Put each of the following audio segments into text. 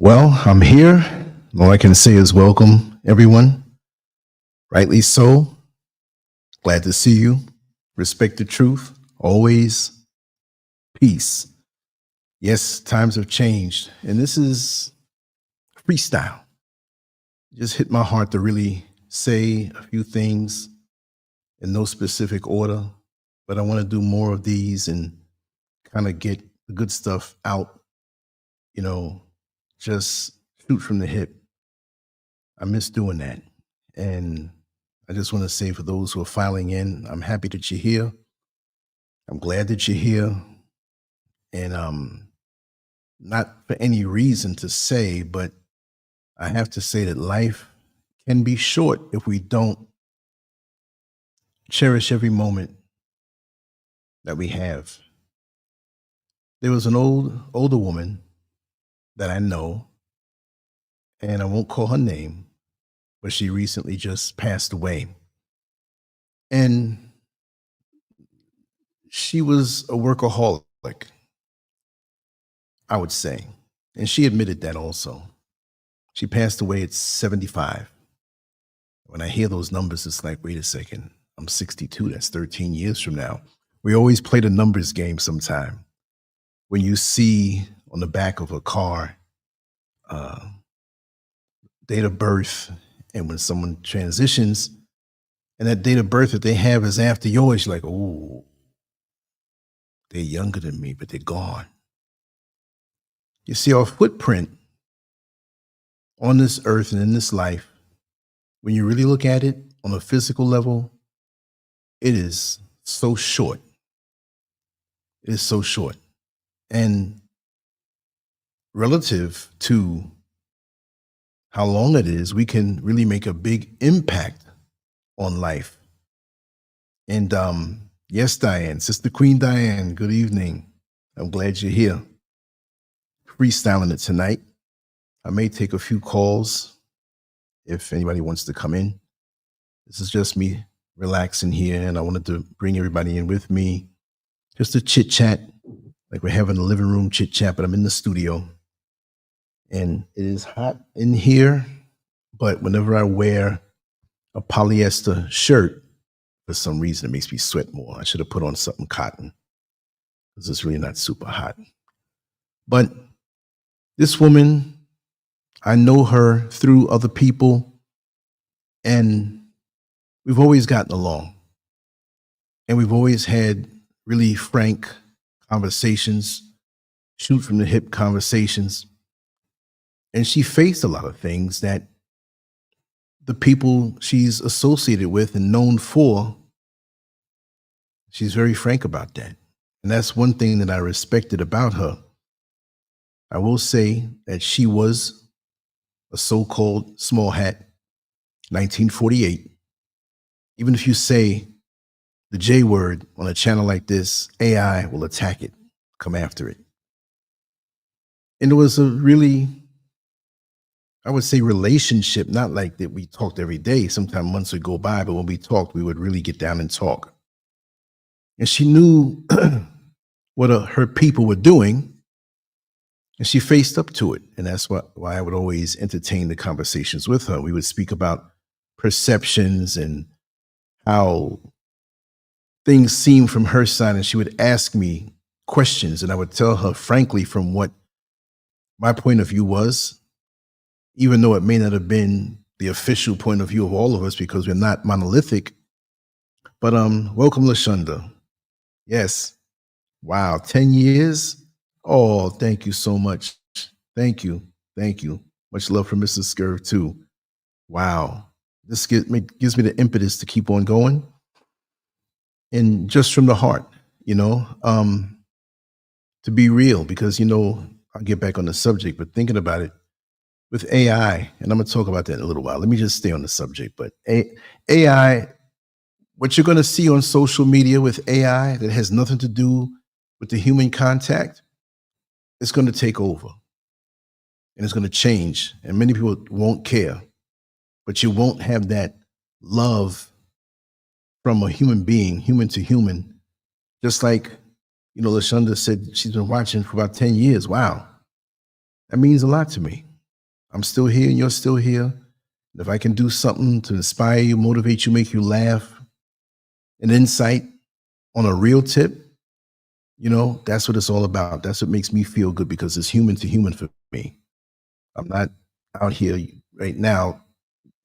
Well, I'm here. All I can say is welcome, everyone. Rightly so. Glad to see you. Respect the truth. Always peace. Yes, times have changed. And this is freestyle. Just hit my heart to really say a few things in no specific order. But I want to do more of these and kind of get the good stuff out, just shoot from the hip. I miss doing that. And I just want to say for those who are filing in, I'm happy that you're here. I'm glad that you're here. And not for any reason to say, but I have to say that life can be short if we don't cherish every moment that we have. There was an older woman that I know, and I won't call her name, but she recently just passed away. And she was a workaholic, I would say. And she admitted that also. She passed away at 75. When I hear those numbers, it's like, wait a second, I'm 62, that's 13 years from now. We always play the numbers game sometime. When you see on the back of a car, date of birth, and when someone transitions, and that date of birth that they have is after yours, you're like, oh, they're younger than me, but they're gone. You see, our footprint on this earth and in this life, when you really look at it on a physical level, it is so short. It is so short. And relative to how long it is, we can really make a big impact on life. And yes, Diane, Sister Queen Diane, good evening. I'm glad you're here. Freestyling it tonight. I may take a few calls if anybody wants to come in. This is just me relaxing here, and I wanted to bring everybody in with me just to chit chat, like we're having a living room chit chat, but I'm in the studio. And it is hot in here, but whenever I wear a polyester shirt, for some reason, it makes me sweat more. I should have put on something cotton because it's really not super hot. But this woman, I know her through other people, and we've always gotten along. And we've always had really frank conversations, shoot from the hip conversations. And she faced a lot of things that the people she's associated with and known for, she's very frank about that. And that's one thing that I respected about her. I will say that she was a so-called small hat, 1948. Even if you say the J word on a channel like this, AI will attack it, come after it. And it was a really, I would say, relationship, not like that we talked every day. Sometimes months would go by, but when we talked, we would really get down and talk. And she knew what her people were doing, and she faced up to it. And that's why I would always entertain the conversations with her. We would speak about perceptions and how things seemed from her side, and she would ask me questions, and I would tell her frankly from what my point of view was, even though it may not have been the official point of view of all of us because we're not monolithic. But welcome, LaShonda. Yes. Wow, 10 years? Oh, thank you so much. Thank you. Thank you. Much love for Mrs. Scurv too. Wow. This gives me the impetus to keep on going. And just from the heart, to be real, because, I'll get back on the subject, but thinking about it, with AI, and I'm going to talk about that in a little while. Let me just stay on the subject. But AI, what you're going to see on social media with AI that has nothing to do with the human contact, it's going to take over. And it's going to change. And many people won't care. But you won't have that love from a human being, human to human. Just like, LaShonda said she's been watching for about 10 years. Wow. That means a lot to me. I'm still here and you're still here. If I can do something to inspire you, motivate you, make you laugh, an insight on a real tip, that's what it's all about. That's what makes me feel good because it's human to human for me. I'm not out here right now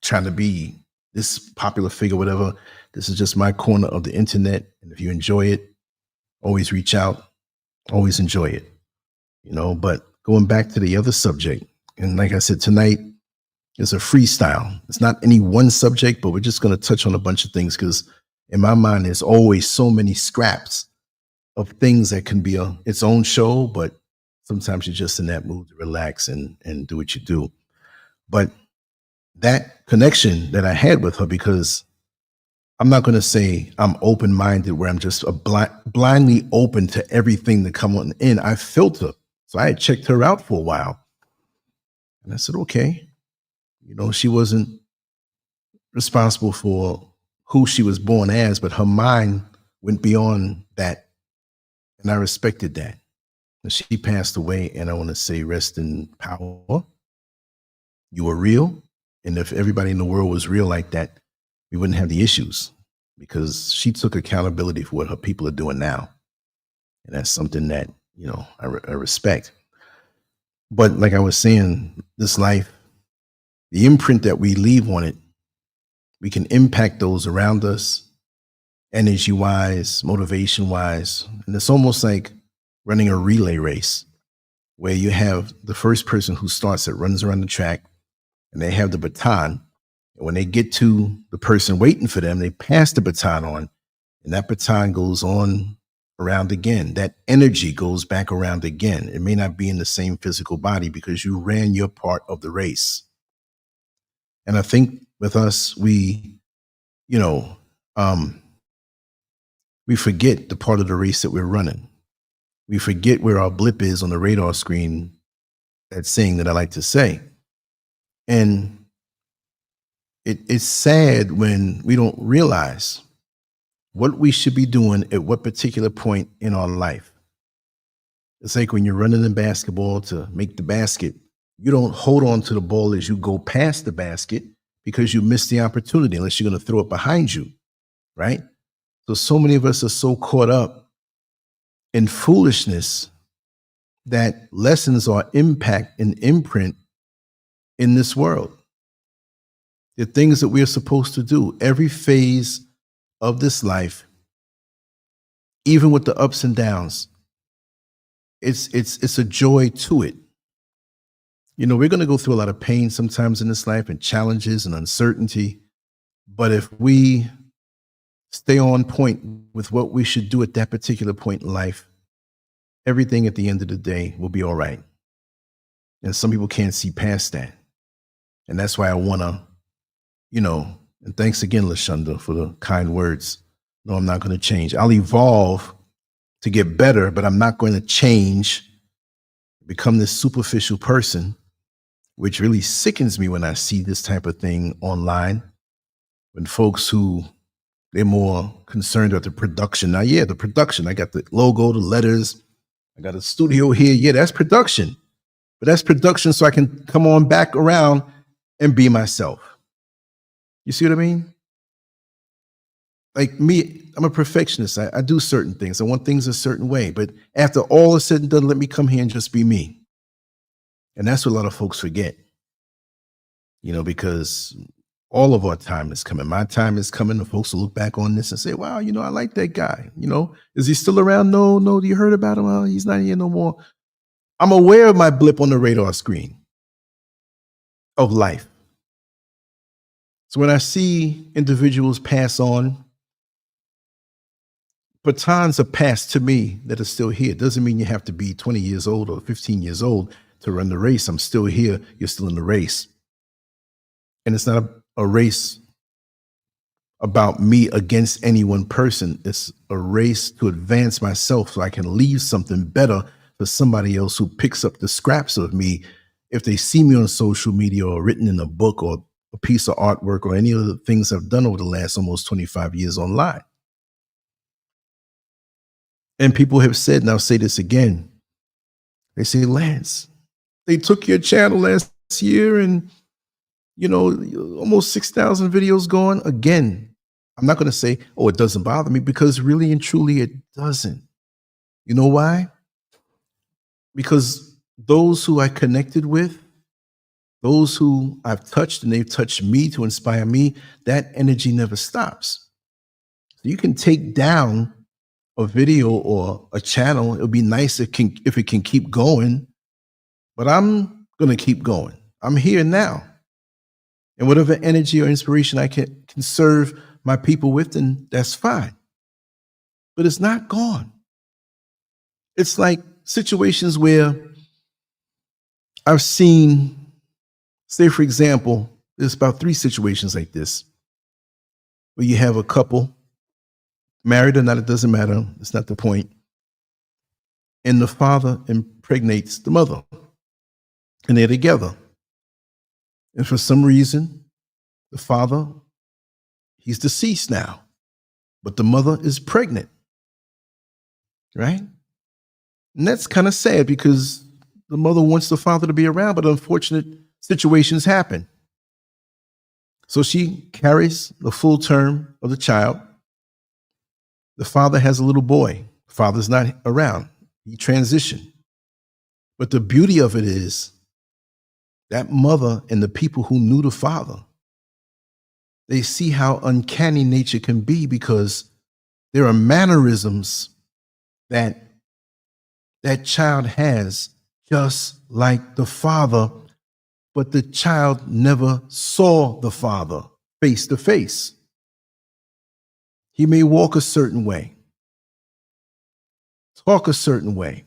trying to be this popular figure, whatever. This is just my corner of the internet. And if you enjoy it, always reach out, always enjoy it, But going back to the other subject, and like I said, tonight is a freestyle. It's not any one subject, but we're just going to touch on a bunch of things because in my mind, there's always so many scraps of things that can be its own show, but sometimes you're just in that mood to relax and do what you do. But that connection that I had with her, because I'm not going to say I'm open-minded where I'm just blindly open to everything that come on in. I filter. So I had checked her out for a while. And I said, okay, she wasn't responsible for who she was born as, but her mind went beyond that. And I respected that. And she passed away, and I want to say rest in power. You were real. And if everybody in the world was real like that, we wouldn't have the issues because she took accountability for what her people are doing now. And that's something that, I respect. But like I was saying, this life, the imprint that we leave on it, we can impact those around us, energy-wise, motivation-wise. And it's almost like running a relay race where you have the first person who starts it, runs around the track, and they have the baton. And when they get to the person waiting for them, they pass the baton on, and that baton goes on around again. That energy goes back around again. It may not be in the same physical body because you ran your part of the race. And I think with us, we forget the part of the race that we're running. We forget where our blip is on the radar screen, that saying that I like to say. And it's sad when we don't realize what we should be doing at what particular point in our life. It's like when you're running in basketball to make the basket, you don't hold on to the ball as you go past the basket because you missed the opportunity unless you're going to throw it behind you, right? So many of us are so caught up in foolishness that lessons our impact and imprint in this world. The things that we are supposed to do, every phase of this life, even with the ups and downs, it's a joy to it. We're going to go through a lot of pain sometimes in this life and challenges and uncertainty. But if we stay on point with what we should do at that particular point in life, everything at the end of the day will be all right. And some people can't see past that. And that's why I want to, and thanks again, LaShonda, for the kind words. No, I'm not going to change. I'll evolve to get better, but I'm not going to change, become this superficial person, which really sickens me when I see this type of thing online. When folks who they're more concerned about the production. Now, yeah, the production. I got the logo, the letters. I got a studio here. Yeah, that's production. But that's production so I can come on back around and be myself. You see what I mean? Like me, I'm a perfectionist. I do certain things. I want things a certain way. But after all is said and done, let me come here and just be me. And that's what a lot of folks forget. Because all of our time is coming. My time is coming. The folks will look back on this and say, wow, I like that guy. Is he still around? No. You heard about him? Well, he's not here no more. I'm aware of my blip on the radar screen of life. So when I see individuals pass on, batons are passed to me that are still here. It doesn't mean you have to be 20 years old or 15 years old to run the race. I'm still here. You're still in the race. And it's not a race about me against any one person. It's a race to advance myself so I can leave something better for somebody else who picks up the scraps of me. If they see me on social media or written in a book or a piece of artwork or any of the things I've done over the last almost 25 years online. And people have said, and I'll say this again, they say, Lance, they took your channel, Lance. year, and almost 6,000 videos gone. Again, I'm not going to say, oh, it doesn't bother me, because really and truly it doesn't. You know why? Because those who I connected with, those who I've touched and they've touched me to inspire me, that energy never stops. So you can take down a video or a channel. It would be nice if it can keep going, but I'm going to keep going. I'm here now. And whatever energy or inspiration I can serve my people with, then that's fine. But it's not gone. It's like situations where I've seen, say, for example, there's about 3 situations like this, where you have a couple, married or not, it doesn't matter. It's not the point. And the father impregnates the mother, and they're together. And for some reason, the father, he's deceased now, but the mother is pregnant, right? And that's kind of sad, because the mother wants the father to be around, but unfortunate situations happen. So she carries the full term of the child. The father has a little boy. The father's not around. He transitioned. But the beauty of it is that mother and the people who knew the father, they see how uncanny nature can be, because there are mannerisms that that child has just like the father, but the child never saw the father face to face. He may walk a certain way, talk a certain way,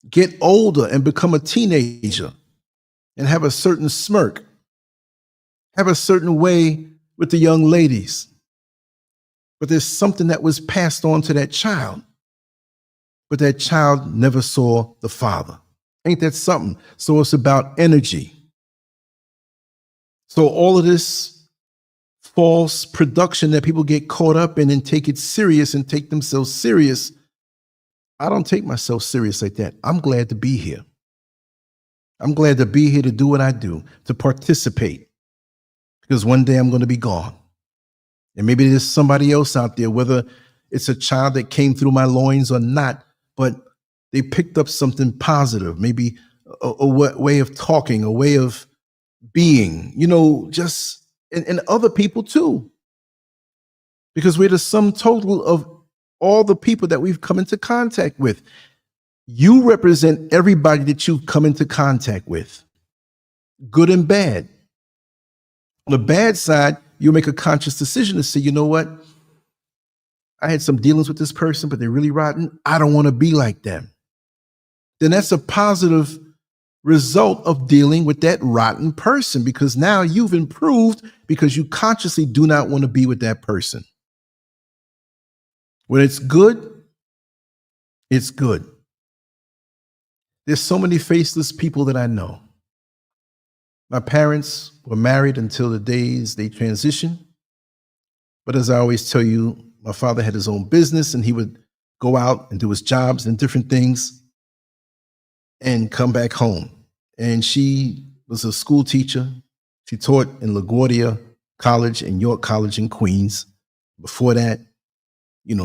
get older and become a teenager and have a certain smirk, have a certain way with the young ladies. But there's something that was passed on to that child, but that child never saw the father. Ain't that something? So it's about energy. So all of this false production that people get caught up in and take it serious and take themselves serious, I don't take myself serious like that. I'm glad to be here. I'm glad to be here to do what I do, to participate, because one day I'm going to be gone. And maybe there's somebody else out there, whether it's a child that came through my loins or not, but they picked up something positive, maybe a way of talking, a way of being, just, and other people too. Because we're the sum total of all the people that we've come into contact with. You represent everybody that you've come into contact with, good and bad. On the bad side, you make a conscious decision to say, you know what? I had some dealings with this person, but they're really rotten. I don't want to be like them. Then that's a positive result of dealing with that rotten person, because now you've improved, because you consciously do not want to be with that person. When it's good, it's good. There's so many faceless people that I know. My parents were married until the days they transitioned. But as I always tell you, my father had his own business, and he would go out and do his jobs and different things and come back home. And she was a school teacher. She taught in LaGuardia College and York College in Queens. Before that,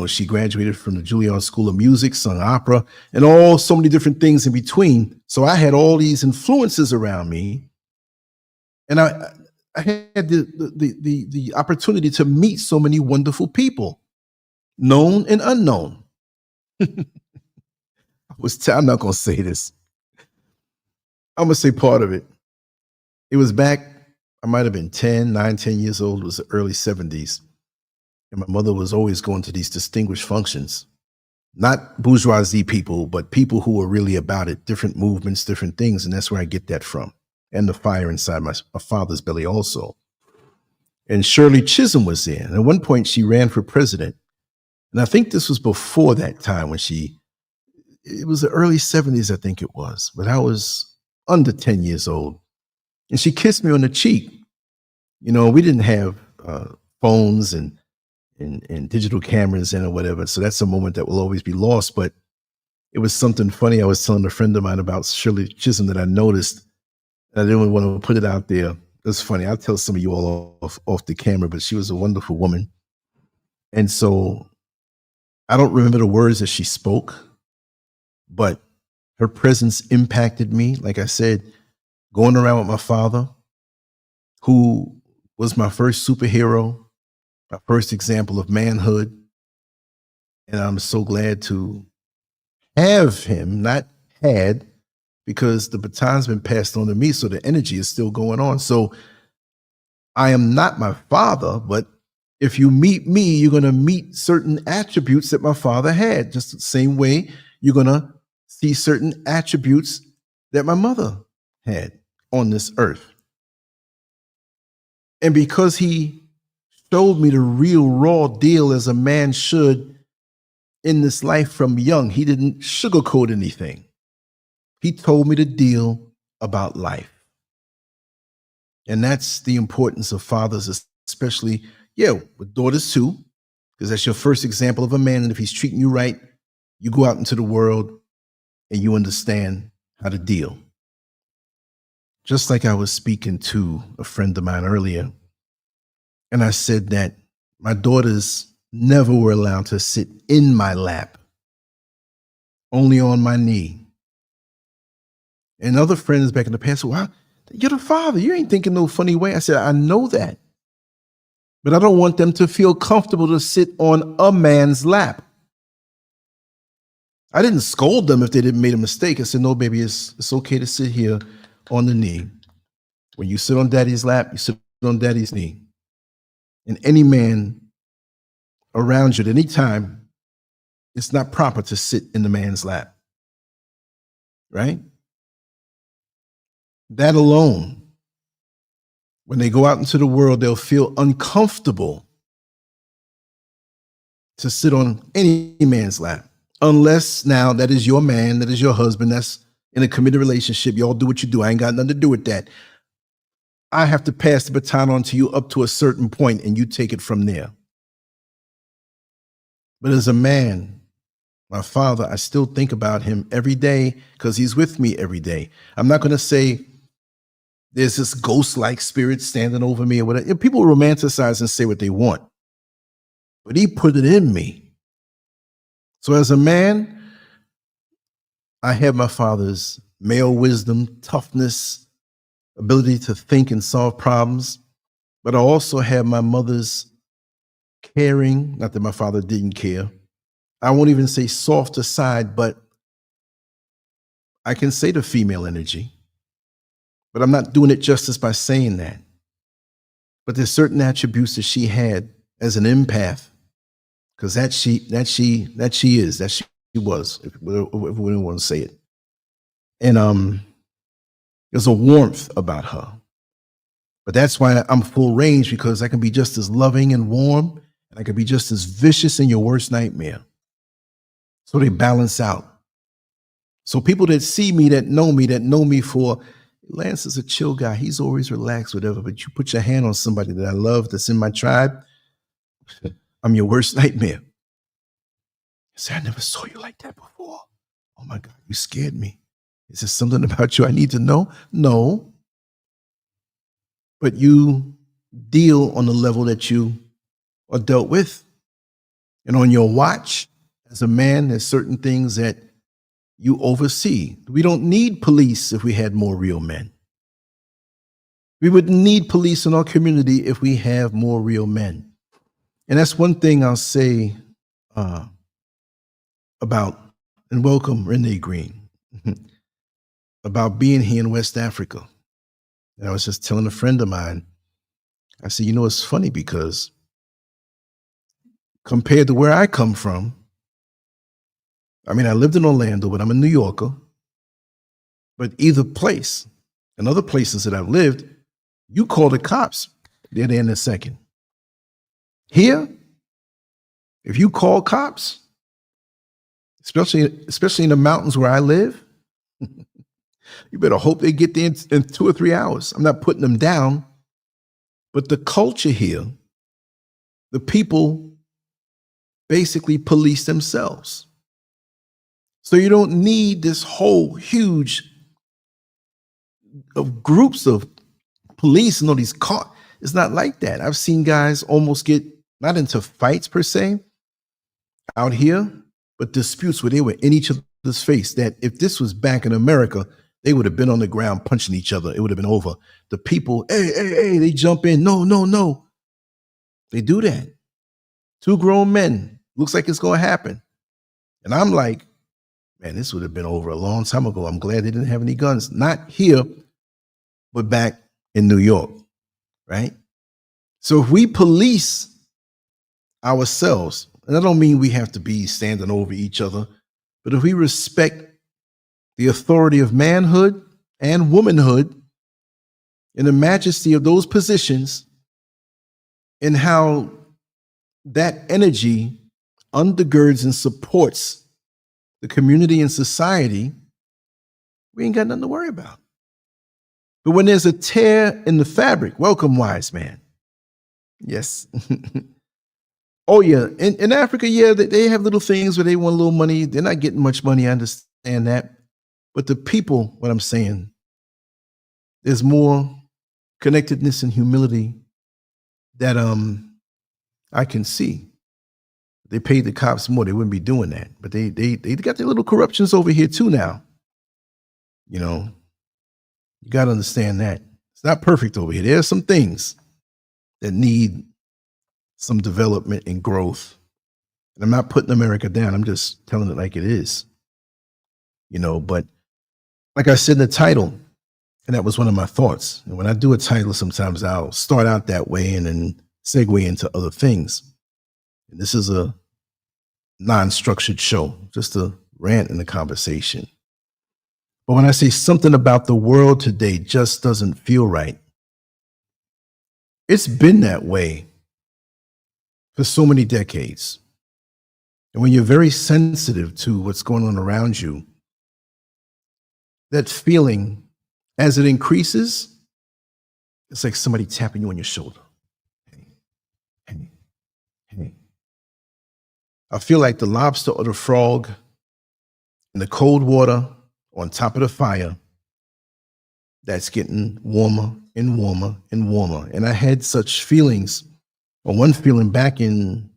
she graduated from the Juilliard School of Music, sung opera, and so many different things in between. So I had all these influences around me. And I had the opportunity to meet so many wonderful people, known and unknown. I'm not going to say this. I'm going to say part of it. It was back, I might have been 10 years old. It was the early 70s. And my mother was always going to these distinguished functions, not bourgeoisie people, but people who were really about it, different movements, different things. And that's where I get that from. And the fire inside my father's belly also. And Shirley Chisholm was there. And at one point she ran for president. And I think this was before that time when it was the early 70s, I think it was, but I was under 10 years old. And she kissed me on the cheek. We didn't have phones and digital cameras or whatever. So that's a moment that will always be lost. But it was something funny. I was telling a friend of mine about Shirley Chisholm that I noticed. I didn't want to put it out there. It's funny. I'll tell some of you all off the camera, but she was a wonderful woman. And so I don't remember the words that she spoke, but her presence impacted me. Like I said, going around with my father, who was my first superhero, my first example of manhood. And I'm so glad to have him, not had, because the baton's been passed on to me. So the energy is still going on. So I am not my father, but if you meet me, you're going to meet certain attributes that my father had, just the same way you're going to see certain attributes that my mother had on this earth. And because he showed me the real raw deal as a man should in this life from young, he didn't sugarcoat anything. He told me the deal about life. And that's the importance of fathers, especially, with daughters too, because that's your first example of a man. And if he's treating you right, you go out into the world and you understand how to deal. Just like I was speaking to a friend of mine earlier, and I said that my daughters never were allowed to sit in my lap, only on my knee. And other friends back in the past said, well, you're the father. You ain't thinking no funny way. I said, I know that. But I don't want them to feel comfortable to sit on a man's lap. I didn't scold them if they didn't make a mistake. I said, no, baby, it's okay to sit here on the knee. When you sit on daddy's lap, you sit on daddy's knee. And any man around you at any time, it's not proper to sit in the man's lap. Right? That alone, when they go out into the world, they'll feel uncomfortable to sit on any man's lap. Unless now that is your man, that is your husband, that's in a committed relationship. Y'all do what you do. I ain't got nothing to do with that. I have to pass the baton on to you up to a certain point and you take it from there. But as a man, my father, I still think about him every day because he's with me every day. I'm not going to say there's this ghost-like spirit standing over me or whatever. People romanticize and say what they want, but he put it in me. So as a man, I have my father's male wisdom, toughness, ability to think and solve problems, but I also have my mother's caring, not that my father didn't care. I won't even say softer side, but I can say the female energy, but I'm not doing it justice by saying that. But there's certain attributes that she had as an empath, because that she was, if we didn't want to say it. And there's a warmth about her. But that's why I'm full range, because I can be just as loving and warm, and I can be just as vicious in your worst nightmare. So they balance out. So people that see me, that know me for, Lance is a chill guy. He's always relaxed, whatever. But you put your hand on somebody that I love, that's in my tribe, I'm your worst nightmare. I say, I never saw you like that before. Oh my God, you scared me. Is there something about you I need to know? No. But you deal on the level that you are dealt with. And on your watch, as a man, there's certain things that you oversee. We don't need police if we had more real men. We wouldn't need police in our community if we have more real men. And that's one thing I'll say about, and welcome Renee Green, about being here in West Africa. And I was just telling a friend of mine, I said, it's funny because compared to where I come from, I mean, I lived in Orlando, but I'm a New Yorker. But either place and other places that I've lived, you call the cops, they're there in a second. Here, if you call cops, especially in the mountains where I live, you better hope they get there in 2 or 3 hours. I'm not putting them down, but the culture here, the people basically police themselves. So you don't need this whole huge of groups of police and all these cars. It's not like that. I've seen guys almost get not into fights per se out here, but disputes where they were in each other's face. That if this was back in America, they would have been on the ground punching each other. It would have been over. The people, hey, they jump in. No. They do that. Two grown men. Looks like it's going to happen. And I'm like, man, this would have been over a long time ago. I'm glad they didn't have any guns. Not here, but back in New York, right? So if we police ourselves, and I don't mean we have to be standing over each other, but if we respect the authority of manhood and womanhood and the majesty of those positions and how that energy undergirds and supports the community and society, we ain't got nothing to worry about. But when there's a tear in the fabric, welcome, wise man. Yes. Oh, yeah. In Africa, yeah, they have little things where they want a little money. They're not getting much money. I understand that. But the people, what I'm saying, there's more connectedness and humility that I can see. They paid the cops more, they wouldn't be doing that. But they got their little corruptions over here too now. You know, you got to understand that. It's not perfect over here. There are some things that need some development and growth. And I'm not putting America down. I'm just telling it like it is. You know, but like I said in the title, and that was one of my thoughts. And when I do a title, sometimes I'll start out that way and then segue into other things. And this is a non-structured show, just a rant in the conversation. But when I say something about the world today just doesn't feel right, it's been that way for so many decades. And when you're very sensitive to what's going on around you, that feeling, as it increases, it's like somebody tapping you on your shoulder. Hey. I feel like the lobster or the frog in the cold water on top of the fire that's getting warmer and warmer and warmer. And I had such feelings, or one feeling back in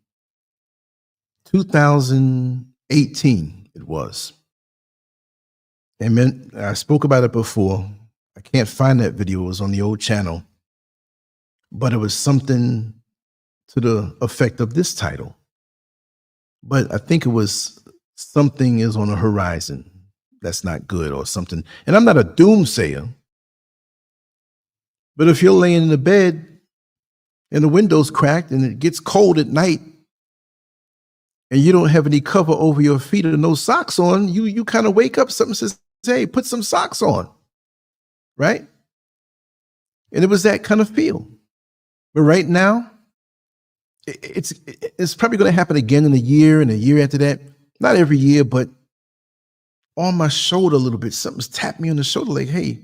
2018, it was. And I spoke about it before. I can't find that video. It was on the old channel. But it was something to the effect of this title. But I think it was something is on the horizon that's not good or something. And I'm not a doomsayer. But if you're laying in the bed and the window's cracked and it gets cold at night and you don't have any cover over your feet or no socks on, you kind of wake up, something says, hey, put some socks on, right? And it was that kind of feel. But right now, it's probably going to happen again in a year and a year after that. Not every year, but on my shoulder a little bit. Something's tapped me on the shoulder like, hey,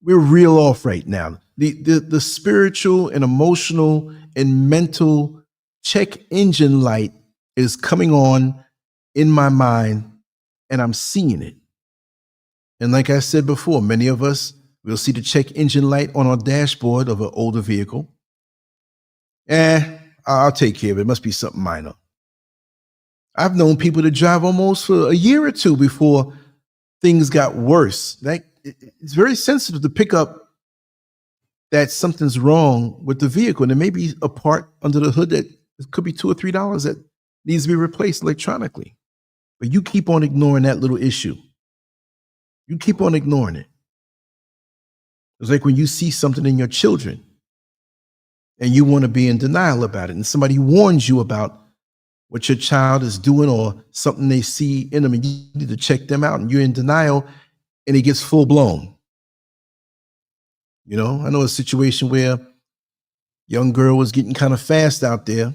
we're real off right now. The spiritual and emotional and mental check engine light is coming on in my mind, and I'm seeing it. And like I said before, many of us will see the check engine light on our dashboard of an older vehicle. I'll take care of it. It must be something minor. I've known people to drive almost for a year or two before things got worse. Like, it's very sensitive to pick up that something's wrong with the vehicle. And there may be a part under the hood that could be $2 or $3 that needs to be replaced electronically. But you keep on ignoring that little issue. You keep on ignoring it. It's like when you see something in your children and you want to be in denial about it, and somebody warns you about what your child is doing or something they see in them, and you need to check them out, and you're in denial, and it gets full blown. You know, I know a situation where a young girl was getting kind of fast out there,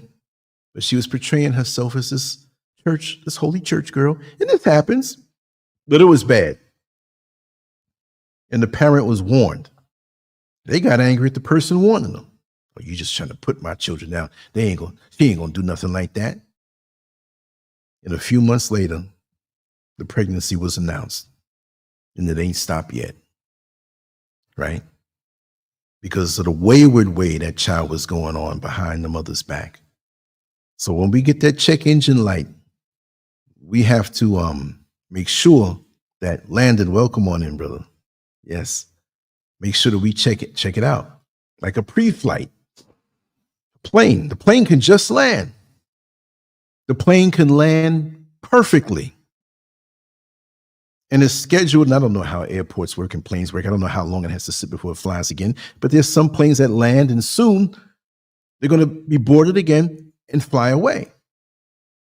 but she was portraying herself as this holy church girl, and this happens, but it was bad. And the parent was warned. They got angry at the person warning them. Oh, you just trying to put my children down. She ain't gonna do nothing like that. And a few months later, the pregnancy was announced, and it ain't stopped yet. right? Because of the wayward way that child was going on behind the mother's back. So when we get that check engine light, we have to make sure that Landon, welcome on in, brother. Yes. Make sure that we check it out. Like a pre-flight plane. The plane can just land. The plane can land perfectly. And it's scheduled, and I don't know how airports work and planes work. I don't know how long it has to sit before it flies again. But there's some planes that land, and soon they're going to be boarded again and fly away.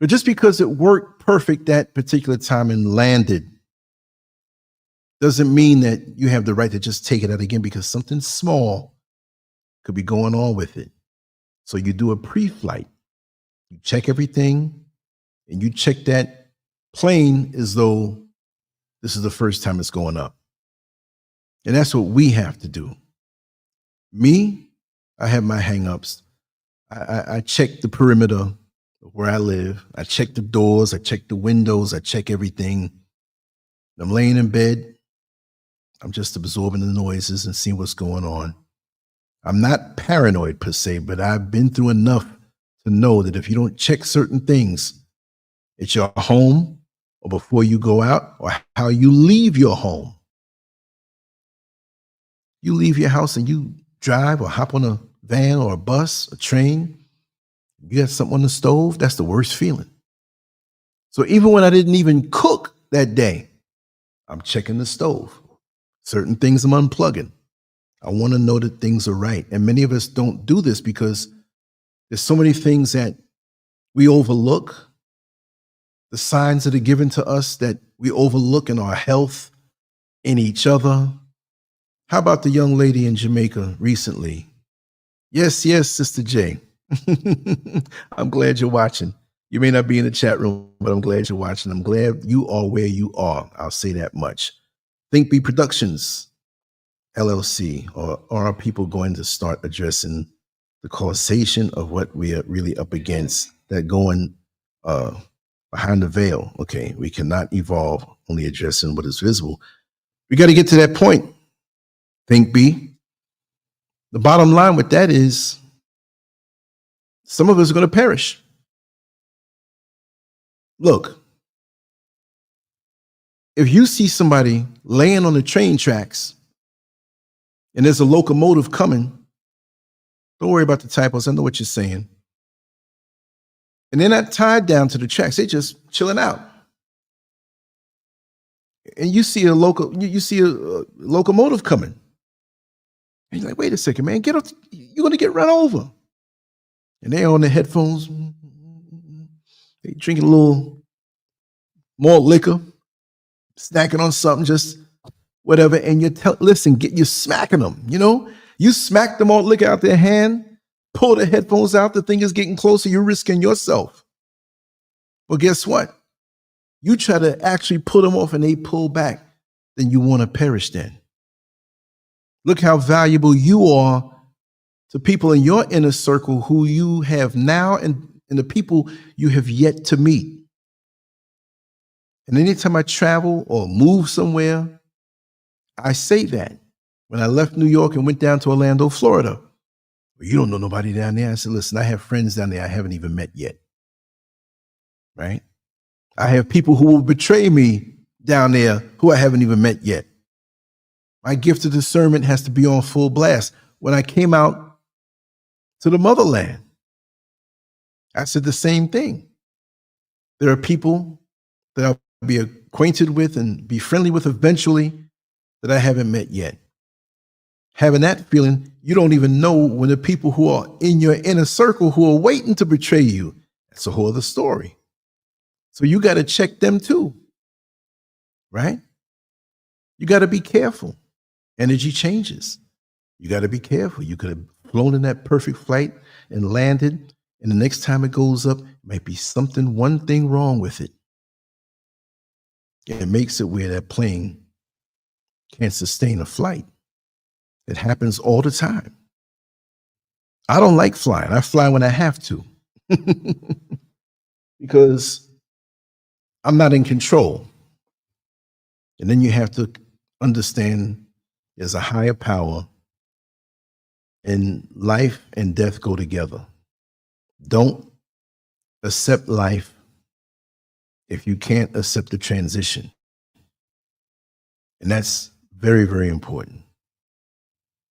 But just because it worked perfect that particular time and landed doesn't mean that you have the right to just take it out again, because something small could be going on with it. So you do a pre-flight. You check everything, and you check that plane as though this is the first time it's going up. And that's what we have to do. Me, I have my hang-ups. I check the perimeter of where I live. I check the doors. I check the windows. I check everything. I'm laying in bed. I'm just absorbing the noises and seeing what's going on. I'm not paranoid per se, but I've been through enough to know that if you don't check certain things at your home, or before you go out, or how you leave your home. You leave your house and you drive or hop on a van or a bus, a train, you got something on the stove, that's the worst feeling. So even when I didn't even cook that day, I'm checking the stove. Certain things I'm unplugging. I want to know that things are right. And many of us don't do this because there's so many things that we overlook. The signs that are given to us that we overlook in our health, in each other. How about the young lady in Jamaica recently? Yes, Sister J. I'm glad you're watching. You may not be in the chat room, but I'm glad you're watching. I'm glad you are where you are. I'll say that much. Think Be Productions, LLC, or are people going to start addressing the causation of what we are really up against, that going behind the veil? Okay, we cannot evolve only addressing what is visible. We got to get to that point. Think B. The bottom line with that is some of us are going to perish. Look, if you see somebody laying on the train tracks and there's a locomotive coming, don't worry about the typos. I know what you're saying. And they're not tied down to the tracks. They're just chilling out. And you see a locomotive coming. And you're like, wait a second, man, get up. You're going to get run over. And they're on their headphones. They drinking a little more liquor, snacking on something, just whatever. And you listen, you're smacking them, you know? You smack them all liquor out their hand, pull the headphones out, the thing is getting closer, you're risking yourself. Well, guess what? You try to actually pull them off and they pull back, then you want to perish then. Look how valuable you are to people in your inner circle who you have now and the people you have yet to meet. And anytime I travel or move somewhere, I say that. When I left New York and went down to Orlando, Florida, well, you don't know nobody down there. I said, listen, I have friends down there I haven't even met yet. Right? I have people who will betray me down there who I haven't even met yet. My gift of discernment has to be on full blast. When I came out to the motherland, I said the same thing. There are people that I'll be acquainted with and be friendly with eventually that I haven't met yet. Having that feeling, you don't even know when the people who are in your inner circle who are waiting to betray you, that's a whole other story. So you got to check them too, right? You got to be careful. Energy changes. You got to be careful. You could have flown in that perfect flight and landed, and the next time it goes up, might be something, one thing wrong with it. And it makes it where that plane can't sustain a flight. It happens all the time. I don't like flying. I fly when I have to because I'm not in control. And then you have to understand There's a higher power, and life and death go together. Don't accept life if you can't accept the transition. And that's very, very important.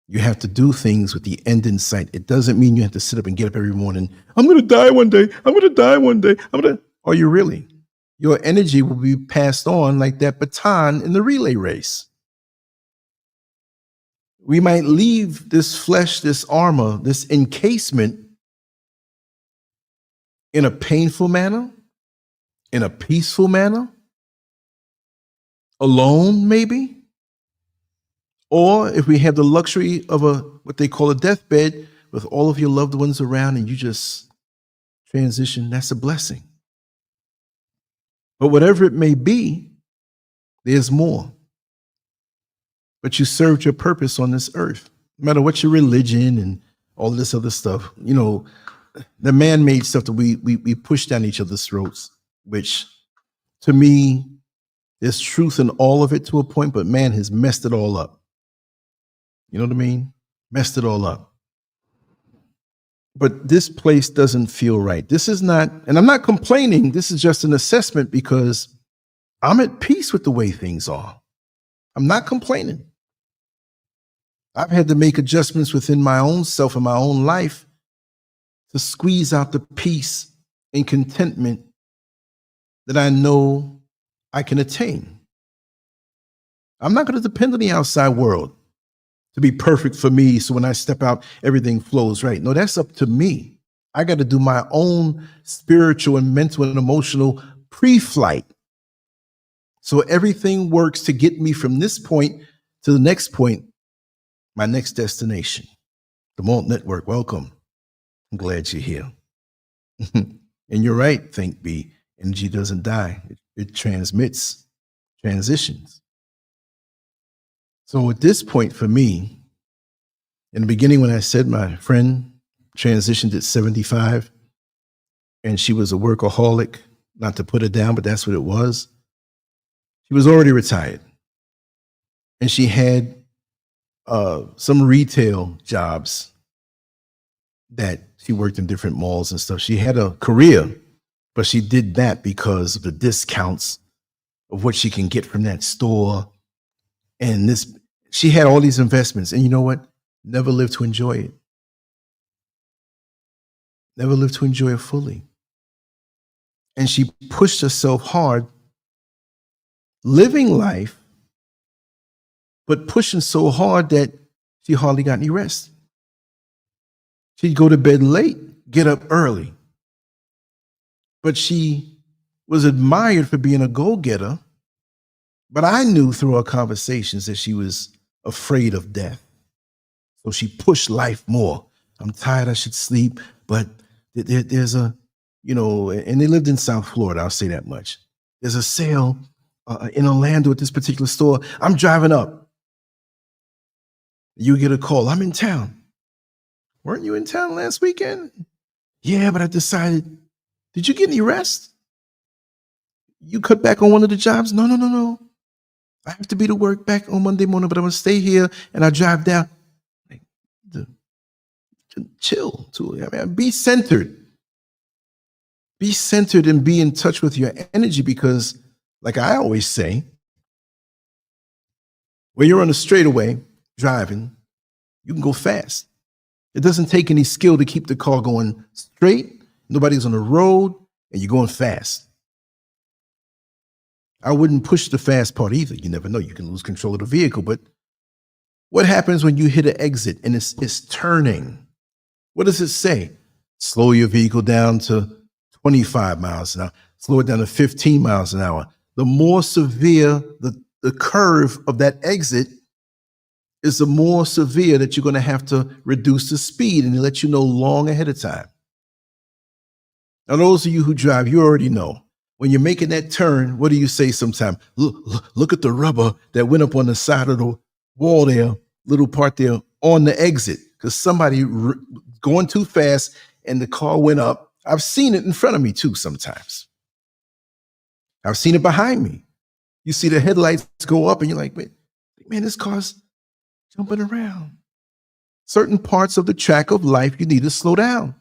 You have to do things with the end in sight. It doesn't mean you have to sit up and get up every morning. I'm going to die one day. I'm going to die one day. Are you really? Your energy will be passed on like that baton in the relay race. We might leave this flesh, this armor, this encasement in a painful manner, in a peaceful manner, alone maybe. Or if we have the luxury of what they call a deathbed with all of your loved ones around and you just transition, that's a blessing. But whatever it may be, there's more. But you served your purpose on this earth, no matter what your religion and all this other stuff. You know, the man-made stuff that we push down each other's throats, which to me, there's truth in all of it to a point, but man has messed it all up. You know what I mean? Messed it all up. But this place doesn't feel right. This is not, and I'm not complaining. This is just an assessment because I'm at peace with the way things are. I'm not complaining. I've had to make adjustments within my own self and my own life to squeeze out the peace and contentment that I know I can attain. I'm not going to depend on the outside world to be perfect for me, so when I step out, everything flows right. No, that's up to me. I got to do my own spiritual and mental and emotional pre-flight. So everything works to get me from this point to the next point, my next destination. The Malt Network, welcome. I'm glad you're here. And you're right, Think B. Energy doesn't die. It transmits, transitions. So at this point for me, in the beginning when I said my friend transitioned at 75 and she was a workaholic, not to put her down, but that's what it was. She was already retired. And she had some retail jobs that she worked in different malls and stuff. She had a career, but she did that because of the discounts of what she can get from that store. And she had all these investments, and you know what? Never lived to enjoy it. Never lived to enjoy it fully. And she pushed herself hard, living life, but pushing so hard that she hardly got any rest. She'd go to bed late, get up early. But she was admired for being a go-getter. But I knew through our conversations that she was afraid of death. So she pushed life more. I'm tired, I should sleep. But there's and they lived in South Florida, I'll say that much. There's a sale in Orlando at this particular store. I'm driving up. You get a call, I'm in town. Weren't you in town last weekend? Yeah, but I decided, did you get any rest? You cut back on one of the jobs? No. I have to be to work back on Monday morning, but I'm going to stay here and I drive down. Chill. Be centered. Be centered and be in touch with your energy because, like I always say, when you're on a straightaway driving, you can go fast. It doesn't take any skill to keep the car going straight. Nobody's on the road and you're going fast. I wouldn't push the fast part either. You never know. You can lose control of the vehicle. But what happens when you hit an exit and it's turning? What does it say? Slow your vehicle down to 25 miles an hour. Slow it down to 15 miles an hour. The more severe the curve of that exit is, the more severe that you're going to have to reduce the speed, and they let you know long ahead of time. Now, those of you who drive, you already know. When you're making that turn, what do you say sometimes? Look at the rubber that went up on the side of the wall there, little part there on the exit, because somebody going too fast and the car went up. I've seen it in front of me too sometimes. I've seen it behind me. You see the headlights go up and you're like, wait, man, this car's jumping around. Certain parts of the track of life, you need to slow down.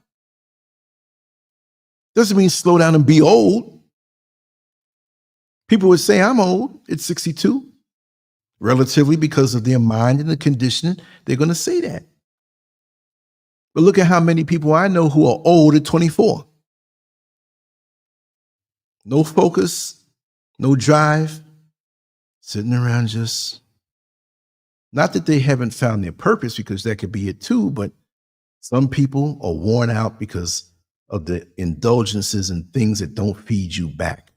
Doesn't mean slow down and be old. People would say, I'm old at 62. Relatively, because of their mind and the conditioning, they're going to say that. But look at how many people I know who are old at 24. No focus, no drive, sitting around just, not that they haven't found their purpose, because that could be it too, but some people are worn out because of the indulgences and things that don't feed you back.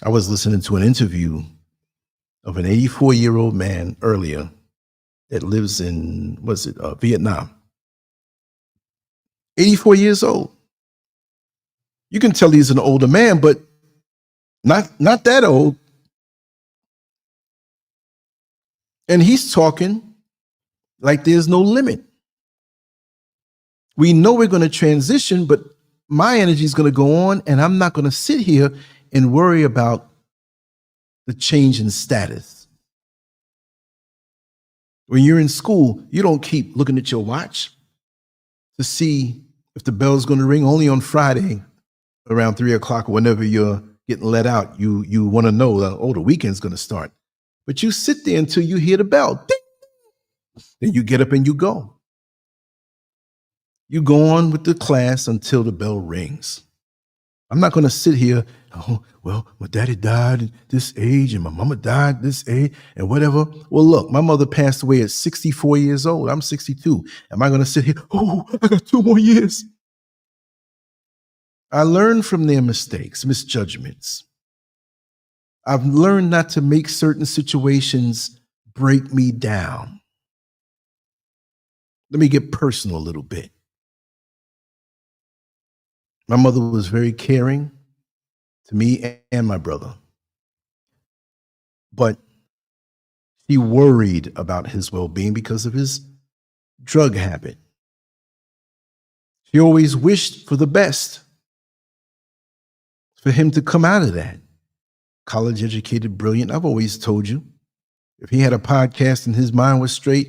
I was listening to an interview of an 84-year-old man earlier that lives in, Vietnam. 84 years old. You can tell he's an older man, but not that old. And he's talking like there's no limit. We know we're going to transition, but my energy is going to go on, and I'm not going to sit here and worry about the change in status. When you're in school, you don't keep looking at your watch to see if the bell's going to ring. Only on Friday around 3 o'clock or whenever you're getting let out, you want to know that, the weekend's going to start. But you sit there until you hear the bell. Ding! Then you get up and you go. You go on with the class until the bell rings. I'm not going to sit here, oh, well, my daddy died at this age and my mama died at this age and whatever. Well, look, my mother passed away at 64 years old. I'm 62. Am I going to sit here, oh, I got 2 more years? I learned from their mistakes, misjudgments. I've learned not to make certain situations break me down. Let me get personal a little bit. My mother was very caring to me and my brother, but she worried about his well-being because of his drug habit. She always wished for the best, for him to come out of that. College educated, brilliant. I've always told you, if he had a podcast and his mind was straight,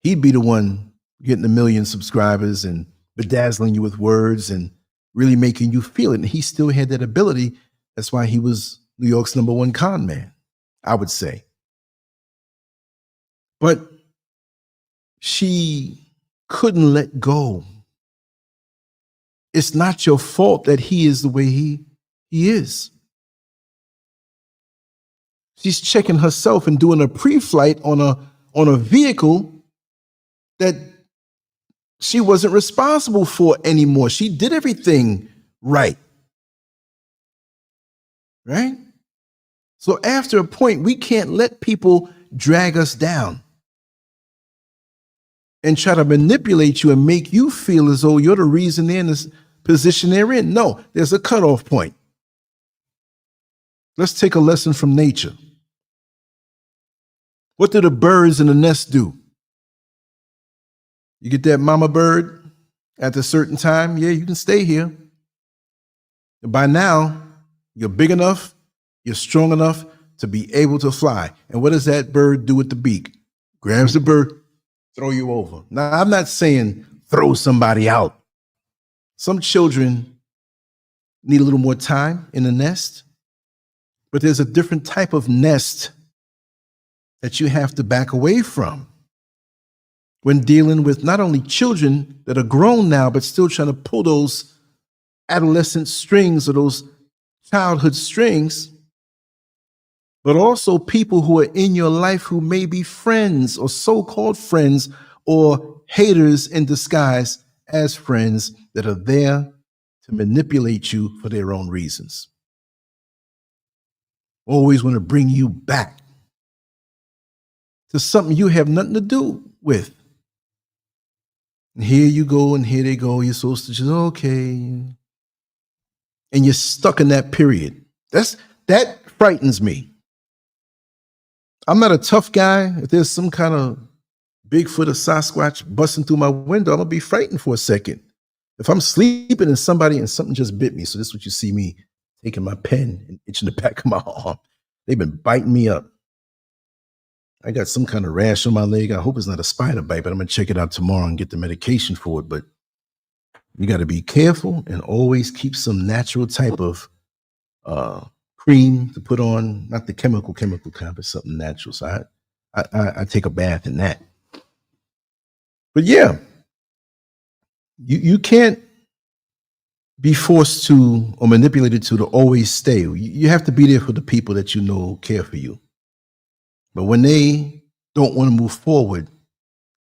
he'd be the one getting 1 million subscribers and bedazzling you with words and really making you feel it. And he still had that ability. That's why he was New York's #1 con man, I would say. But she couldn't let go. It's not your fault that he is the way he is. She's checking herself and doing a pre-flight on a vehicle that she wasn't responsible for anymore. She did everything right. Right? So after a point, we can't let people drag us down and try to manipulate you and make you feel as though you're the reason they're in this position they're in. No, there's a cutoff point. Let's take a lesson from nature. What do the birds in the nest do? You get that mama bird at a certain time, yeah, you can stay here. By now, you're big enough, you're strong enough to be able to fly. And what does that bird do with the beak? Grabs the bird, throw you over. Now, I'm not saying throw somebody out. Some children need a little more time in the nest, but there's a different type of nest that you have to back away from when dealing with not only children that are grown now, but still trying to pull those adolescent strings or those childhood strings, but also people who are in your life who may be friends or so-called friends or haters in disguise as friends that are there to manipulate you for their own reasons. Always want to bring you back to something you have nothing to do with. And here you go, and here they go. You're supposed to just, okay. And you're stuck in that period. That frightens me. I'm not a tough guy. If there's some kind of Bigfoot or Sasquatch busting through my window, I'm going to be frightened for a second. If I'm sleeping and something just bit me, so this is what you see me taking my pen and itching the back of my arm. They've been biting me up. I got some kind of rash on my leg. I hope it's not a spider bite, but I'm going to check it out tomorrow and get the medication for it. But you got to be careful and always keep some natural type of cream to put on, not the chemical kind, but something natural. So I take a bath in that. But yeah, you can't be forced to or manipulated to always stay. You have to be there for the people that you know care for you. But when they don't want to move forward,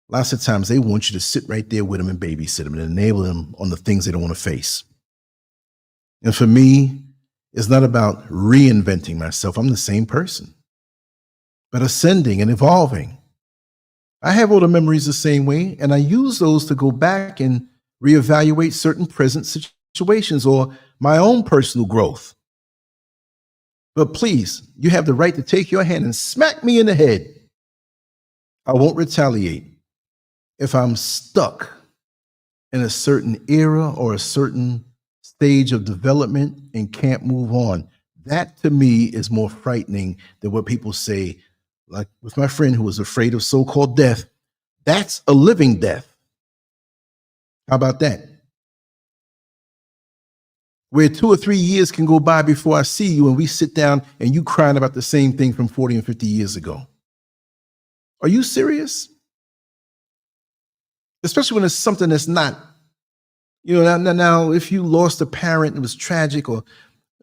lots of times they want you to sit right there with them and babysit them and enable them on the things they don't want to face. And for me, it's not about reinventing myself. I'm the same person, but ascending and evolving. I have all the memories the same way, and I use those to go back and reevaluate certain present situations or my own personal growth. But please, you have the right to take your hand and smack me in the head. I won't retaliate. If I'm stuck in a certain era or a certain stage of development and can't move on, that to me is more frightening than what people say. Like with my friend who was afraid of so-called death, that's a living death. How about that? Where 2 or 3 years can go by before I see you and we sit down and you crying about the same thing from 40 and 50 years ago. Are you serious? Especially when it's something that's not, now if you lost a parent and it was tragic, or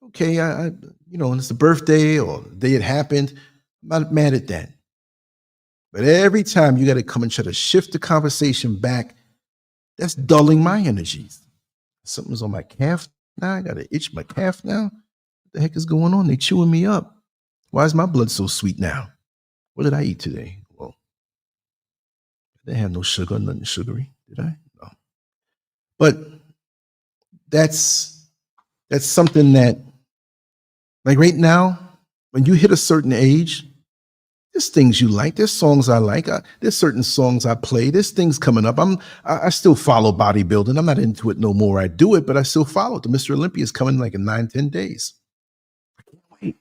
okay, and it's the birthday or the day it happened, I'm not mad at that. But every time you got to come and try to shift the conversation back, that's dulling my energies. Something's on my calf now. I got to itch my calf now. What the heck is going on? They chewing me up. Why is my blood so sweet now? What did I eat today? Well, I didn't have no sugar, nothing sugary, did I? No. But that's something that, like right now, when you hit a certain age, there's things you like. There's songs I like. There's certain songs I play. There's things coming up. I still follow bodybuilding. I'm not into it no more. I do it, but I still follow it. The Mr. Olympia is coming like in 9-10 days. I can't wait.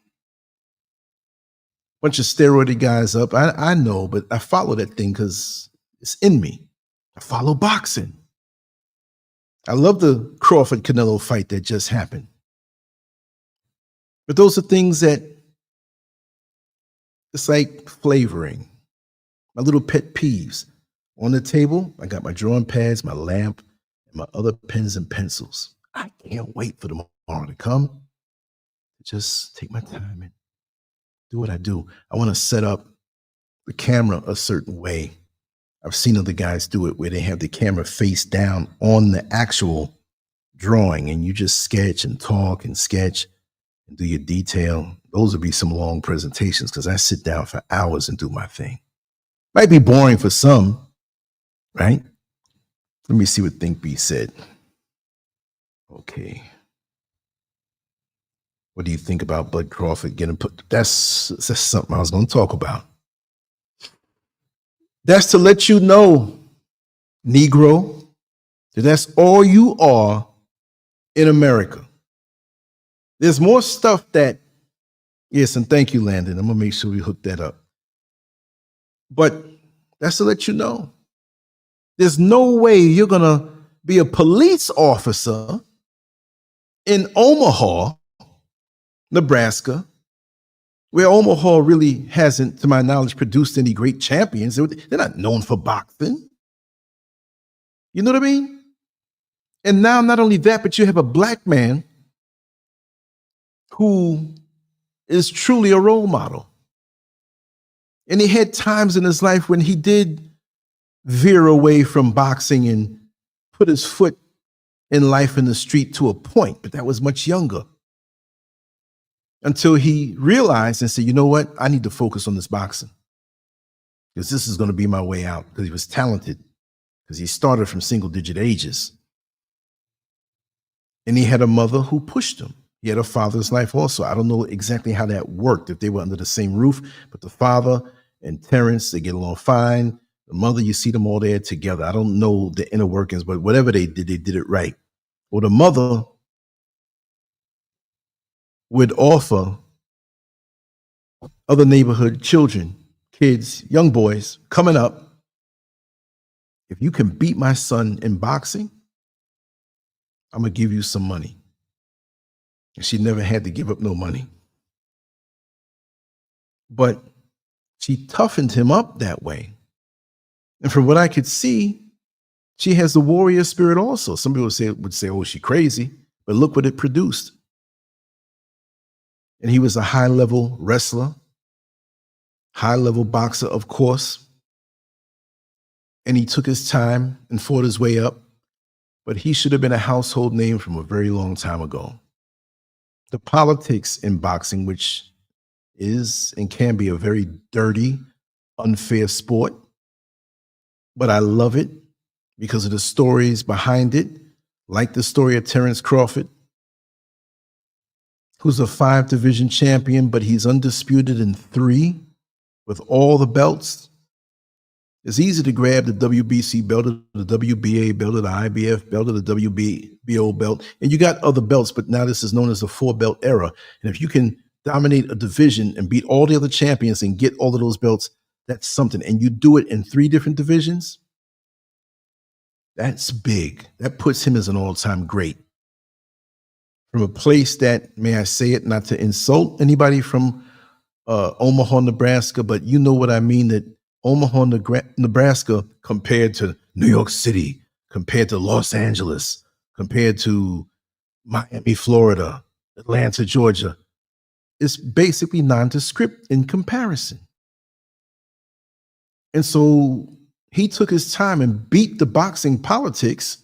Bunch of steroidy guys up. I know, but I follow that thing because it's in me. I follow boxing. I love the Crawford Canelo fight that just happened. But those are things that, it's like flavoring. My little pet peeves. On the table, I got my drawing pads, my lamp, and my other pens and pencils. I can't wait for tomorrow to come. Just take my time and do what I do. I want to set up the camera a certain way. I've seen other guys do it where they have the camera face down on the actual drawing and you just sketch and talk and sketch and do your detail. Those would be some long presentations because I sit down for hours and do my thing. Might be boring for some, right? Let me see what Think B said. Okay. What do you think about Bud Crawford getting put? That's something I was going to talk about. That's to let you know, Negro, that that's all you are in America. There's more stuff that, yes, and thank you, Landon. I'm going to make sure we hook that up. But that's to let you know. There's no way you're going to be a police officer in Omaha, Nebraska, where Omaha really hasn't, to my knowledge, produced any great champions. They're not known for boxing. You know what I mean? And now, not only that, but you have a black man who is truly a role model. And he had times in his life when he did veer away from boxing and put his foot in life in the street to a point, but that was much younger. Until he realized and said, you know what? I need to focus on this boxing because this is going to be my way out, because he was talented, because he started from single-digit ages. And he had a mother who pushed him. He had a father's life also. I don't know exactly how that worked, if they were under the same roof, but the father and Terence, they get along fine. The mother, you see them all there together. I don't know the inner workings, but whatever they did it right. Well, the mother would offer other neighborhood children kids, young boys coming up, if you can beat my son in boxing, I'm going to give you some money. And she never had to give up no money. But she toughened him up that way. And from what I could see, she has the warrior spirit also. Some people would say, oh, she's crazy. But look what it produced. And he was a high-level wrestler, high-level boxer, of course. And he took his time and fought his way up. But he should have been a household name from a very long time ago. The politics in boxing, which is and can be a very dirty, unfair sport, but I love it because of the stories behind it, like the story of Terence Crawford, who's a 5-division champion, but he's undisputed in 3 with all the belts. It's easy to grab the WBC belt, or the WBA belt, or the IBF belt, or the WBO belt, and you got other belts, but now this is known as the 4-belt era. And if you can dominate a division and beat all the other champions and get all of those belts, that's something. And you do it in 3 different divisions, that's big. That puts him as an all-time great. From a place that, may I say it, not to insult anybody from Omaha, Nebraska, but you know what I mean, that Omaha, Nebraska, compared to New York City, compared to Los Angeles, compared to Miami, Florida, Atlanta, Georgia, is basically nondescript in comparison. And so he took his time and beat the boxing politics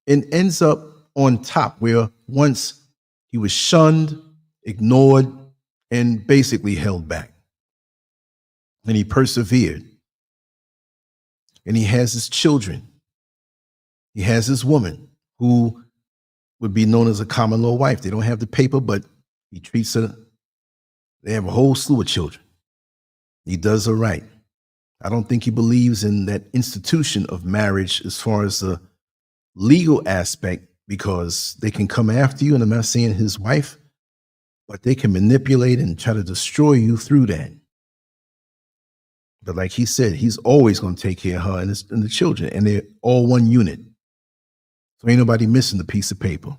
and ends up on top, where once he was shunned, ignored, and basically held back. And he persevered. And he has his children. He has his woman, who would be known as a common law wife. They don't have the paper, but he treats her. They have a whole slew of children. He does her right. I don't think he believes in that institution of marriage as far as the legal aspect, because they can come after you, and I'm not saying his wife, but they can manipulate and try to destroy you through that. But like he said, he's always going to take care of her and the children, and they're all one unit. So ain't nobody missing the piece of paper.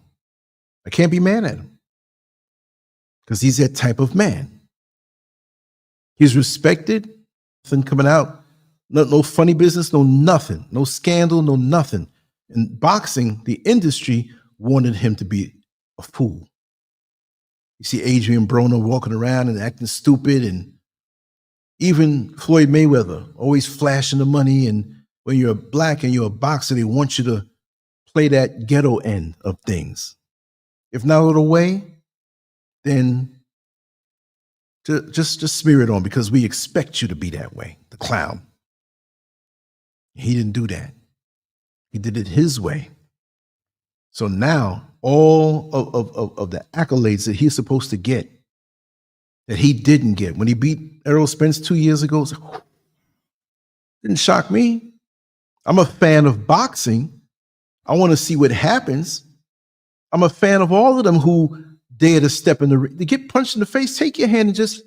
I can't be mad at him because he's that type of man. He's respected, nothing coming out, no funny business, no nothing, no scandal, no nothing. In boxing, the industry wanted him to be a fool. You see Adrian Broner walking around and acting stupid, and even Floyd Mayweather always flashing the money. And when you're black and you're a boxer, they want you to play that ghetto end of things. If not a little way, then just smear it on, because we expect you to be that way, the clown. He didn't do that. He did it his way. So now all of the accolades that he's supposed to get, that he didn't get. When he beat Errol Spence 2 years ago, didn't shock me. I'm a fan of boxing. I want to see what happens. I'm a fan of all of them who dare to step in the ring. They get punched in the face, take your hand and just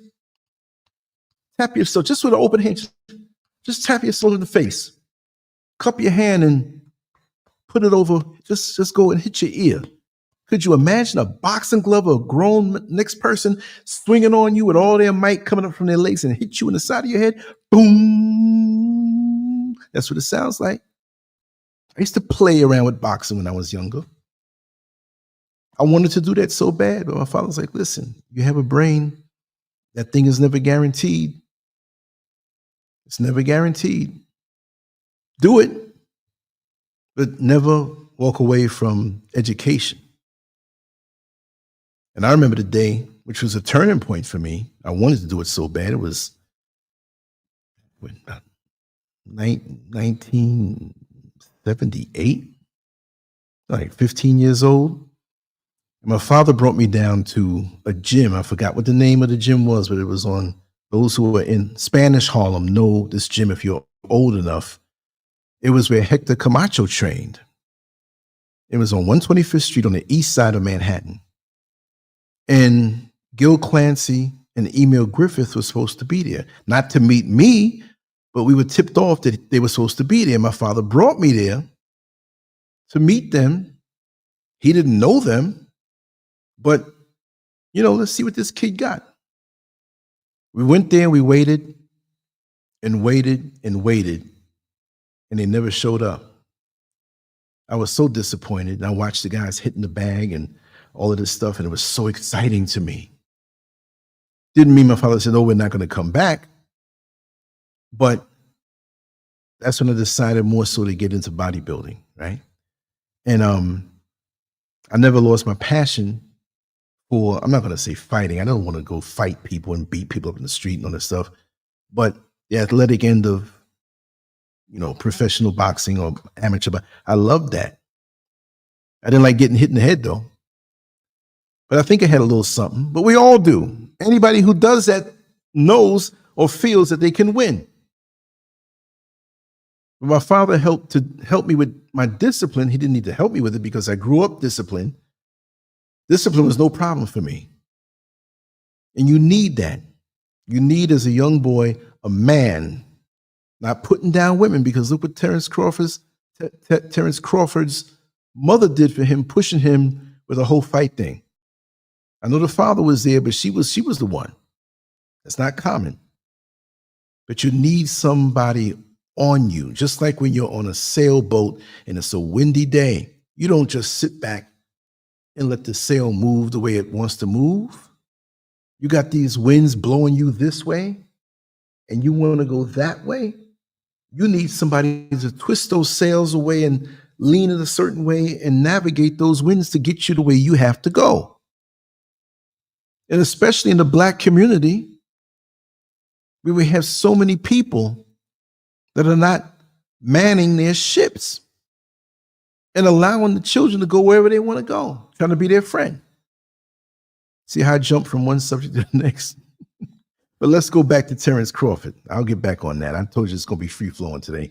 tap yourself, just with an open hand, just tap yourself in the face. Cup your hand and put it over, just go and hit your ear. Could you imagine a boxing glove or a grown next person swinging on you with all their might coming up from their legs and hit you in the side of your head? Boom. That's what it sounds like. I used to play around with boxing when I was younger. I wanted to do that so bad, but my father was like, listen, you have a brain. That thing is never guaranteed. It's never guaranteed. Do it, but never walk away from education. And I remember the day, which was a turning point for me. I wanted to do it so bad. It was 1978, like 15 years old. And my father brought me down to a gym. I forgot what the name of the gym was, but it was on, those who were in Spanish Harlem know this gym if you're old enough. It was where Hector Camacho trained. It was on 125th Street on the east side of Manhattan. And Gil Clancy and Emil Griffith was supposed to be there. Not to meet me, but we were tipped off that they were supposed to be there. My father brought me there to meet them. He didn't know them, but, let's see what this kid got. We went there, we waited and waited and waited, and they never showed up. I was so disappointed. And I watched the guys hitting the bag and all of this stuff, and it was so exciting to me. Didn't mean my father said, "Oh, we're not going to come back." But that's when I decided more so to get into bodybuilding, right? And I never lost my passion for, I'm not going to say fighting. I don't want to go fight people and beat people up in the street and all that stuff. But the athletic end of, professional boxing or amateur boxing, I loved that. I didn't like getting hit in the head though. But I think I had a little something, but we all do. Anybody who does that knows or feels that they can win. When my father helped me with my discipline, he didn't need to help me with it because I grew up disciplined. Discipline was no problem for me. And you need that. You need, as a young boy, a man, not putting down women, because look what Terence Crawford's mother did for him, pushing him with a whole fight thing. I know the father was there, but she was the one. That's not common. But you need somebody on you, just like when you're on a sailboat and it's a windy day. You don't just sit back and let the sail move the way it wants to move. You got these winds blowing you this way, and you want to go that way. You need somebody to twist those sails away and lean in a certain way and navigate those winds to get you the way you have to go. And especially in the Black community, where we have so many people that are not manning their ships and allowing the children to go wherever they want to go, trying to be their friend. See how I jump from one subject to the next? But let's go back to Terence Crawford. I'll get back on that. I told you it's going to be free flowing today.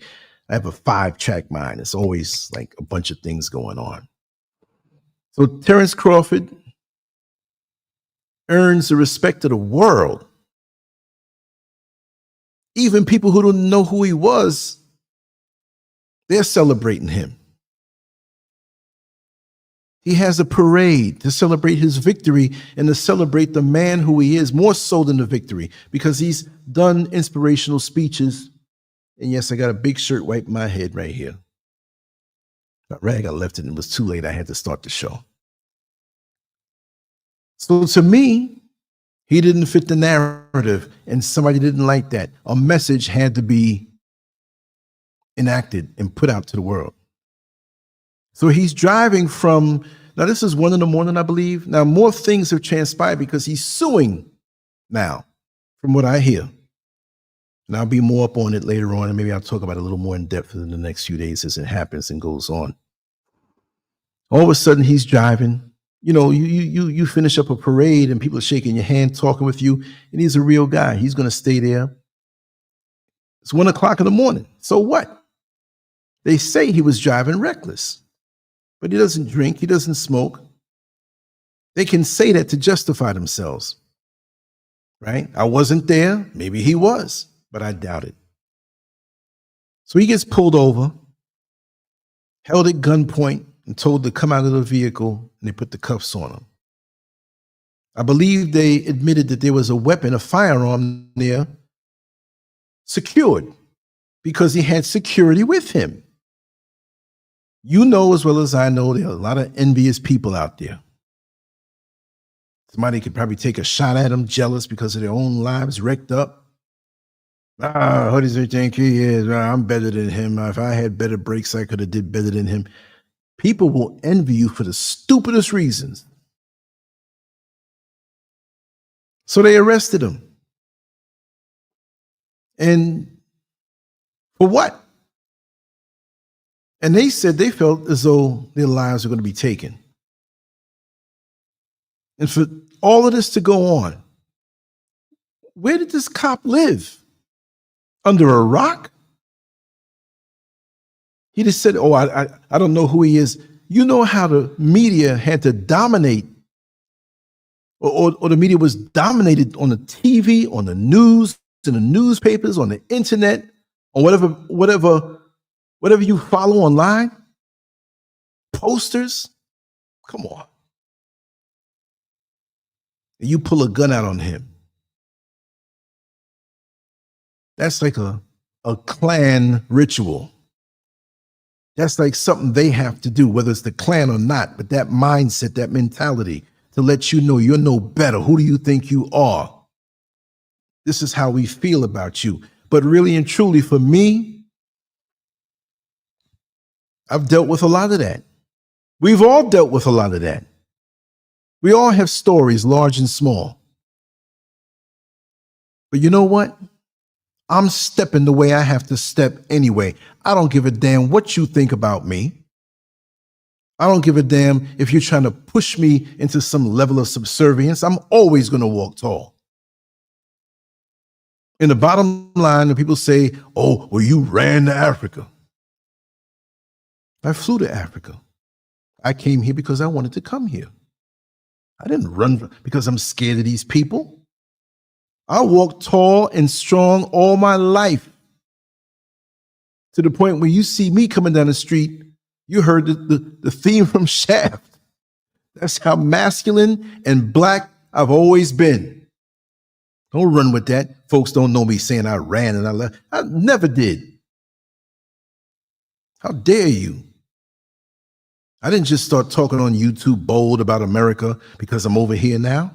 I have a 5-track mind. It's always like a bunch of things going on. So Terence Crawford earns the respect of the world. Even people who don't know who he was, they're celebrating him. He has a parade to celebrate his victory and to celebrate the man who he is, more so than the victory, because he's done inspirational speeches. And yes, I got a big shirt wiping my head right here. That rag, I left it and it was too late. I had to start the show. So to me, he didn't fit the narrative, and somebody didn't like that. A message had to be enacted and put out to the world. So he's driving from, now this is 1 a.m, I believe. Now more things have transpired because he's suing now, from what I hear. And I'll be more up on it later on, and maybe I'll talk about it a little more in depth in the next few days as it happens and goes on. All of a sudden he's driving. You finish up a parade and people are shaking your hand, talking with you, and he's a real guy. He's going to stay there. It's 1 o'clock in the morning. So what? They say he was driving reckless, but he doesn't drink. He doesn't smoke. They can say that to justify themselves, right? I wasn't there. Maybe he was, but I doubt it. So he gets pulled over, held at gunpoint, and told to come out of the vehicle, and they put the cuffs on him. I believe they admitted that there was a weapon, a firearm there, secured, because he had security with him. You know as well as I know there are a lot of envious people out there. Somebody could probably take a shot at him, jealous because of their own lives wrecked up. What does he think he is? I'm better than him. If I had better brakes, I could have did better than him. People will envy you for the stupidest reasons. So they arrested him. And for what? And they said they felt as though their lives were going to be taken. And for all of this to go on, where did this cop live? Under a rock? He just said, oh, I don't know who he is. You know how the media had to dominate or the media was dominated on the TV, on the news, in the newspapers, on the internet, on whatever you follow online, posters. Come on. And you pull a gun out on him. That's like a clan ritual. That's like something they have to do, whether it's the clan or not, but that mindset, that mentality to let you know you're no better. Who do you think you are? This is how we feel about you. But really and truly, for me, I've dealt with a lot of that. We've all dealt with a lot of that. We all have stories, large and small. But you know what? I'm stepping the way I have to step anyway. I don't give a damn what you think about me. I don't give a damn if you're trying to push me into some level of subservience. I'm always going to walk tall. In the bottom line, when people say, oh, well, you ran to Africa. I flew to Africa. I came here because I wanted to come here. I didn't run because I'm scared of these people. I walked tall and strong all my life, to the point where you see me coming down the street, you heard the theme from Shaft. That's how masculine and black I've always been. Don't run with that. Folks don't know me saying I ran and I left. I never did. How dare you? I didn't just start talking on YouTube bold about America because I'm over here now.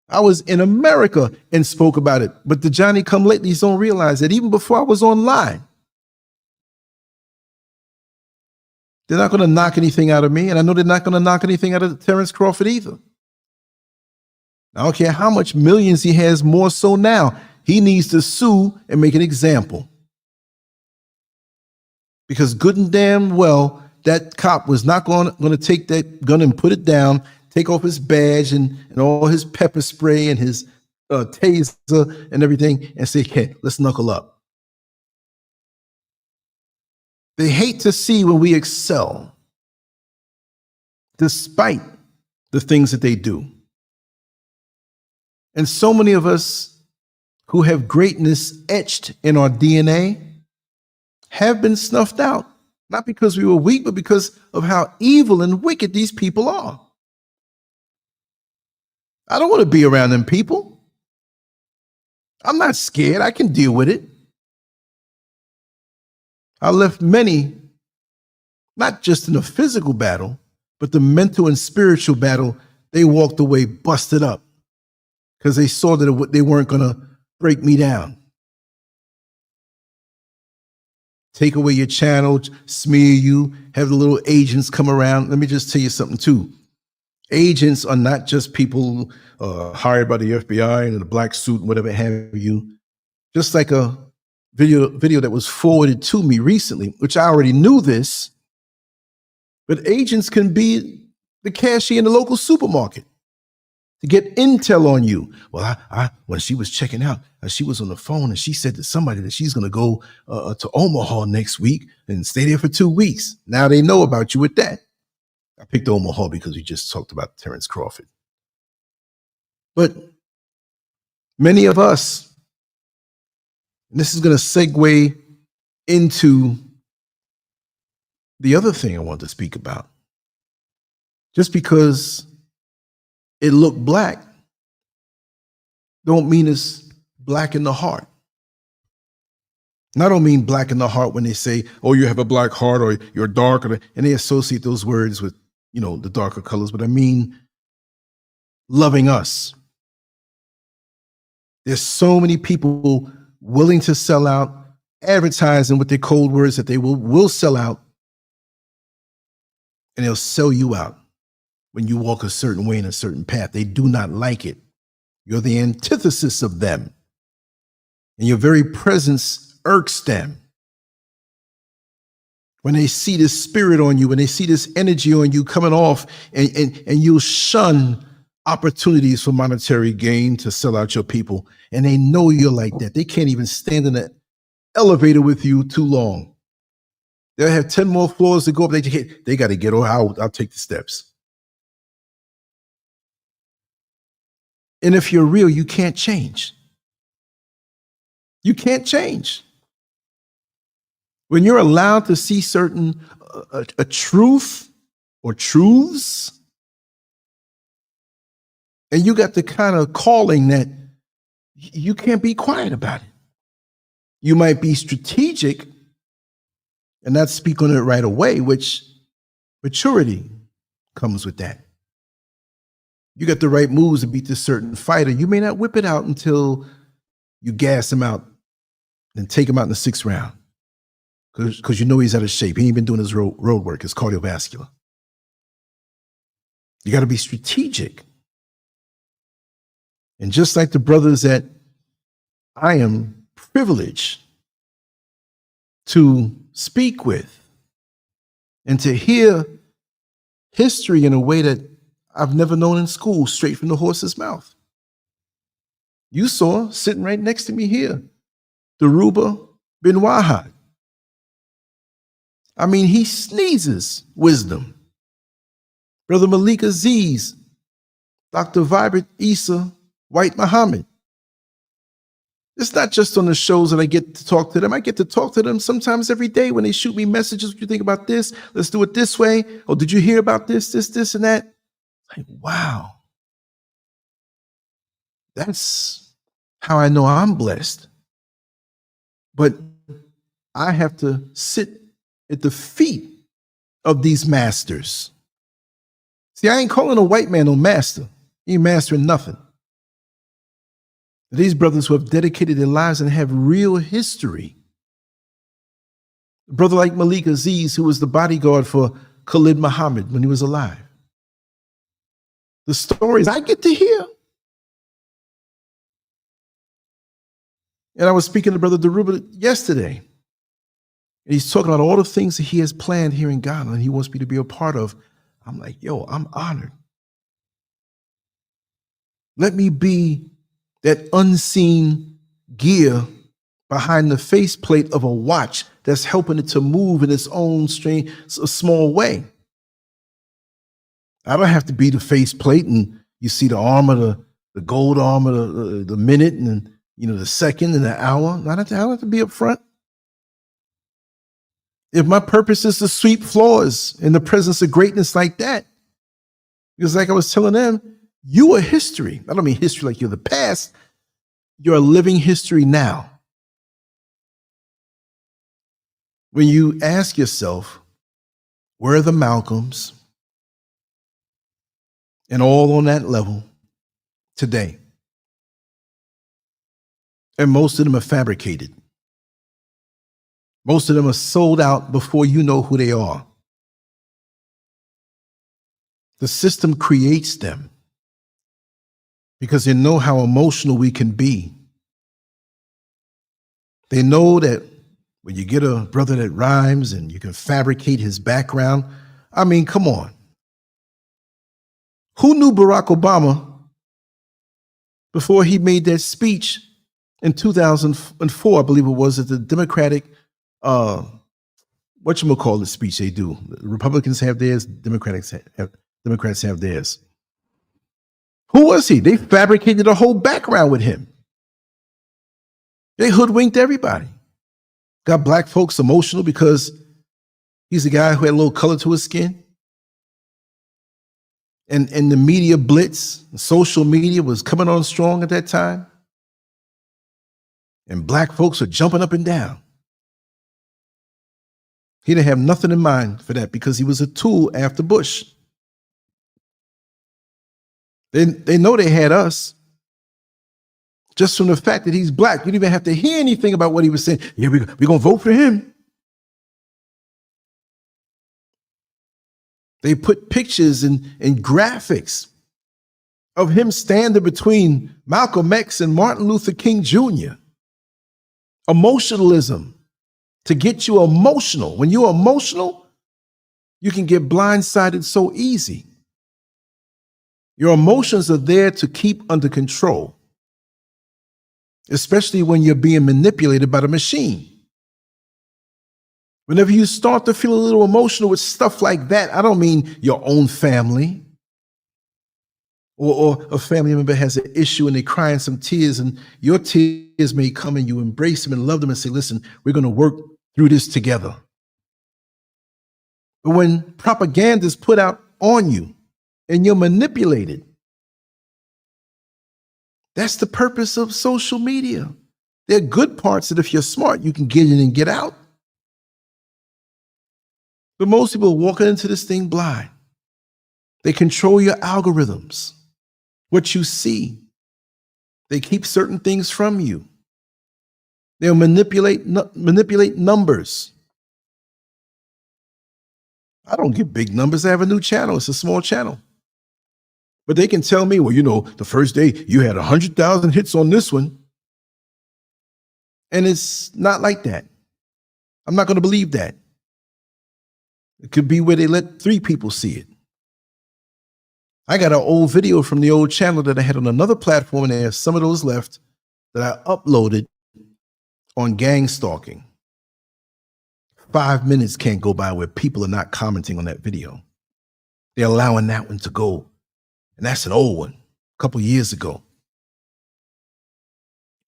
I was in America and spoke about it. But the Johnny come latelys don't realize that even before I was online, they're not going to knock anything out of me. And I know they're not going to knock anything out of Terence Crawford either. I don't care how much millions he has, more so now. He needs to sue and make an example. Because good and damn well, that cop was not going to take that gun and put it down, take off his badge and all his pepper spray and his taser and everything and say, okay, let's knuckle up. They hate to see when we excel, despite the things that they do. And so many of us who have greatness etched in our DNA have been snuffed out, not because we were weak, but because of how evil and wicked these people are. I don't want to be around them people. I'm not scared. I can deal with it. I left many, not just in a physical battle, but the mental and spiritual battle. They walked away busted up because they saw that they weren't going to break me down. Take away your channel, smear you, have the little agents come around. Let me just tell you something too. Agents are not just people hired by the FBI in a black suit, whatever have you. Just like a video that was forwarded to me recently, which I already knew this, but agents can be the cashier in the local supermarket to get intel on you. Well, I when she was checking out, she was on the phone and she said to somebody that she's going to go to Omaha next week and stay there for 2 weeks. Now they know about you with that. I picked Omaha because we just talked about Terence Crawford. But many of us, and this is going to segue into the other thing I want to speak about. Just because it looked black don't mean it's black in the heart. And I don't mean black in the heart when they say, oh, you have a black heart or you're dark, and they associate those words with, the darker colors, but I mean loving us. There's so many people willing to sell out, advertising with their code words that they will sell out, and they'll sell you out when you walk a certain way in a certain path. They do not like it. You're the antithesis of them, and your very presence irks them. When they see this spirit on you, when they see this energy on you coming off, and you'll shun opportunities for monetary gain to sell out your people, and they know you're like that. They can't even stand in an elevator with you too long. They'll have 10 more floors to go up. They got to get out. I'll take the steps. And if you're real, you can't change. You can't change. When you're allowed to see certain a truth or truths, and you got the kind of calling that you can't be quiet about it. You might be strategic and not speak on it right away, which maturity comes with that. You got the right moves to beat this certain fighter. You may not whip it out until you gas him out and take him out in the 6th round. Because you know he's out of shape. He ain't been doing his road work, his cardiovascular. You got to be strategic. And just like the brothers that I am privileged to speak with and to hear history in a way that I've never known in school, straight from the horse's mouth. You saw, sitting right next to me here, Daruba bin Wahad. I mean, he sneezes wisdom. Brother Malik Aziz, Dr. Vibrant Isa White Muhammad. It's not just on the shows that I get to talk to them. I get to talk to them sometimes every day when they shoot me messages. What do you think about this? Let's do it this way. Oh, did you hear about this, and that? Like, wow. That's how I know I'm blessed. But I have to sit at the feet of these masters. See, I ain't calling a white man no master. He ain't mastering nothing. These brothers who have dedicated their lives and have real history. A brother like Malik Aziz, who was the bodyguard for Khalid Muhammad when he was alive. The stories I get to hear. And I was speaking to Brother Daruba yesterday. And he's talking about all the things that he has planned here in Ghana and he wants me to be a part of. I'm like, yo, I'm honored. Let me be that unseen gear behind the faceplate of a watch that's helping it to move in its own strange, small way. I don't have to be the faceplate and you see the armor, the gold armor, the minute and the second and the hour. I don't have to be up front. If my purpose is to sweep floors in the presence of greatness like that, because like I was telling them, you are history. I don't mean history like you're the past. You're a living history now. When you ask yourself, where are the Malcolms and all on that level today? And most of them are fabricated. Most of them are sold out before you know who they are. The system creates them because they know how emotional we can be. They know that when you get a brother that rhymes and you can fabricate his background, I mean, come on. Who knew Barack Obama before he made that speech in 2004, I believe it was, at the Democratic whatchamacallit speech they do. The Republicans have theirs, Democrats have theirs. Who was he? They fabricated a whole background with him. They hoodwinked everybody. Got black folks emotional because he's a guy who had a little color to his skin. And the media blitz, social media was coming on strong at that time. And black folks are jumping up and down. He didn't have nothing in mind for that because he was a tool after Bush. They know they had us. Just from the fact that he's black, you didn't even have to hear anything about what he was saying. Yeah, we're going to vote for him. They put pictures and graphics of him standing between Malcolm X and Martin Luther King Jr. Emotionalism, to get you emotional. When you're emotional, you can get blindsided so easy. Your emotions are there to keep under control, especially when you're being manipulated by the machine. Whenever you start to feel a little emotional with stuff like that, I don't mean your own family. or a family member has an issue and they're crying some tears, and your tears may come and you embrace them and love them and say, listen, we're going to work through this together. But when propaganda is put out on you and you're manipulated, that's the purpose of social media. There are good parts that if you're smart, you can get in and get out. But most people are walking into this thing blind. They control your algorithms, what you see. They keep certain things from you. They'll manipulate numbers. I don't get big numbers. I have a new channel. It's a small channel. But they can tell me, well, you know, the first day you had 100,000 hits on this one. And it's not like that. I'm not going to believe that. It could be where they let 3 people see it. I got an old video from the old channel that I had on another platform, and there's some of those left that I uploaded on gang stalking. 5 minutes can't go by where people are not commenting on that video. They're allowing that one to go. And that's an old one, a couple years ago.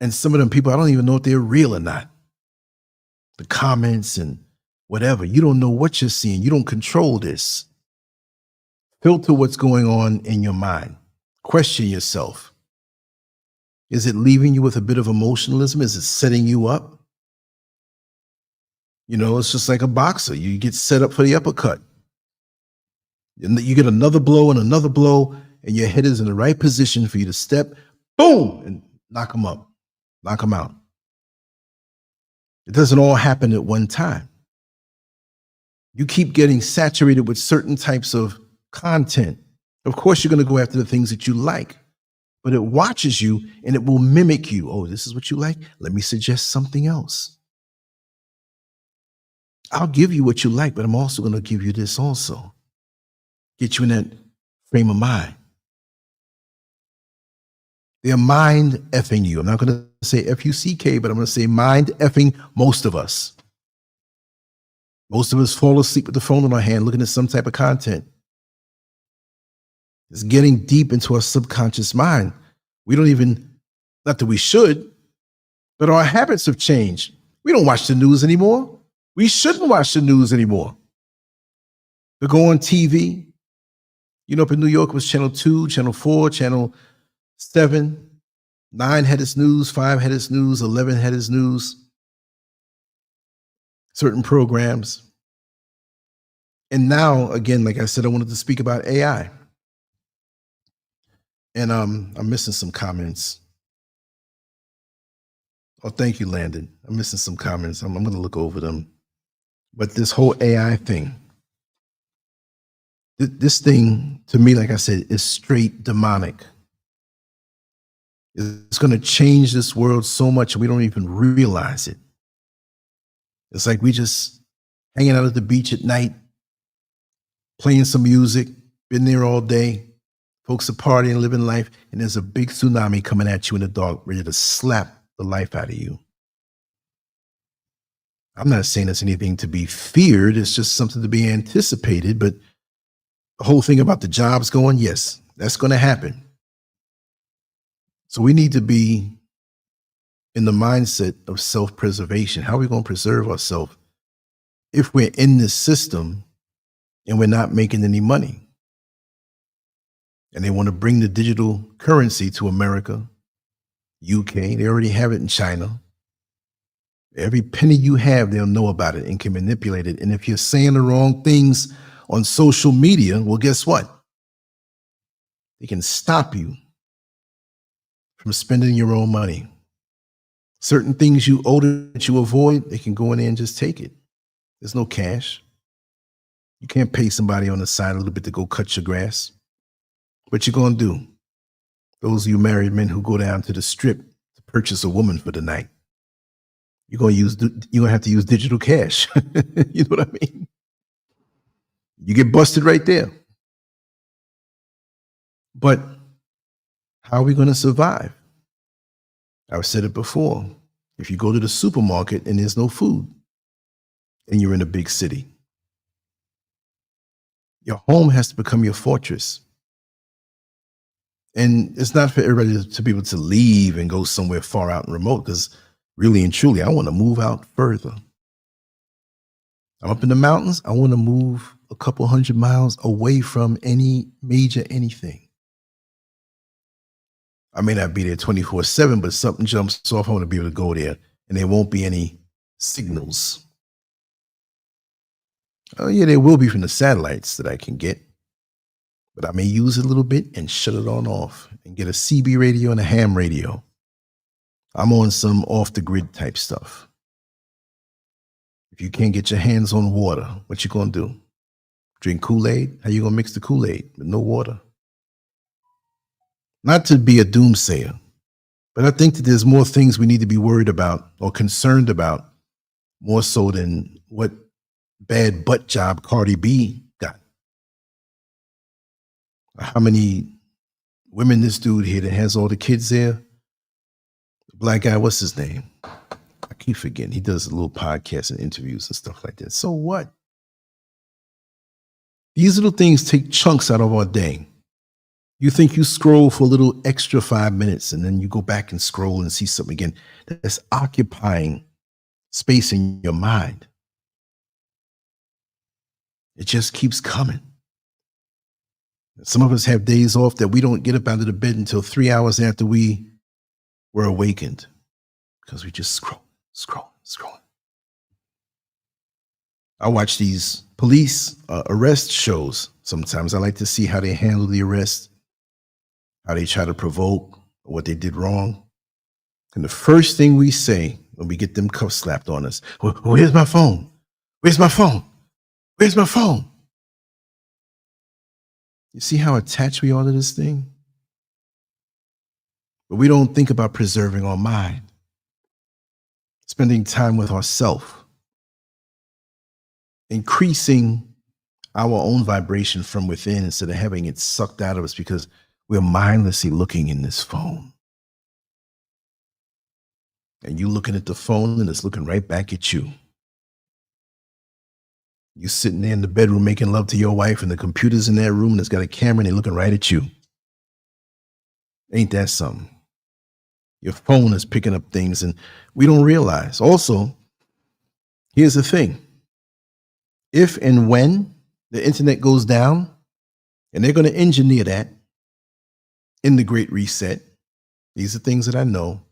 And some of them people, I don't even know if they're real or not. The comments and whatever, you don't know what you're seeing. You don't control this. Filter what's going on in your mind. Question yourself. Is it leaving you with a bit of emotionalism? Is it setting you up? You know, it's just like a boxer. You get set up for the uppercut. And you get another blow, and your head is in the right position for you to step, boom, and knock them up, knock them out. It doesn't all happen at one time. You keep getting saturated with certain types of content. Of course, you're going to go after the things that you like, but it watches you and it will mimic you. Oh, this is what you like? Let me suggest something else. I'll give you what you like, but I'm also going to give you this also. Get you in that frame of mind. They're mind effing you. I'm not going to say F-U-C-K, but I'm going to say mind effing most of us. Most of us fall asleep with the phone in our hand looking at some type of content. It's getting deep into our subconscious mind. We don't even, not that we should, but our habits have changed. We don't watch the news anymore. We shouldn't watch the news anymore. We go on TV. You know, up in New York, it was Channel 2, Channel 4, Channel 7. 9 had its news, 5 had its news, 11 had its news. Certain programs. And now, again, like I said, I wanted to speak about AI. And I'm missing some comments. Oh, thank you, Landon. I'm missing some comments. I'm going to look over them. But this whole AI thing, this thing, to me, like I said, is straight demonic. It's going to change this world so much we don't even realize it. It's like we just hanging out at the beach at night, playing some music, been there all day. Folks are partying, living life, and there's a big tsunami coming at you in the dark, ready to slap the life out of you. I'm not saying it's anything to be feared. It's just something to be anticipated. But the whole thing about the jobs going, yes, that's going to happen. So we need to be in the mindset of self-preservation. How are we going to preserve ourselves if we're in this system and we're not making any money? And they want to bring the digital currency to America, UK. They already have it in China. Every penny you have, they'll know about it and can manipulate it. And if you're saying the wrong things on social media, well, guess what? They can stop you from spending your own money. Certain things you owe that you avoid, they can go in there and just take it. There's no cash. You can't pay somebody on the side a little bit to go cut your grass. What you gonna do? Those of you married men who go down to the strip to purchase a woman for the night, you're gonna have to use digital cash. You know what I mean? You get busted right there. But how are we gonna survive? I've said it before. If you go to the supermarket and there's no food, and you're in a big city, your home has to become your fortress. And it's not for everybody to be able to leave and go somewhere far out and remote, because really and truly, I want to move out further. I'm up in the mountains. I want to move a couple 100 miles away from any major anything. I may not be there 24/7, but something jumps off. I want to be able to go there and there won't be any signals. Oh, yeah, there will be from the satellites that I can get, but I may use it a little bit and shut it on off and get a CB radio and a ham radio. I'm on some off the grid type stuff. If you can't get your hands on water, what you gonna do? Drink Kool-Aid? How you gonna mix the Kool-Aid with no water? Not to be a doomsayer, but I think that there's more things we need to be worried about or concerned about, more so than what bad butt job Cardi B got. How many women this dude here that has all the kids there? The black guy, what's his name? I keep forgetting. He does a little podcast and interviews and stuff like that. So what? These little things take chunks out of our day. You think you scroll for a little extra 5 minutes and then you go back and scroll and see something again. That's occupying space in your mind. It just keeps coming. Some of us have days off that we don't get up out of the bed until 3 hours after we were awakened, because we just scroll. I watch these police arrest shows. Sometimes I like to see how they handle the arrest, how they try to provoke what they did wrong. And the first thing we say when we get them cuffs slapped on us, where's my phone? Where's my phone? Where's my phone? You see how attached we are to this thing? But we don't think about preserving our mind, spending time with ourselves, increasing our own vibration from within instead of having it sucked out of us because we're mindlessly looking in this phone. And you looking at the phone and it's looking right back at you. You sitting there in the bedroom making love to your wife and the computer's in that room and it's got a camera and they're looking right at you. Ain't that something? Your phone is picking up things and we don't realize. Also, here's the thing. If and when the internet goes down, and they're going to engineer that in the Great Reset, these are things that I know.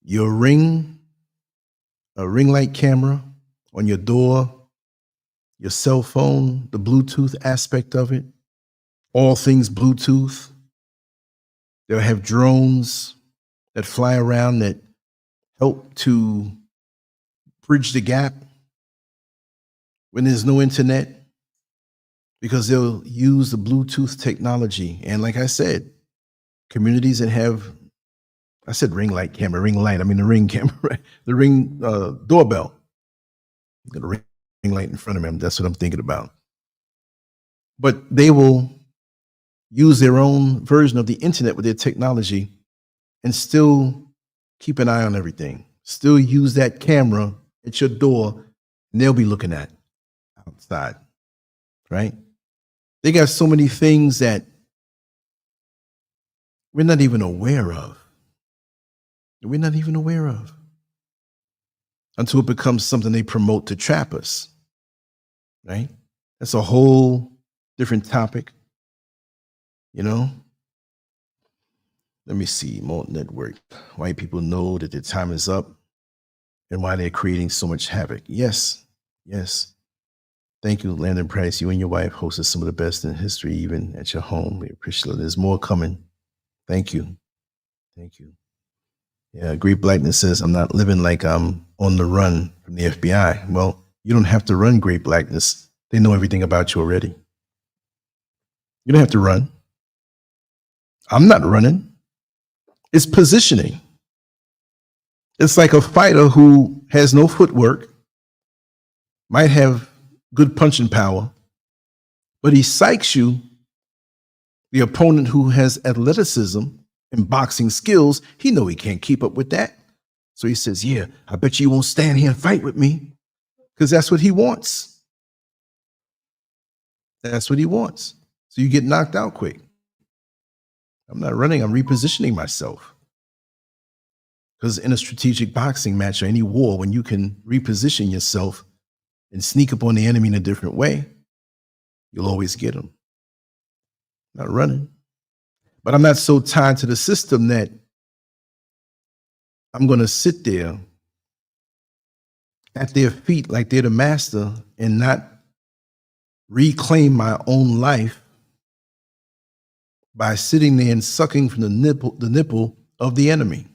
Your ring light camera on your door, your cell phone, the Bluetooth aspect of it, all things Bluetooth. They'll have drones that fly around that help to bridge the gap when there's no internet, because they'll use the Bluetooth technology. And like I said, communities that have, I said ring light camera, ring light, I mean the ring camera, the ring doorbell. Got a ring light in front of me, that's what I'm thinking about. But they will use their own version of the internet with their technology and still keep an eye on everything. Still use that camera at your door, and they'll be looking at outside, right? They got so many things that we're not even aware of. We're not even aware of until it becomes something they promote to trap us, right? That's a whole different topic, you know? Let me see, Molt Network. White people know that their time is up and why they're creating so much havoc. Yes, yes. Thank you, Landon Price. You and your wife hosted some of the best in history, even at your home. We appreciate it. There's more coming. Thank you. Thank you. Yeah, Great Blackness says, I'm not living like I'm on the run from the FBI. Well, you don't have to run, Great Blackness. They know everything about you already. You don't have to run. I'm not running. It's positioning. It's like a fighter who has no footwork, might have good punching power, but he psychs you, the opponent who has athleticism and boxing skills. He know he can't keep up with that. So he says, yeah, I bet you won't stand here and fight with me, because that's what he wants. That's what he wants. So you get knocked out quick. I'm not running, I'm repositioning myself. Because in a strategic boxing match or any war, when you can reposition yourself and sneak up on the enemy in a different way, you'll always get them. Not running. But I'm not so tied to the system that I'm going to sit there at their feet like they're the master and not reclaim my own life by sitting there and sucking from the nipple of the enemy.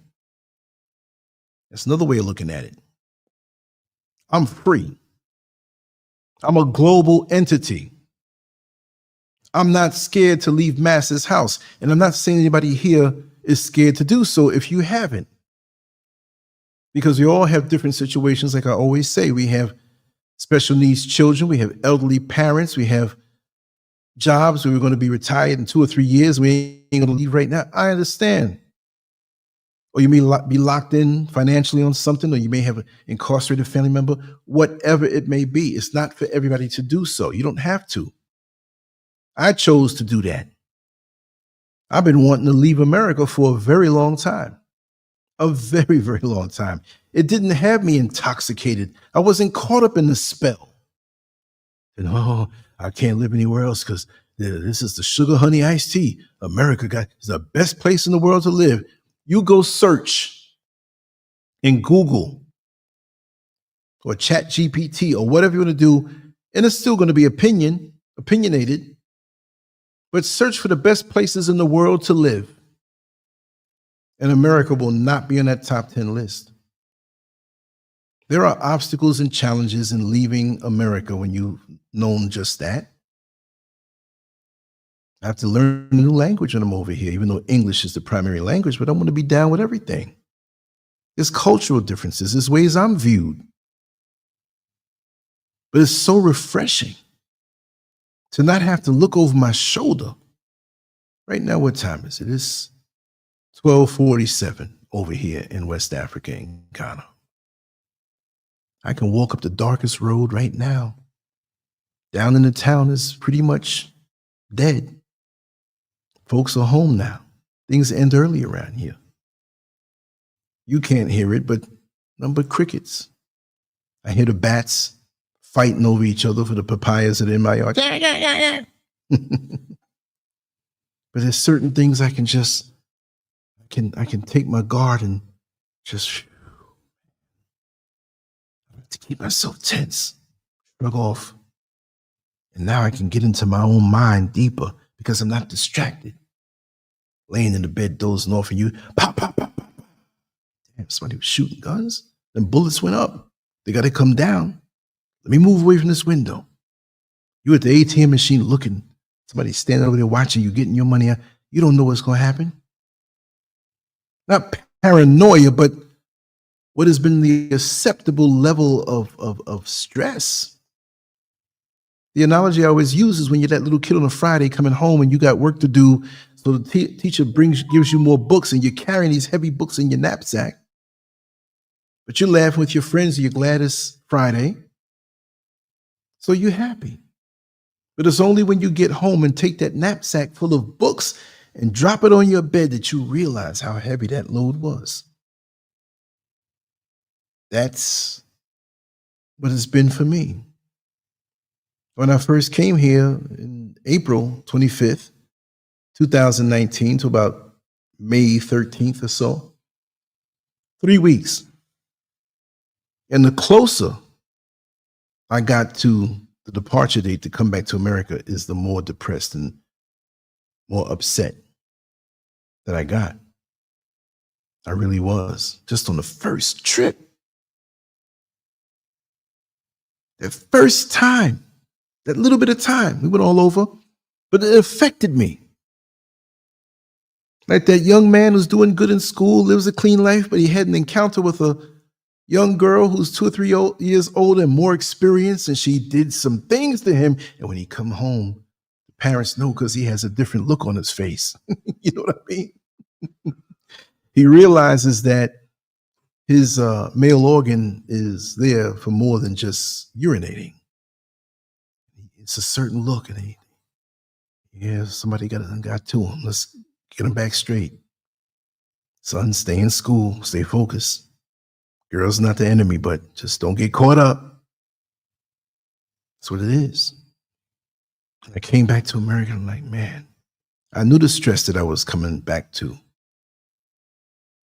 That's another way of looking at it. I'm free. I'm a global entity. I'm not scared to leave Master's house. And I'm not saying anybody here is scared to do so if you haven't. Because we all have different situations. Like I always say, we have special needs children, we have elderly parents, we have jobs where we're going to be retired in 2 or 3 years. We ain't going to leave right now. I understand. Or you may be locked in financially on something, or you may have an incarcerated family member, whatever it may be. It's not for everybody to do so. You don't have to. I chose to do that. I've been wanting to leave America for a very long time. A very, very long time. It didn't have me intoxicated. I wasn't caught up in the spell. And I can't live anywhere else because this is the sugar honey iced tea. America is the best place in the world to live. You go search in Google or Chat GPT or whatever you want to do, and it's still going to be opinionated, but search for the best places in the world to live. And America will not be on that top 10 list. There are obstacles and challenges in leaving America when you've known just that. I have to learn a new language when I'm over here, even though English is the primary language, but I want to be down with everything. There's cultural differences, there's ways I'm viewed. But it's so refreshing to not have to look over my shoulder. Right now, what time is it? It's 12:47 over here in West Africa in Ghana. I can walk up the darkest road right now. Down in the town is pretty much dead. Folks are home now. Things end early around here. You can't hear it, but none but crickets. I hear the bats fighting over each other for the papayas that are in my yard. But there's certain things I can just, I can take my guard and just to keep myself tense, shrug off. And now I can get into my own mind deeper because I'm not distracted. Laying in the bed, dozing off, and you pop, pop, pop, pop. Damn, somebody was shooting guns. Then bullets went up. They got to come down. Let me move away from this window. You at the ATM machine looking. Somebody standing over there watching you, getting your money out. You don't know what's going to happen. Not paranoia, but what has been the acceptable level of stress. The analogy I always use is when you're that little kid on a Friday coming home and you got work to do, so the teacher gives you more books and you're carrying these heavy books in your knapsack, but you're laughing with your friends and you're glad it's Friday, so you're happy. But it's only when you get home and take that knapsack full of books and drop it on your bed that you realize how heavy that load was. That's what it's been for me. When I first came here in April 25th, 2019 to about May 13th or so, 3 weeks. And the closer I got to the departure date to come back to America is the more depressed and more upset that I got. I really was, just on the first trip. The first time. That little bit of time, we went all over, but it affected me. Like that young man who's doing good in school, lives a clean life, but he had an encounter with a young girl who's 2 or 3 years older and more experienced, and she did some things to him. And when he come home, the parents know because he has a different look on his face. You know what I mean? He realizes that his male organ is there for more than just urinating. It's a certain look, and somebody got to him. Let's Get them back straight. Son, stay in school, stay focused. Girls not the enemy, but just don't get caught up. That's what it is. I came back to America. I'm like, man, I knew the stress that I was coming back to.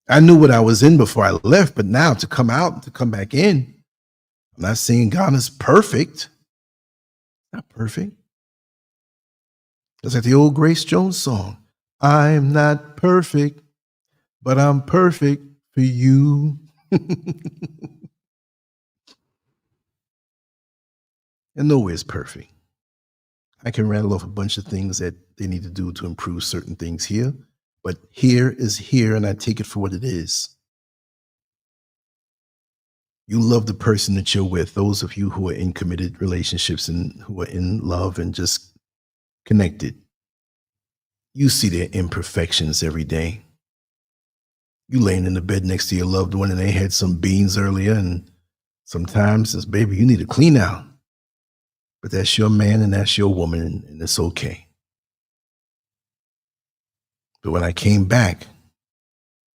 I knew what I was in before I left, but now to come out, to come back in, I'm not saying God is perfect. Not perfect. It's like the old Grace Jones song. I'm not perfect, but I'm perfect for you. And nowhere's perfect. I can rattle off a bunch of things that they need to do to improve certain things here, but here is here, and I take it for what it is. You love the person that you're with, those of you who are in committed relationships and who are in love and just connected. You see their imperfections every day. You laying in the bed next to your loved one and they had some beans earlier, and sometimes it's, baby, you need to clean out. But that's your man and that's your woman, and it's okay. But when I came back,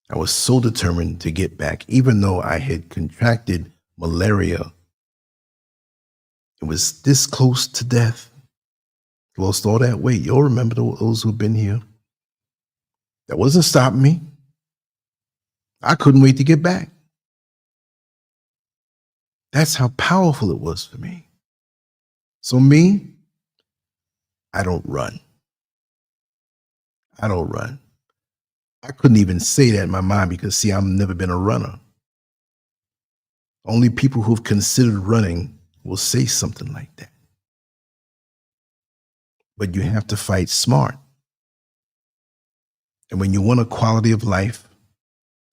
I was so determined to get back, even though I had contracted malaria. It was this close to death. Lost all that weight. You'll remember those who've been here. That wasn't stopping me. I couldn't wait to get back. That's how powerful it was for me. So me, I don't run. I don't run. I couldn't even say that in my mind because, see, I've never been a runner. Only people who've considered running will say something like that. But you have to fight smart. And when you want a quality of life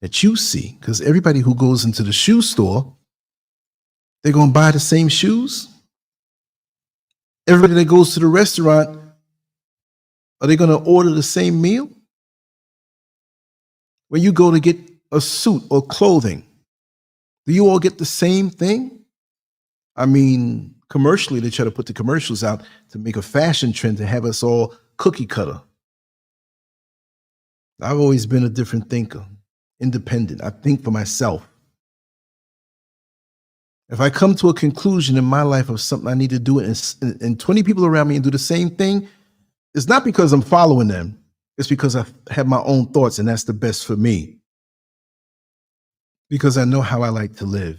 that you see, because everybody who goes into the shoe store, they're going to buy the same shoes. Everybody that goes to the restaurant, are they going to order the same meal? When you go to get a suit or clothing, do you all get the same thing? I mean, commercially, they try to put the commercials out to make a fashion trend to have us all cookie cutter. I've always been a different thinker, independent. I think for myself. If I come to a conclusion in my life of something I need to do and 20 people around me and do the same thing, it's not because I'm following them. It's because I have my own thoughts and that's the best for me. Because I know how I like to live.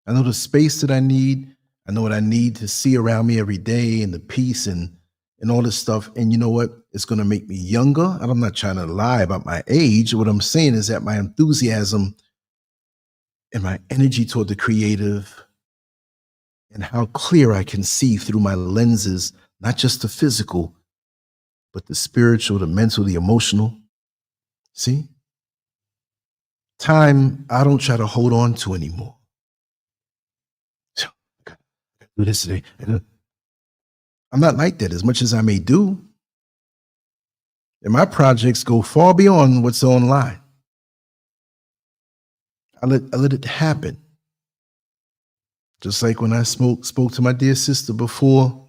I know the space that I need. I know what I need to see around me every day and the peace and all this stuff. And you know what? It's going to make me younger. And I'm not trying to lie about my age. What I'm saying is that my enthusiasm and my energy toward the creative and how clear I can see through my lenses, not just the physical, but the spiritual, the mental, the emotional. See? Time I don't try to hold on to anymore. Do this today. I'm not like that as much as I may do. And my projects go far beyond what's online. I let it happen. Just like when I spoke to my dear sister before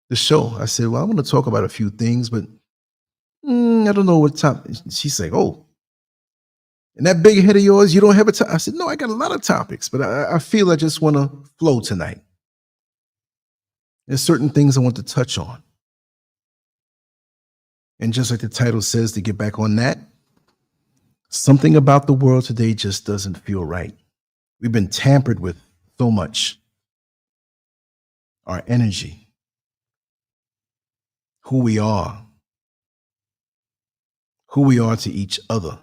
the show, I said, well, I want to talk about a few things, but I don't know what topic. She's like, oh, and that big head of yours, you don't have a topic? I said, no, I got a lot of topics, but I feel I just want to flow tonight. There's certain things I want to touch on. And just like the title says, to get back on that, something about the world today just doesn't feel right. We've been tampered with so much. Our energy, who we are to each other.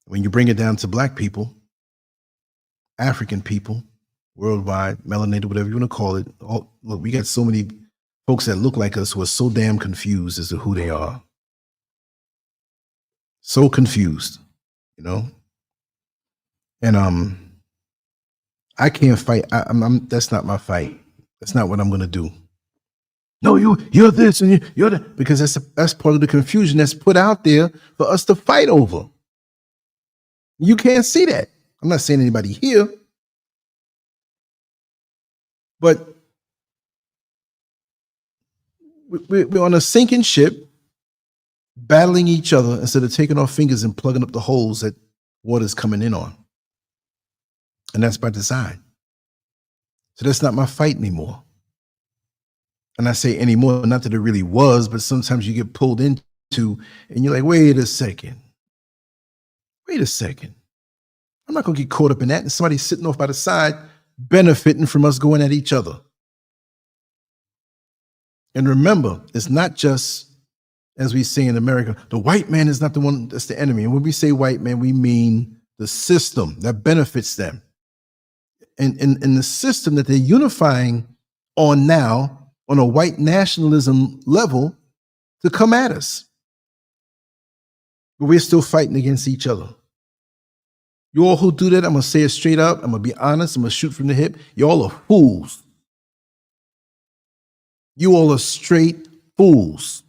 When you bring it down to Black people, African people, worldwide, melanated, whatever you want to call it. Look, we got so many folks that look like us who are so damn confused as to who they are. So confused, you know? And I can't fight. That's not my fight. That's not what I'm going to do. No, you're this and you're that, because that's part of the confusion that's put out there for us to fight over. You can't see that. I'm not saying anybody here, but we're on a sinking ship, battling each other instead of taking our fingers and plugging up the holes that water's coming in on. And that's by design. So that's not my fight anymore. And I say anymore, not that it really was, but sometimes you get pulled into and you're like, wait a second. I'm not going to get caught up in that. And somebody's sitting off by the side benefiting from us going at each other. And remember, it's not just, as we say in America, the white man is not the one that's the enemy. And when we say white man, we mean the system that benefits them. And the system that they're unifying on now, on a white nationalism level, to come at us. But we're still fighting against each other. You all who do that, I'm going to say it straight up. I'm going to be honest. I'm going to shoot from the hip. You all are fools. You all are straight fools.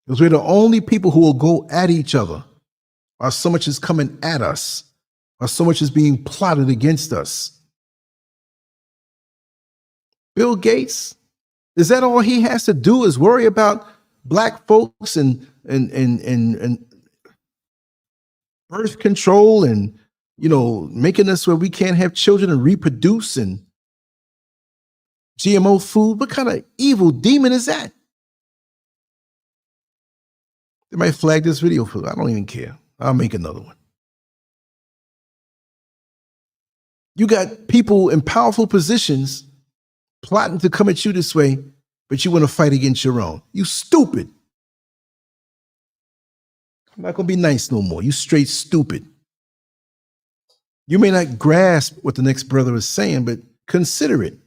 Because we're the only people who will go at each other while so much is coming at us, while so much is being plotted against us. Bill Gates, is that all he has to do is worry about black folks and birth control and, making us where we can't have children and reproduce and GMO food? What kind of evil demon is that? They might flag this video for, I don't even care. I'll make another one. You got people in powerful positions plotting to come at you this way, but you want to fight against your own. You stupid. I'm not going to be nice no more. You straight stupid. You may not grasp what the next brother is saying, but consider it.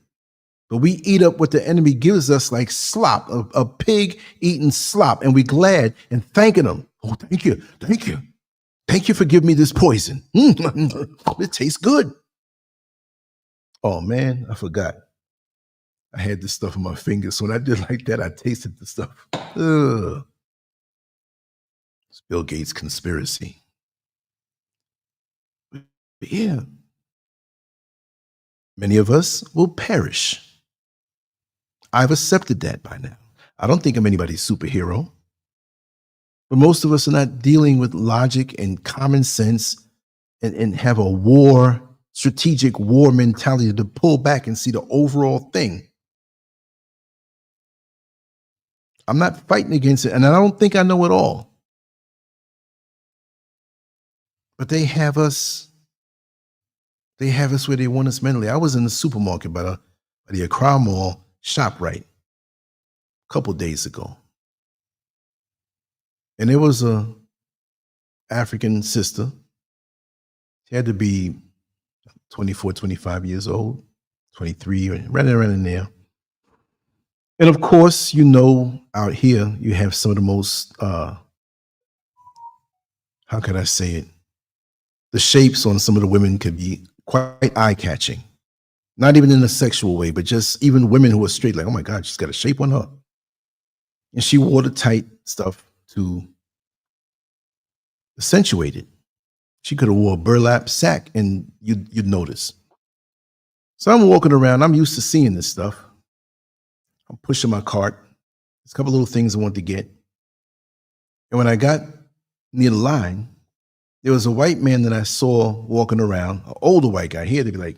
But we eat up what the enemy gives us like slop, a pig eating slop, and we're glad and thanking him. Oh, thank you. Thank you. Thank you for giving me this poison. It tastes good. Oh, man, I forgot. I had this stuff on my fingers. So when I did like that, I tasted the stuff. Ugh. It's Bill Gates' conspiracy. But yeah. Many of us will perish. I've accepted that by now. I don't think I'm anybody's superhero. But most of us are not dealing with logic and common sense and have a strategic war mentality to pull back and see the overall thing. I'm not fighting against it, and I don't think I know it all. But they have us where they want us mentally. I was in the supermarket by the Accra Mall ShopRite a couple days ago. And there was a African sister. She had to be 24, 25 years old, 23, right around in there. And of course, out here, you have some of the most, how could I say it? The shapes on some of the women could be quite eye-catching. Not even in a sexual way, but just even women who are straight, like, oh my God, she's got a shape on her. And she wore the tight stuff to accentuate it. She could have wore a burlap sack and you'd notice. So I'm walking around, I'm used to seeing this stuff. I'm pushing my cart. There's a couple little things I wanted to get. And when I got near the line, there was a white man that I saw walking around, an older white guy. He had to be like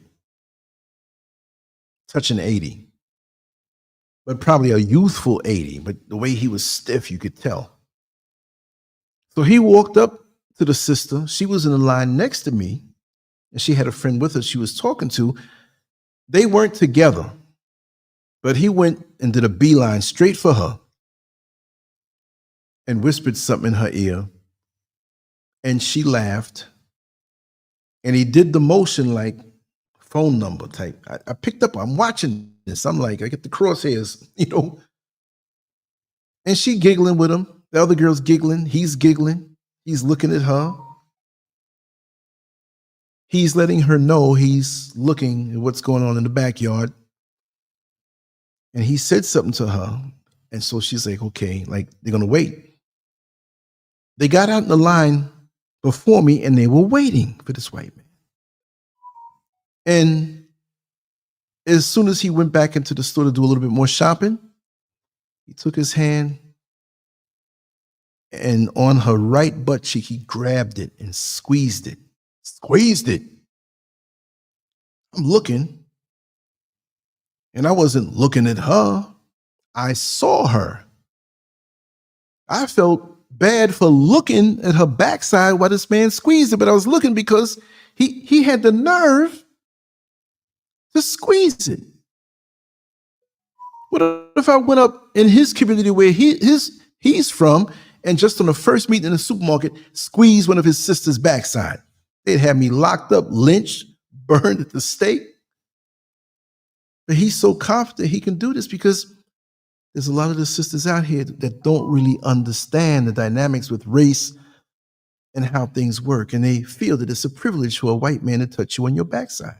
touching 80, but probably a youthful 80. But the way he was stiff, you could tell. So he walked up to the sister. She was in the line next to me, and she had a friend with her she was talking to. They weren't together, but he went and did a beeline straight for her and whispered something in her ear. And she laughed, and he did the motion like phone number type. I picked up, I'm watching this. I'm like, I get the crosshairs, And she giggling with him. The other girl's giggling. He's giggling. He's looking at her. He's letting her know he's looking at what's going on in the backyard. And he said something to her. And so she's like, okay, like they're going to wait. They got out in the line before me and they were waiting for this white man. And as soon as he went back into the store to do a little bit more shopping, he took his hand And on her right butt cheek, he grabbed it and squeezed it. Squeezed it. I'm looking, and I wasn't looking at her. I saw her. I felt bad for looking at her backside while this man squeezed it, but I was looking because he had the nerve to squeeze it. What if I went up in his community where he's from, and just on the first meeting in the supermarket, squeezed one of his sister's backside? They'd have me locked up, lynched, burned at the stake. But he's so confident he can do this because there's a lot of the sisters out here that don't really understand the dynamics with race and how things work. And they feel that it's a privilege for a white man to touch you on your backside.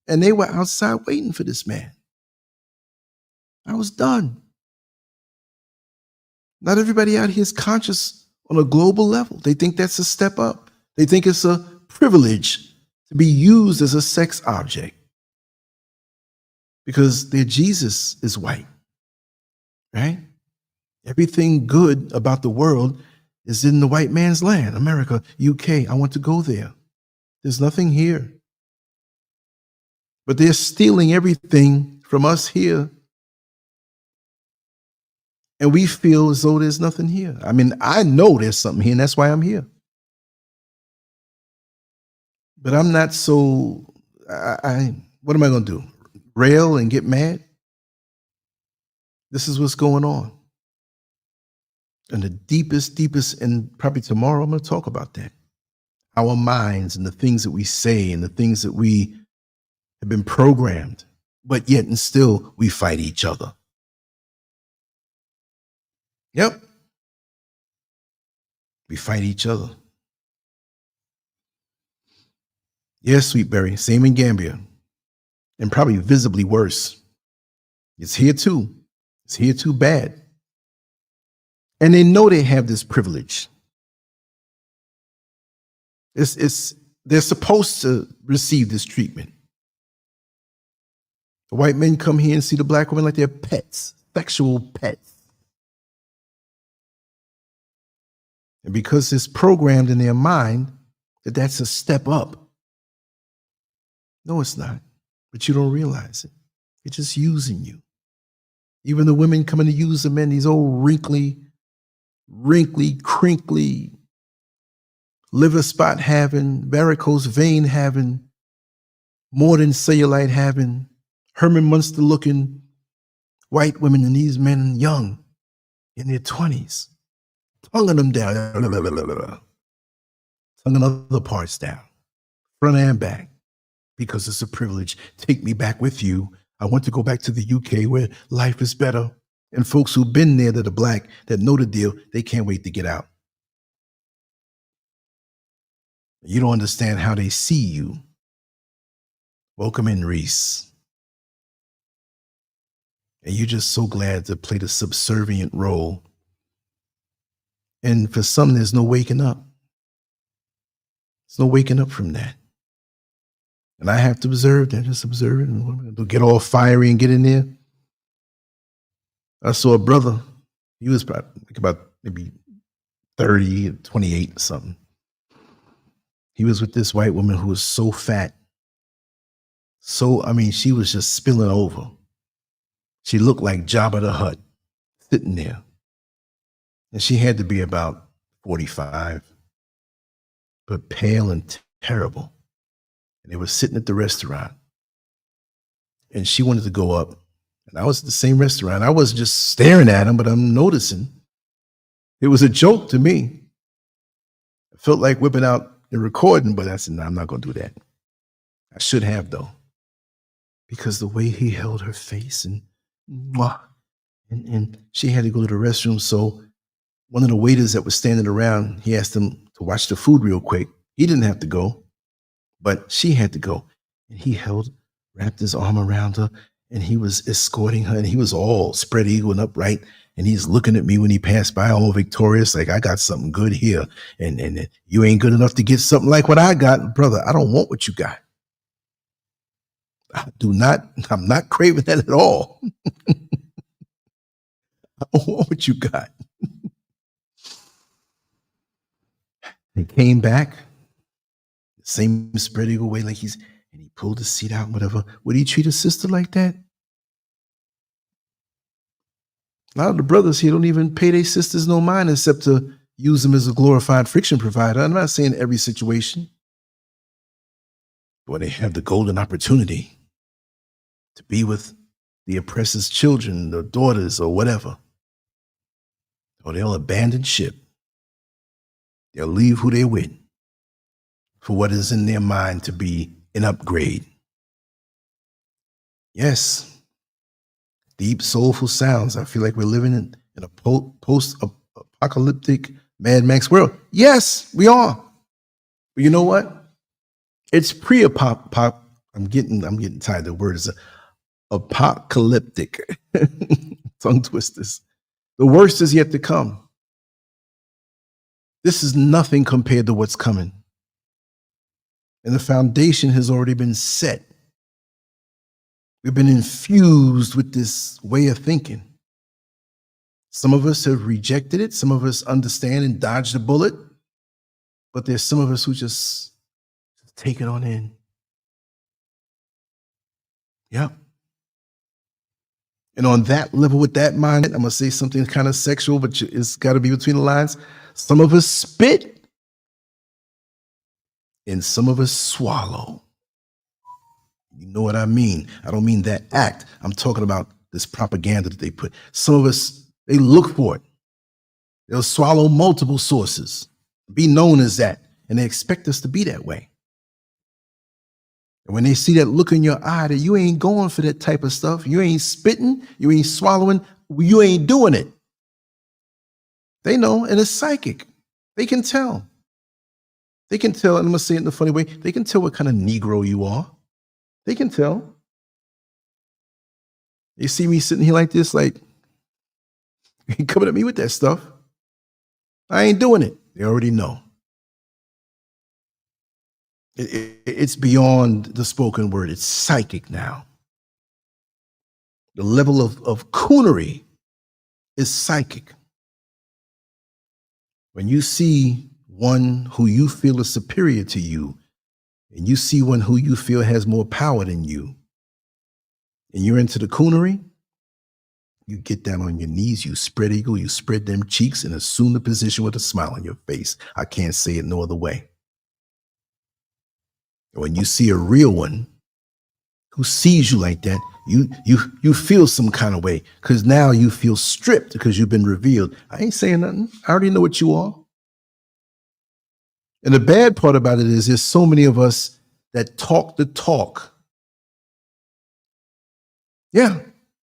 And they were outside waiting for this man. I was done. Not everybody out here is conscious on a global level. They think that's a step up. They think it's a privilege to be used as a sex object because their Jesus is white, right? Everything good about the world is in the white man's land, America, UK. I want to go there. There's nothing here. But they're stealing everything from us here. And we feel as though there's nothing here. I mean, I know there's something here, and that's why I'm here. But I'm not so, what am I going to do? Rail and get mad? This is what's going on. And the deepest, and probably tomorrow I'm going to talk about that. Our minds and the things that we say and the things that we have been programmed, but yet and still we fight each other. Yep. We fight each other. Yes, Sweetberry, same in Gambia. And probably visibly worse. It's here too. It's here too bad. And they know they have this privilege. They're supposed to receive this treatment. The white men come here and see the black women like they're pets, sexual pets. And because it's programmed in their mind that that's a step up. No, it's not. But you don't realize it. They're just using you. Even the women coming to use the men, these old wrinkly, crinkly, liver spot having, varicose vein having, more than cellulite having, Herman Munster looking white women, and these men young in their 20s, tonguing them down, tonguing other parts down, front and back, because it's a privilege. Take me back with you. I want to go back to the UK where life is better. And folks who've been there that are black, that know the deal, they can't wait to get out. You don't understand how they see you. Welcome in, Reese. And you're just so glad to play the subservient role. And for some, there's no waking up. There's no waking up from that. And I have to observe that, just observe it. And what am I going to do? Get all fiery and get in there? I saw a brother. He was probably about maybe 30, 28 or something. He was with this white woman who was so fat. So, I mean, she was just spilling over. She looked like Jabba the Hutt sitting there. And she had to be about 45, but pale and terrible. And they were sitting at the restaurant. And she wanted to go up. And I was at the same restaurant. I wasn't just staring at him, but I'm noticing. It was a joke to me. I felt like whipping out and recording, but I said, no, I'm not going to do that. I should have, though. Because the way he held her face and she had to go to the restroom. So one of the waiters that was standing around, he asked him to watch the food real quick. He didn't have to go, but she had to go. And he wrapped his arm around her, and he was escorting her, and he was all spread eagle and upright. And he's looking at me when he passed by, all victorious, like, I got something good here. And you ain't good enough to get something like what I got. Brother, I don't want what you got. I'm not craving that at all. I don't want what you got. He came back, the same spread eagle way, like and he pulled the seat out, whatever. Would he treat a sister like that? A lot of the brothers here don't even pay their sisters no mind except to use them as a glorified friction provider. I'm not saying every situation, but when they have the golden opportunity to be with the oppressor's children, or daughters, or whatever, or they'll abandon ship. They'll leave who they're with for what is in their mind to be an upgrade. Yes, deep, soulful sounds. I feel like we're living in a post-apocalyptic Mad Max world. Yes, we are. But you know what? It's pre-apocalyptic. I'm getting tired. The word is apocalyptic. Tongue twisters. The worst is yet to come. This is nothing compared to what's coming. And the foundation has already been set. We've been infused with this way of thinking. Some of us have rejected it. Some of us understand and dodge the bullet. But there's some of us who just take it on in. Yep. And on that level, with that mind, I'm going to say something kind of sexual, but it's got to be between the lines. Some of us spit and some of us swallow. You know what I mean? I don't mean that act. I'm talking about this propaganda that they put. Some of us, they look for it. They'll swallow multiple sources, be known as that, and they expect us to be that way. And when they see that look in your eye that you ain't going for that type of stuff, you ain't spitting, you ain't swallowing, you ain't doing it. They know, and it's psychic. They can tell. They can tell, and I'm going to say it in a funny way, they can tell what kind of Negro you are. They can tell. They see me sitting here like this, like, you coming at me with that stuff. I ain't doing it. They already know. It's beyond the spoken word. It's psychic now. The level of coonery is psychic. When you see one who you feel is superior to you, and you see one who you feel has more power than you, and you're into the coonery, you get down on your knees, you spread eagle, you spread them cheeks, and assume the position with a smile on your face. I can't say it no other way. When you see a real one who sees you like that, you feel some kind of way, because now you feel stripped because you've been revealed. I ain't saying nothing. I already know what you are. And the bad part about it is there's so many of us that talk the talk. Yeah,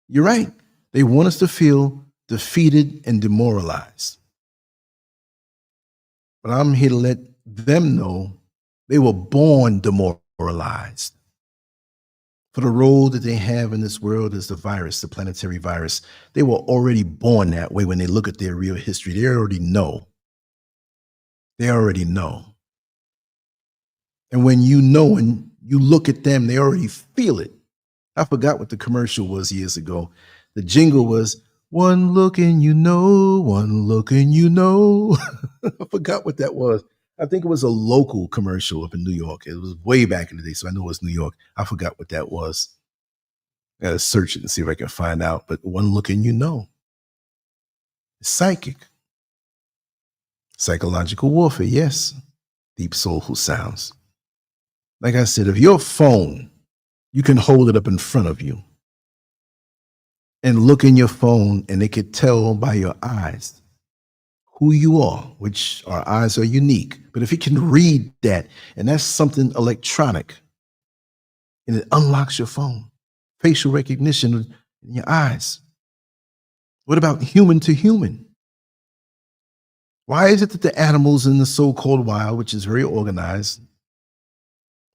you're right. They want us to feel defeated and demoralized. But I'm here to let them know they were born demoralized. For the role that they have in this world as the virus, the planetary virus, they were already born that way when they look at their real history. They already know. They already know. And when you know and you look at them, they already feel it. I forgot what the commercial was years ago. The jingle was, one look and you know, one look and you know. I forgot what that was. I think it was a local commercial up in New York. It was way back in the day, so I know it was New York. I forgot what that was. I gotta search it and see if I can find out. But one look and you know. It's psychic. Psychological warfare, yes. Deep soulful sounds. Like I said, if your phone, you can hold it up in front of you and look in your phone, and they could tell by your eyes who you are, which our eyes are unique. But if you can read that, and that's something electronic, and it unlocks your phone, facial recognition in your eyes. What about human to human? Why is it that the animals in the so-called wild, which is very organized,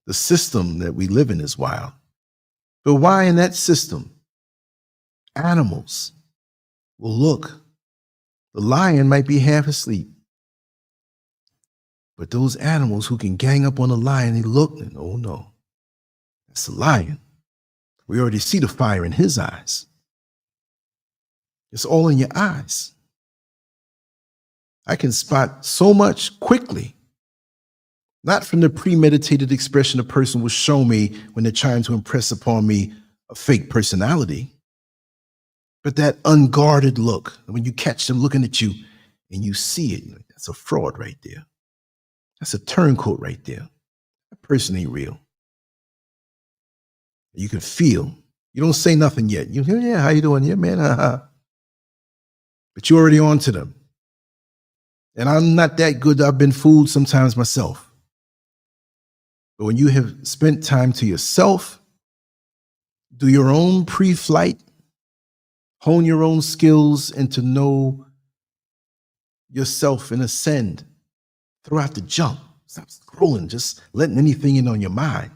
the system that we live in is wild, but why in that system, animals will look, the lion might be half asleep, but those animals who can gang up on the lion, they look and, oh no, that's the lion. We already see the fire in his eyes. It's all in your eyes. I can spot so much quickly Not from the premeditated expression a person will show me when they're trying to impress upon me a fake personality, but that unguarded look. When you catch them looking at you and you see it, that's a fraud right there. That's a turncoat right there. That person ain't real. You can feel. You don't say nothing yet. You hear, yeah, how you doing? Yeah, man. But you're already on to them. And I'm not that good. I've been fooled sometimes myself. But when you have spent time to yourself, do your own pre-flight, hone your own skills, and to know yourself and ascend, throw out the junk. Stop scrolling, just letting anything in on your mind.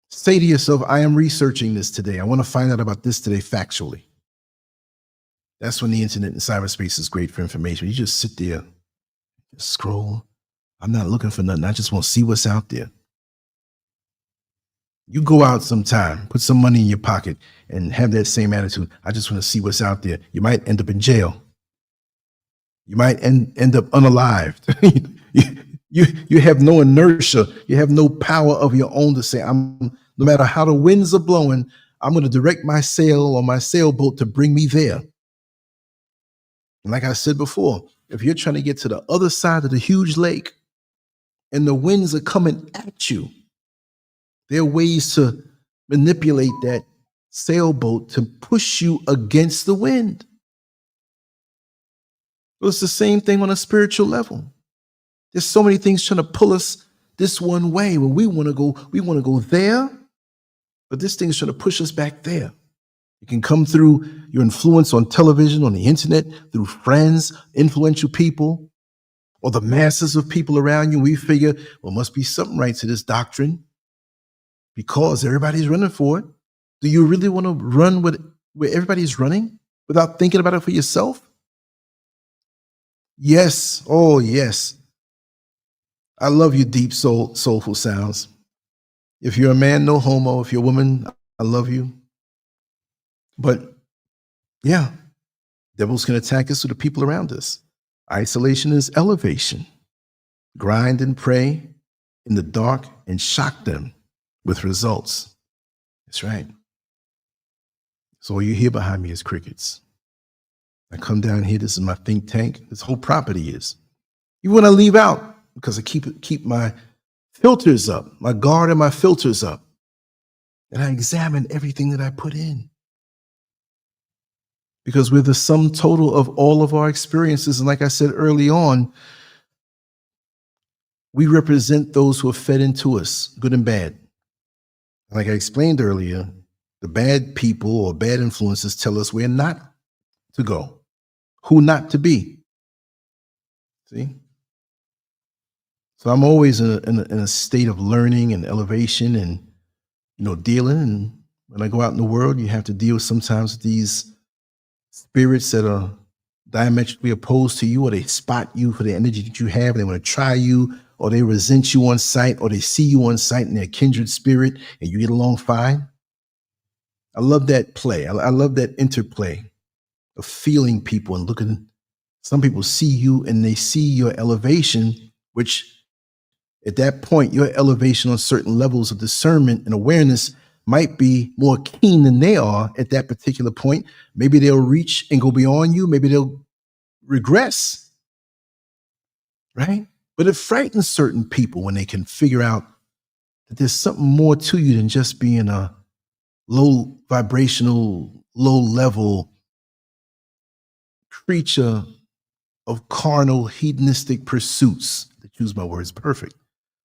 Say to yourself, I am researching this today. I want to find out about this today factually. That's when the internet and cyberspace is great for information. You just sit there, just scroll. I'm not looking for nothing. I just want to see what's out there. You go out sometime, put some money in your pocket, and have that same attitude. I just want to see what's out there. You might end up in jail. You might end up unalived. You have no inertia. You have no power of your own to say, no matter how the winds are blowing, I'm going to direct my sail or my sailboat to bring me there. And like I said before, if you're trying to get to the other side of the huge lake and the winds are coming at you, there are ways to manipulate that sailboat to push you against the wind. Well, it's the same thing on a spiritual level. There's so many things trying to pull us this one way when we want to go there, but this thing is trying to push us back there. It can come through your influence on television, on the internet, through friends, influential people, or the masses of people around you. We figure, well, must be something right to this doctrine because everybody's running for it. Do you really want to run where everybody's running without thinking about it for yourself? Yes. Oh, yes. I love your deep soulful sounds. If you're a man, no homo. If you're a woman, I love you. But yeah, devils can attack us through the people around us. Isolation is elevation. Grind and pray in the dark and shock them with results. That's right. So all you hear behind me is crickets. I come down here. This is my think tank. This whole property is. You want to leave out because I keep my filters up, my guard and my filters up. And I examine everything that I put in. Because we're the sum total of all of our experiences. And like I said early on, we represent those who are fed into us, good and bad. Like I explained earlier, the bad people or bad influences tell us where not to go, who not to be. See? So I'm always in a state of learning and elevation and, dealing. And when I go out in the world, you have to deal sometimes with these spirits that are diametrically opposed to you, or they spot you for the energy that you have, and they want to try you, or they resent you on sight, or they see you on sight and they're a kindred spirit and you get along fine. I love that play. I love that interplay of feeling people and looking. Some people see you and they see your elevation, which at that point, your elevation on certain levels of discernment and awareness might be more keen than they are at that particular point. Maybe they'll reach and go beyond you. Maybe they'll regress, right? But it frightens certain people when they can figure out that there's something more to you than just being a low vibrational, low level creature of carnal, hedonistic pursuits. To choose my words perfect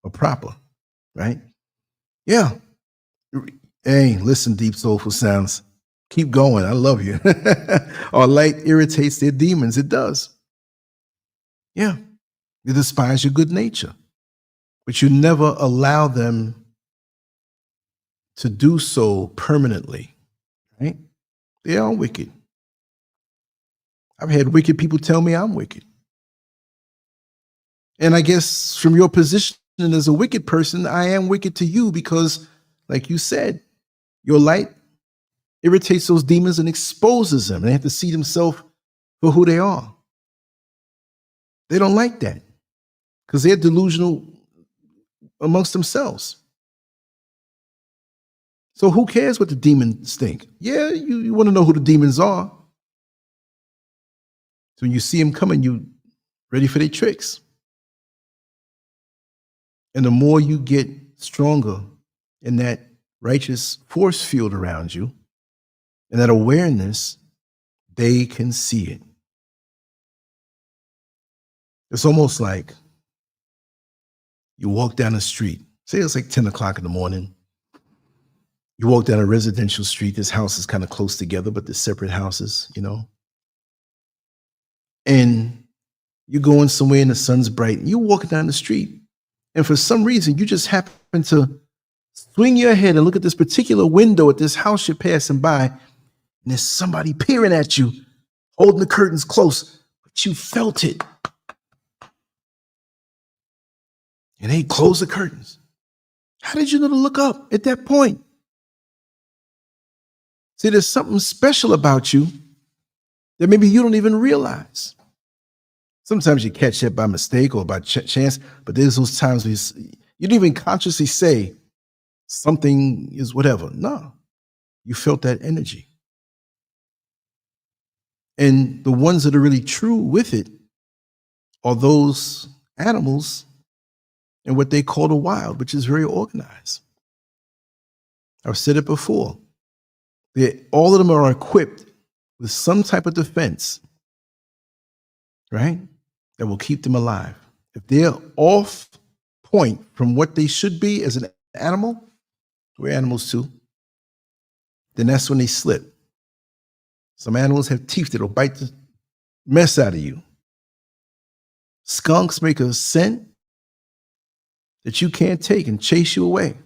or proper, right? Yeah. Hey, listen, deep soulful sounds. Keep going. I love you. Our light irritates their demons. It does. Yeah. They despise your good nature, but you never allow them to do so permanently, right? They are wicked. I've had wicked people tell me I'm wicked. And I guess from your position as a wicked person, I am wicked to you because, like you said, your light irritates those demons and exposes them. They have to see themselves for who they are. They don't like that. because they're delusional amongst themselves. So who cares what the demons think? Yeah, you want to know who the demons are. So when you see them coming, you ready for their tricks. And the more you get stronger in that righteous force field around you and that awareness, they can see it. It's almost like you walk down the street, say it's like 10 o'clock in the morning. You walk down a residential street. This house is kind of close together, but they're separate houses, And you're going somewhere and the sun's bright. And you're walking down the street. And for some reason, you just happen to swing your head and look at this particular window at this house you're passing by. And there's somebody peering at you, holding the curtains close. But you felt it. And they closed the curtains. How did you know to look up at that point? See, there's something special about you that maybe you don't even realize. Sometimes you catch that by mistake or by chance, but there's those times where you don't even consciously say something is whatever. No, you felt that energy. And the ones that are really true with it are those animals and what they call the wild, which is very organized. I've said it before. All of them are equipped with some type of defense, right? That will keep them alive. If they're off point from what they should be as an animal, we're animals too, then that's when they slip. Some animals have teeth that'll bite the mess out of you. Skunks make a scent that you can't take and chase you away.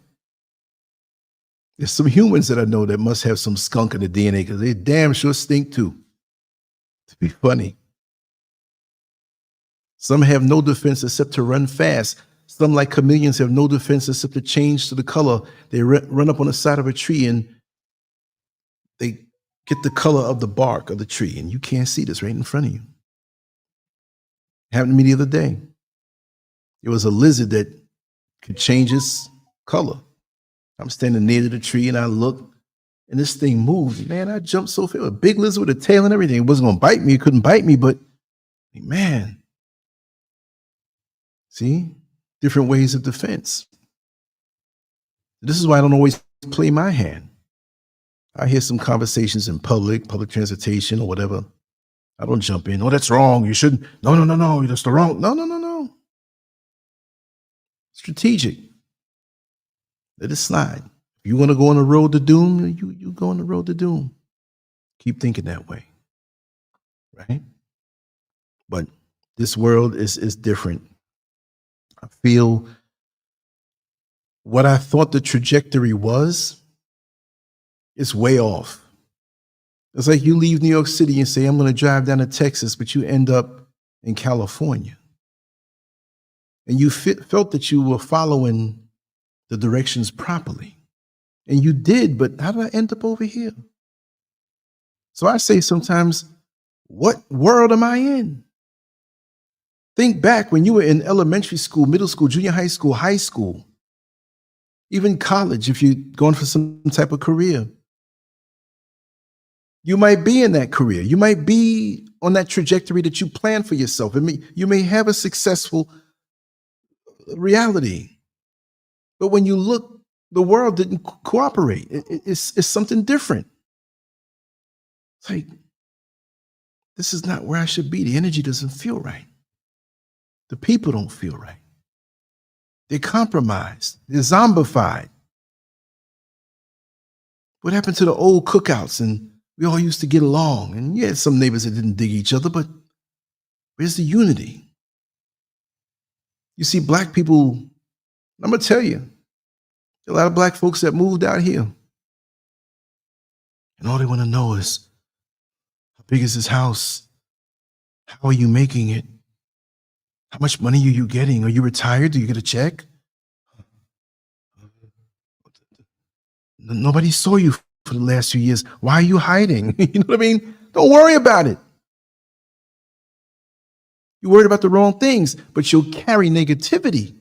There's some humans that I know that must have some skunk in the DNA because they damn sure stink too. To be funny. Some have no defense except to run fast. Some, like chameleons, have no defense except to change to the color. They run up on the side of a tree and they get the color of the bark of the tree. And you can't see this right in front of you. It happened to me the other day. It was a lizard that could change its color. I'm standing near to the tree and I look and this thing moved. Man, I jumped so fast. A big lizard with a tail and everything. It wasn't going to bite me. It couldn't bite me, but man. See? Different ways of defense. This is why I don't always play my hand. I hear some conversations in public transportation or whatever. I don't jump in. Oh, that's wrong. You shouldn't. No. That's the wrong. No. Strategic. Let it slide. If you want to go on the road to doom, you go on the road to doom. Keep thinking that way. Right? But this world is different. I feel what I thought the trajectory was is way off. It's like you leave New York City and say, I'm going to drive down to Texas, but you end up in California. And you felt that you were following the directions properly. And you did, but how did I end up over here? So I say sometimes, what world am I in? Think back when you were in elementary school, middle school, junior high school, even college, if you're going for some type of career. You might be in that career. You might be on that trajectory that you plan for yourself. You may have a successful reality. But when you look, the world didn't cooperate. It's something different. It's like, this is not where I should be. The energy doesn't feel right. The people don't feel right. They're compromised. They're zombified. What happened to the old cookouts? And we all used to get along. And yeah, some neighbors that didn't dig each other, but where's the unity? You see, black people, I'm going to tell you, a lot of black folks that moved out here. And all they want to know is, how big is this house? How are you making it? How much money are you getting? Are you retired? Do you get a check? Nobody saw you for the last few years. Why are you hiding? You know what I mean? Don't worry about it. You're worried about the wrong things, but you'll carry negativity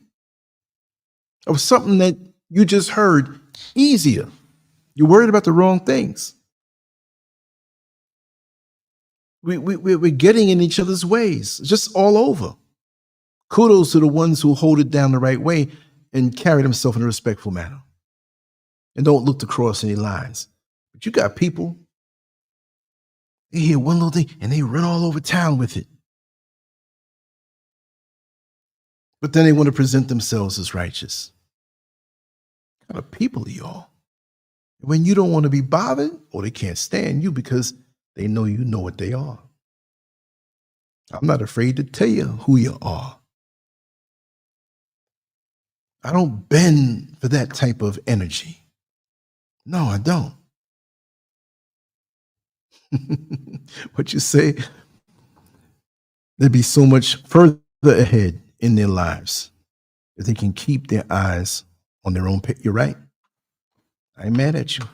of something that you just heard easier. You're worried about the wrong things. We're getting in each other's ways, just all over. Kudos to the ones who hold it down the right way and carry themselves in a respectful manner and don't look to cross any lines. But you got people, they hear one little thing and they run all over town with it. But then they want to present themselves as righteous. What kind of people are y'all? When you don't want to be bothered, or they can't stand you because they know you know what they are. I'm not afraid to tell you who you are. I don't bend for that type of energy. No, I don't. What you say? They'd be so much further ahead in their lives if they can keep their eyes on their own. You're right. I ain't mad at you.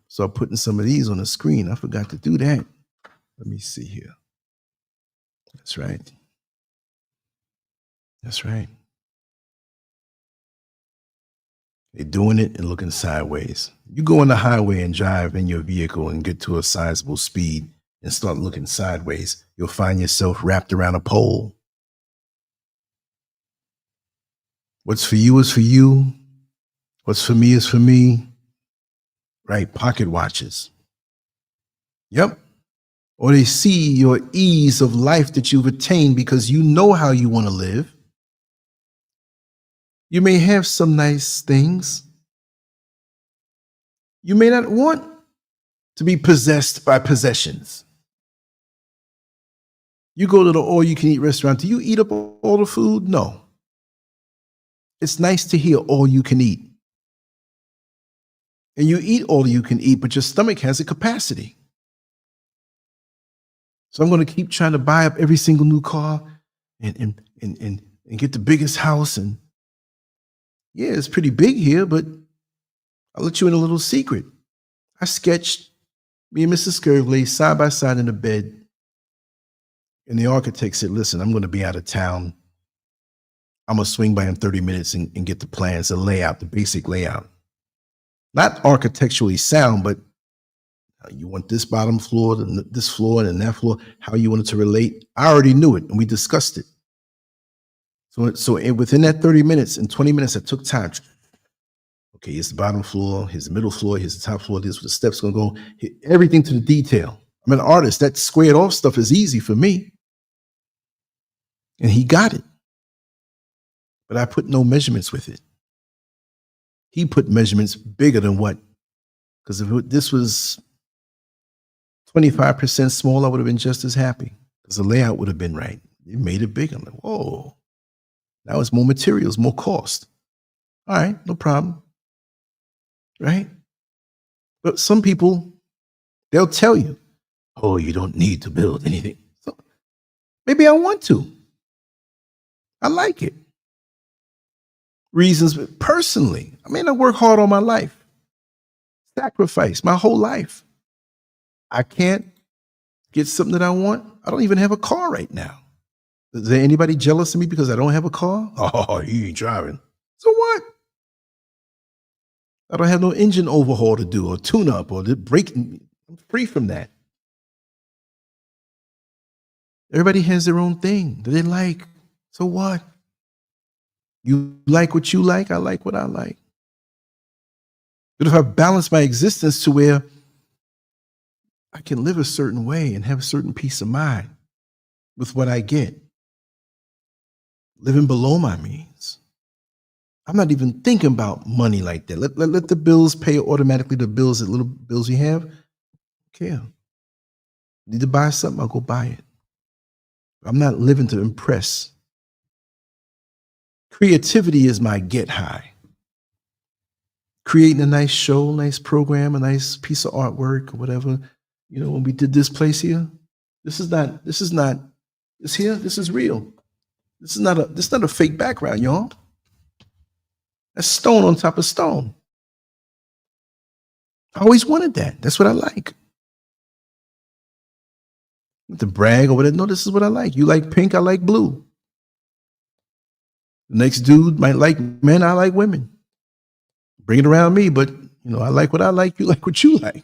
So I'm putting some of these on the screen. I forgot to do that. Let me see here. That's right. That's right. They're doing it and looking sideways. You go on the highway and drive in your vehicle and get to a sizable speed and start looking sideways, you'll find yourself wrapped around a pole. What's for you is for you. What's for me is for me. Right? Pocket watches. Yep. Or they see your ease of life that you've attained because you know how you want to live. You may have some nice things. You may not want to be possessed by possessions. You go to the all-you-can-eat restaurant. Do you eat up all the food? No. It's nice to hear all you can eat. And you eat all you can eat, but your stomach has a capacity. So I'm going to keep trying to buy up every single new car and get the biggest house. And yeah, it's pretty big here, but I'll let you in a little secret. I sketched me and Mrs. Scurv lay side by side in the bed. And the architect said, listen, I'm going to be out of town. I'm going to swing by in 30 minutes and get the plans, the layout, the basic layout. Not architecturally sound, but you want this bottom floor, this floor, and that floor, how you want it to relate. I already knew it, and we discussed it. So within that 30 minutes and 20 minutes, I took time. Okay, here's the bottom floor, here's the middle floor, here's the top floor, this is where the steps going to go. Everything to the detail. I'm an artist. That squared off stuff is easy for me. And he got it. But I put no measurements with it. He put measurements bigger than what? Because if this was 25% small, I would have been just as happy because the layout would have been right. It made it big. I'm like, whoa. Now it's more materials, more cost. All right, no problem. Right? But some people, they'll tell you, oh, you don't need to build anything. So maybe I want to. I like it. Reasons, personally, I work hard all my life. Sacrifice my whole life. I can't get something that I want. I don't even have a car right now. Is there anybody jealous of me because I don't have a car? Oh, he ain't driving. So what? I don't have no engine overhaul to do or tune up or braking. I'm free from that. Everybody has their own thing that they like. So what? You like what you like, I like what I like. But if I balance my existence to where I can live a certain way and have a certain peace of mind with what I get, living below my means, I'm not even thinking about money like that. Let the bills pay automatically, the bills, the little bills you have. Okay. Need to buy something, I'll go buy it. I'm not living to impress. Creativity is my get high. Creating a nice show, nice program, a nice piece of artwork or whatever. You know, when we did this place here, this is real. This is not a fake background, y'all. That's stone on top of stone. I always wanted that. That's what I like. To brag or whatever. No, this is what I like. You like pink, I like blue. The next dude might like men, I like women. Bring it around me, but I like what I like, you like what you like.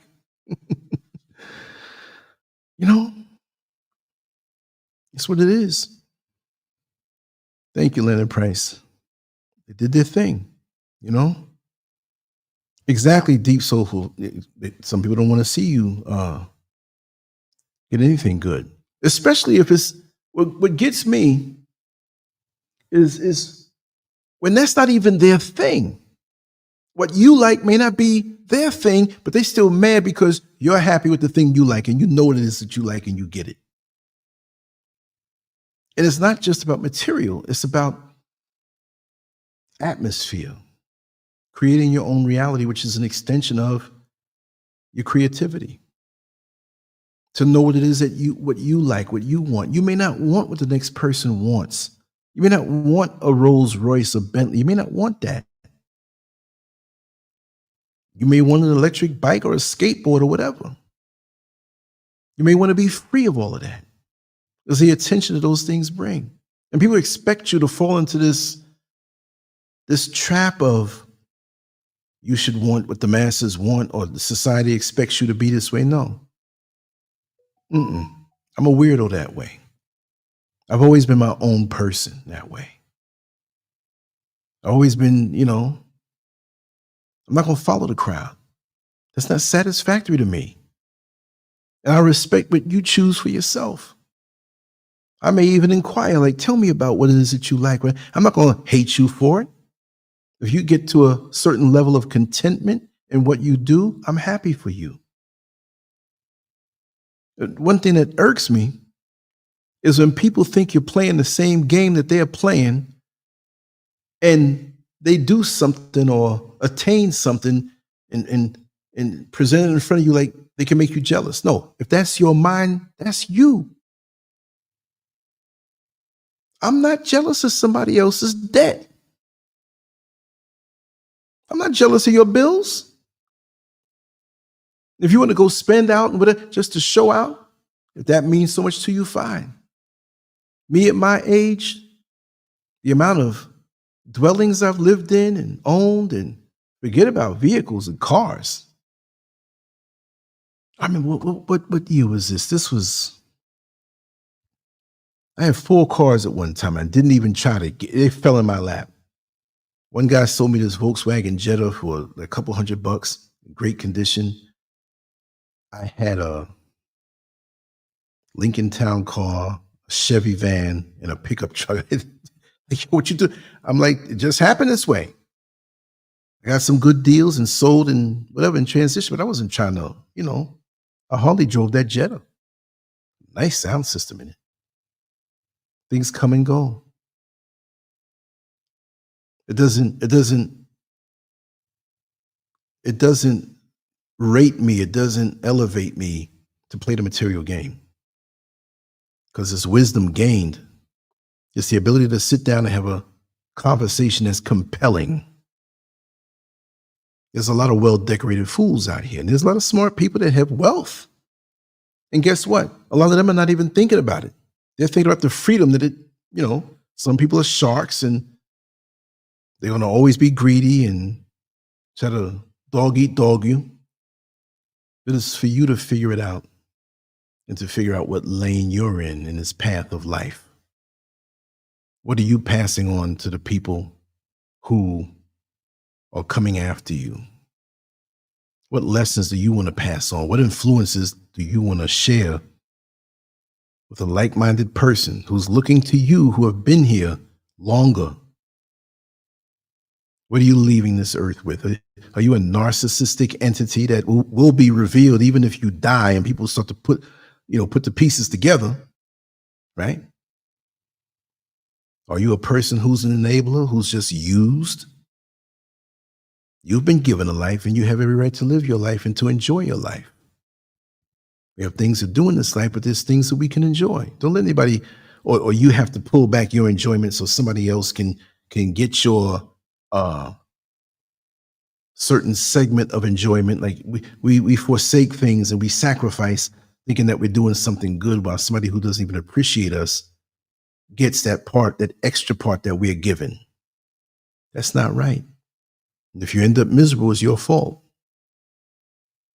It's what it is. Thank you, Leonard Price. They did their thing, Exactly, deep soulful. Some people don't want to see you get anything good, especially if it's what gets me is when that's not even their thing. What you like may not be their thing, but they still mad because you're happy with the thing you like and you know what it is that you like and you get it. And it's not just about material, it's about atmosphere, creating your own reality, which is an extension of your creativity. To know what it is that what you like, what you want. You may not want what the next person wants. You may not want a Rolls Royce or Bentley. You may not want that. You may want an electric bike or a skateboard or whatever. You may want to be free of all of that. Because the attention that those things bring. And people expect you to fall into this trap of you should want what the masses want or the society expects you to be this way. No. I'm a weirdo that way. I've always been my own person that way. I've always been, I'm not going to follow the crowd. That's not satisfactory to me. And I respect what you choose for yourself. I may even inquire, like, tell me about what it is that you like. I'm not going to hate you for it. If you get to a certain level of contentment in what you do, I'm happy for you. One thing that irks me is when people think you're playing the same game that they're playing and they do something or attain something and present it in front of you like they can make you jealous. No, if that's your mind, that's you. I'm not jealous of somebody else's debt. I'm not jealous of your bills. If you want to go spend out and whatever just to show out, if that means so much to you, fine. Me at my age, the amount of dwellings I've lived in and owned, and forget about vehicles and cars. I mean, what year was this? I had 4 cars at one time. I didn't even try to they fell in my lap. One guy sold me this Volkswagen Jetta for a couple $100, great condition. I had a Lincoln Town car, a Chevy van, and a pickup truck. What you do? I'm like, it just happened this way. I got some good deals and sold and whatever in transition, but I wasn't trying to, I hardly drove that Jetta. Nice sound system in it. Things come and go. It doesn't rate me. It doesn't elevate me to play the material game. Because it's wisdom gained. It's the ability to sit down and have a conversation that's compelling. There's a lot of well-decorated fools out here, and there's a lot of smart people that have wealth. And guess what? A lot of them are not even thinking about it. They're thinking about the freedom that some people are sharks and they're going to always be greedy and try to dog eat dog you. It is for you to figure it out and to figure out what lane you're in this path of life. What are you passing on to the people who are coming after you? What lessons do you want to pass on? What influences do you want to share with a like-minded person who's looking to you, who have been here longer? What are you leaving this earth with? Are you a narcissistic entity that will be revealed even if you die and people start to put the pieces together, right? Are you a person who's an enabler, who's just used? You've been given a life and you have every right to live your life and to enjoy your life. We have things to do in this life, but there's things that we can enjoy. Don't let anybody, or you have to pull back your enjoyment so somebody else can get your certain segment of enjoyment. Like we forsake things and we sacrifice thinking that we're doing something good while somebody who doesn't even appreciate us gets that part, that extra part that we're given. That's not right. And if you end up miserable, it's your fault.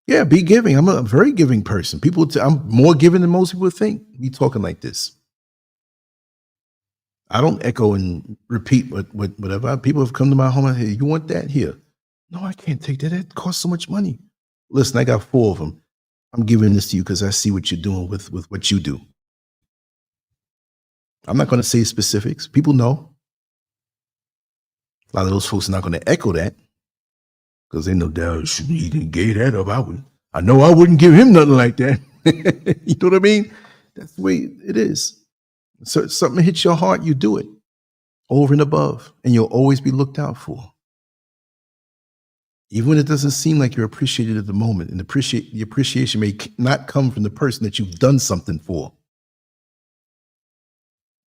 Yeah, be giving. I'm a very giving person. I'm more giving than most people think. Me talking like this. I don't echo and repeat whatever. People have come to my home and say, you want that? Here. No, I can't take that. That costs so much money. Listen, I got 4 of them. I'm giving this to you because I see what you're doing with what you do. I'm not going to say specifics. People know. A lot of those folks are not going to echo that because they know that he didn't give that up. I know I wouldn't give him nothing like that. You know what I mean? That's the way it is. So something hits your heart, you do it over and above, and you'll always be looked out for. Even when it doesn't seem like you're appreciated at the moment, and the appreciation may not come from the person that you've done something for.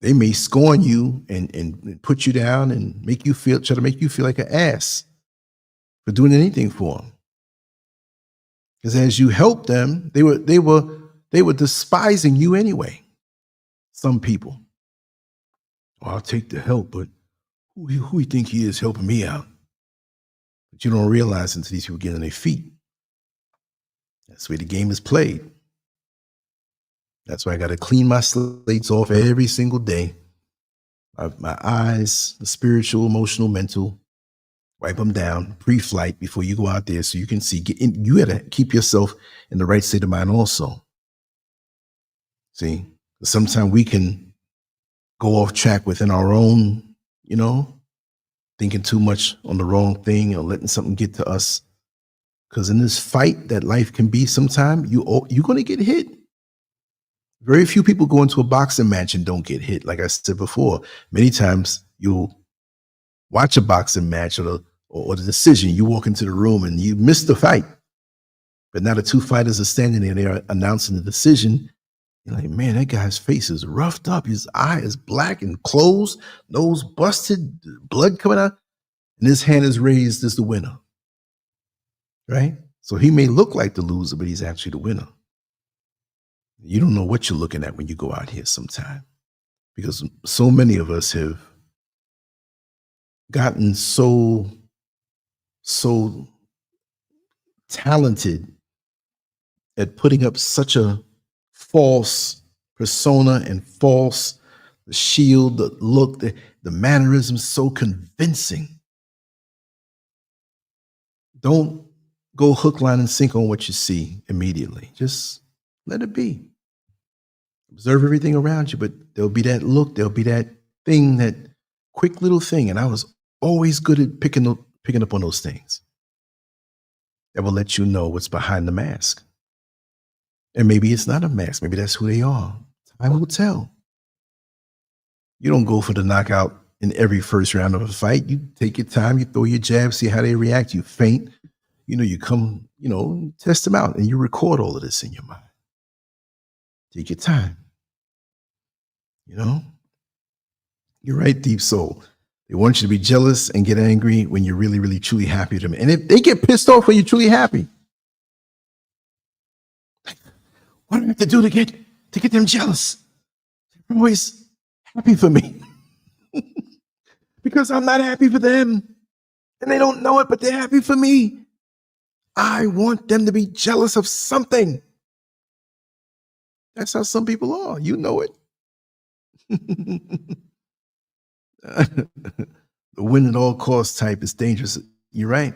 They may scorn you and put you down and try to make you feel like an ass for doing anything for them. Because as you help them, they were despising you anyway. Some people. Well, I'll take the help, but who you think he is helping me out? But you don't realize until these people get on their feet. That's the way the game is played. That's why I got to clean my slates off every single day. My eyes, the spiritual, emotional, mental, wipe them down pre-flight before you go out there so you can see. You got to keep yourself in the right state of mind also. See, sometimes we can go off track within our own, thinking too much on the wrong thing or letting something get to us. Because in this fight that life can be sometimes, you're going to get hit. Very few people go into a boxing match and don't get hit. Like I said before, many times you'll watch a boxing match or the decision. You walk into the room and you miss the fight. But now the 2 fighters are standing there. They're announcing the decision. You're like, man, that guy's face is roughed up. His eye is black and closed, nose busted, blood coming out. And his hand is raised as the winner. Right? So he may look like the loser, but he's actually the winner. You don't know what you're looking at when you go out here sometime, because so many of us have gotten so talented at putting up such a false persona and false shield, the look, the mannerisms, so convincing. Don't go hook, line, and sink on what you see immediately. Just let it be. Observe everything around you, but there'll be that look, there'll be that thing, that quick little thing. And I was always good at picking up on those things that will let you know what's behind the mask. And maybe it's not a mask. Maybe that's who they are. Time will tell. You don't go for the knockout in every first round of a fight. You take your time, you throw your jab, see how they react. You feint, you come, test them out, and you record all of this in your mind. Take your time. You're right, deep soul. They want you to be jealous and get angry when you're really, really, truly happy with them. And if they get pissed off when you're truly happy, what do I have to do to get them jealous? They're always happy for me because I'm not happy for them. And they don't know it, but they're happy for me. I want them to be jealous of something. That's how some people are. You know it. The win at all costs type is dangerous. You're right.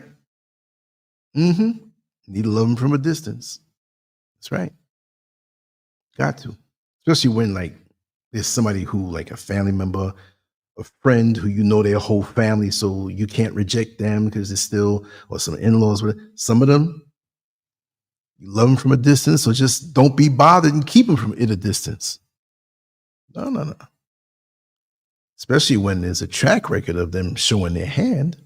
Need to love them from a distance. That's right. Got to. Especially when there's somebody who, like a family member, a friend who their whole family, so you can't reject them because they're still, or some in-laws. Some of them, you love them from a distance, so just don't be bothered and keep them from at a distance. No. Especially when there's a track record of them showing their hand.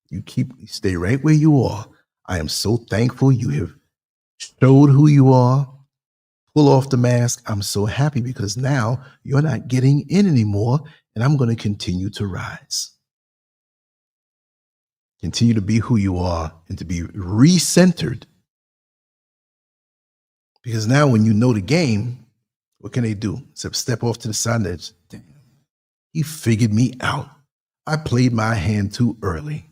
You stay right where you are. I am so thankful you have showed who you are. Pull off the mask. I'm so happy because now you're not getting in anymore, and I'm going to continue to rise. Continue to be who you are and to be recentered. Because now when you know the game, what can they do? Except step off to the side and it's, damn, he figured me out. I played my hand too early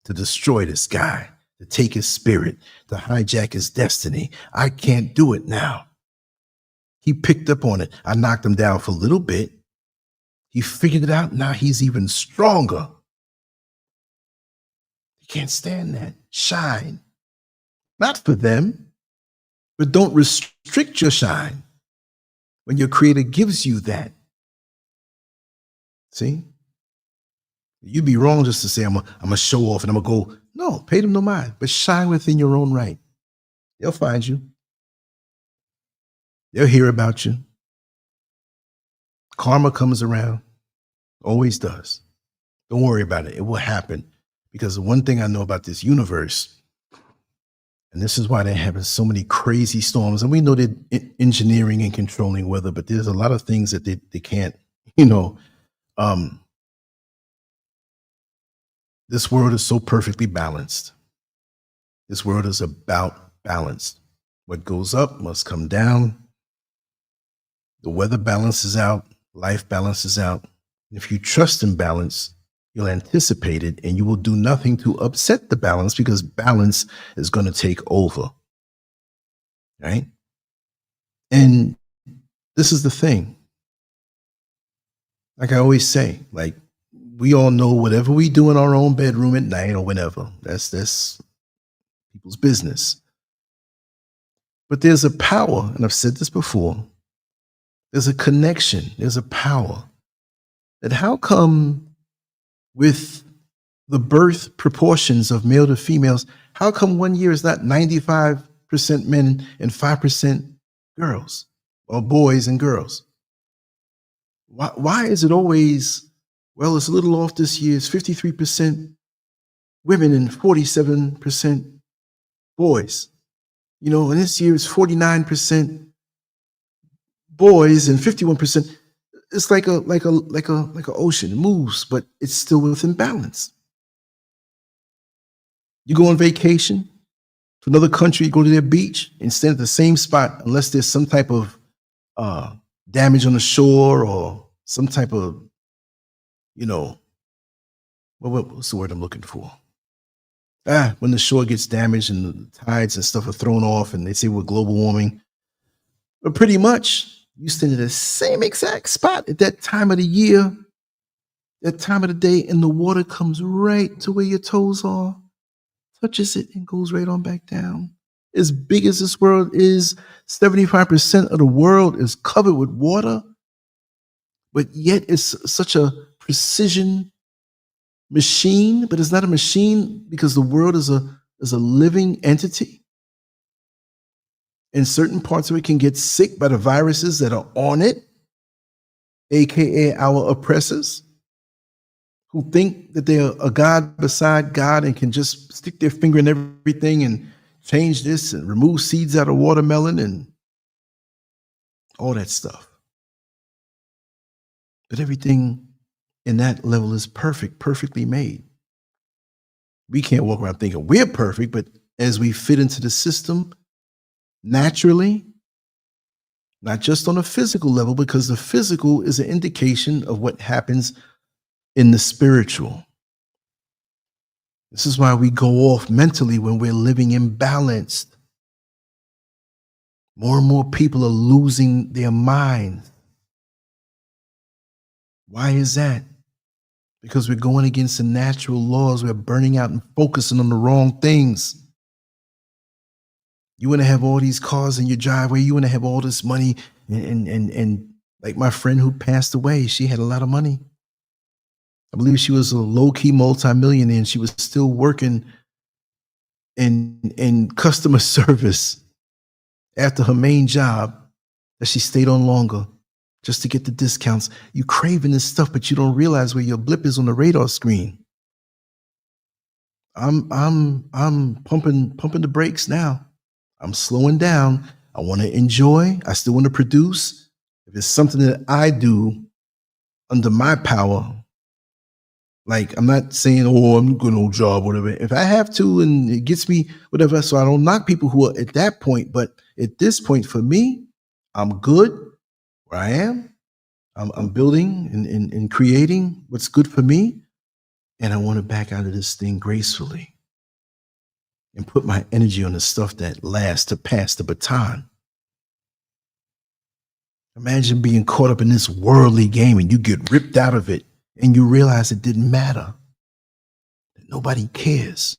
to destroy this guy, to take his spirit, to hijack his destiny. I can't do it now. He picked up on it. I knocked him down for a little bit. He figured it out. Now he's even stronger. You can't stand that. Shine. Not for them, but don't restrict your shine when your creator gives you that. See? You'd be wrong just to say, I'm going to show off and I'm going to go. No, pay them no mind, but shine within your own right. They'll find you. They'll hear about you. Karma comes around. Always does. Don't worry about it. It will happen. Because the one thing I know about this universe, and this is why they're having so many crazy storms, and we know they're engineering and controlling weather, but there's a lot of things that they can't, this world is so perfectly balanced. This world is about balance. What goes up must come down. The weather balances out. Life balances out. If you trust in balance, you'll anticipate it and you will do nothing to upset the balance because balance is going to take over. Right? And this is the thing. Like I always say, like, we all know whatever we do in our own bedroom at night or whenever, that's people's business. But there's a power, and I've said this before, there's a connection, there's a power that how come with the birth proportions of male to females, how come 1 year is not 95% men and 5% girls or boys and girls? Why is it always, well, it's a little off this year, it's 53% women and 47% boys. And this year it's 49% boys and 51%. It's like a ocean. It moves, but it's still within balance. You go on vacation to another country, you go to their beach and stand at the same spot unless there's some type of damage on the shore or some type of, what's the word I'm looking for? When the shore gets damaged and the tides and stuff are thrown off and they say we're global warming. But pretty much you stand at the same exact spot at that time of the year, that time of the day, and the water comes right to where your toes are, touches it and goes right on back down. As big as this world is, 75% of the world is covered with water, but yet it's such a precision machine, but it's not a machine because the world is a living entity. And certain parts of it can get sick by the viruses that are on it, aka our oppressors, who think that they're a God beside God and can just stick their finger in everything and change this and remove seeds out of watermelon and all that stuff. But everything in that level is perfect, perfectly made. We can't walk around thinking we're perfect, but as we fit into the system naturally, not just on a physical level, because the physical is an indication of what happens in the spiritual. This is why we go off mentally when we're living imbalanced. More and more people are losing their minds. Why is that? Because we're going against the natural laws. We're burning out and focusing on the wrong things. You want to have all these cars in your driveway. You want to have all this money. And like my friend who passed away, she had a lot of money. I believe she was a low-key multimillionaire and she was still working in customer service after her main job that she stayed on longer just to get the discounts. You craving this stuff, but you don't realize where your blip is on the radar screen. I'm pumping the brakes now. I'm slowing down. I want to enjoy. I still want to produce. If it's something that I do under my power, Like, I'm not saying, oh, I'm good old job, whatever. If I have to and it gets me, whatever. So I don't knock people who are at that point. But at this point, for me, I'm good where I am. I'm building and creating what's good for me. And I want to back out of this thing gracefully and put my energy on the stuff that lasts, to pass the baton. Imagine being caught up in this worldly game and you get ripped out of it and you realize it didn't matter. That nobody cares.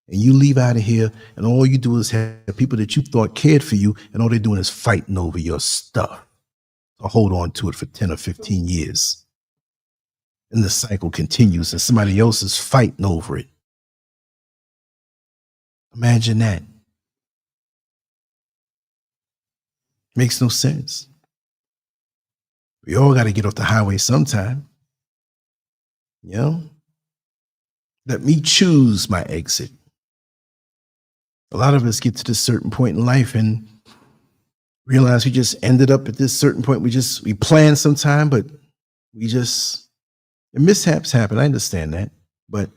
And you leave out of here and all you do is have people that you thought cared for you, and all they're doing is fighting over your stuff. So hold on to it for 10 or 15 years. And the cycle continues and somebody else is fighting over it. Imagine that. Makes no sense. We all got to get off the highway sometime. You know? Let me choose my exit. A lot of us get to this certain point in life and realize we just ended up at this certain point. We planned sometime, but mishaps happen. I understand that. But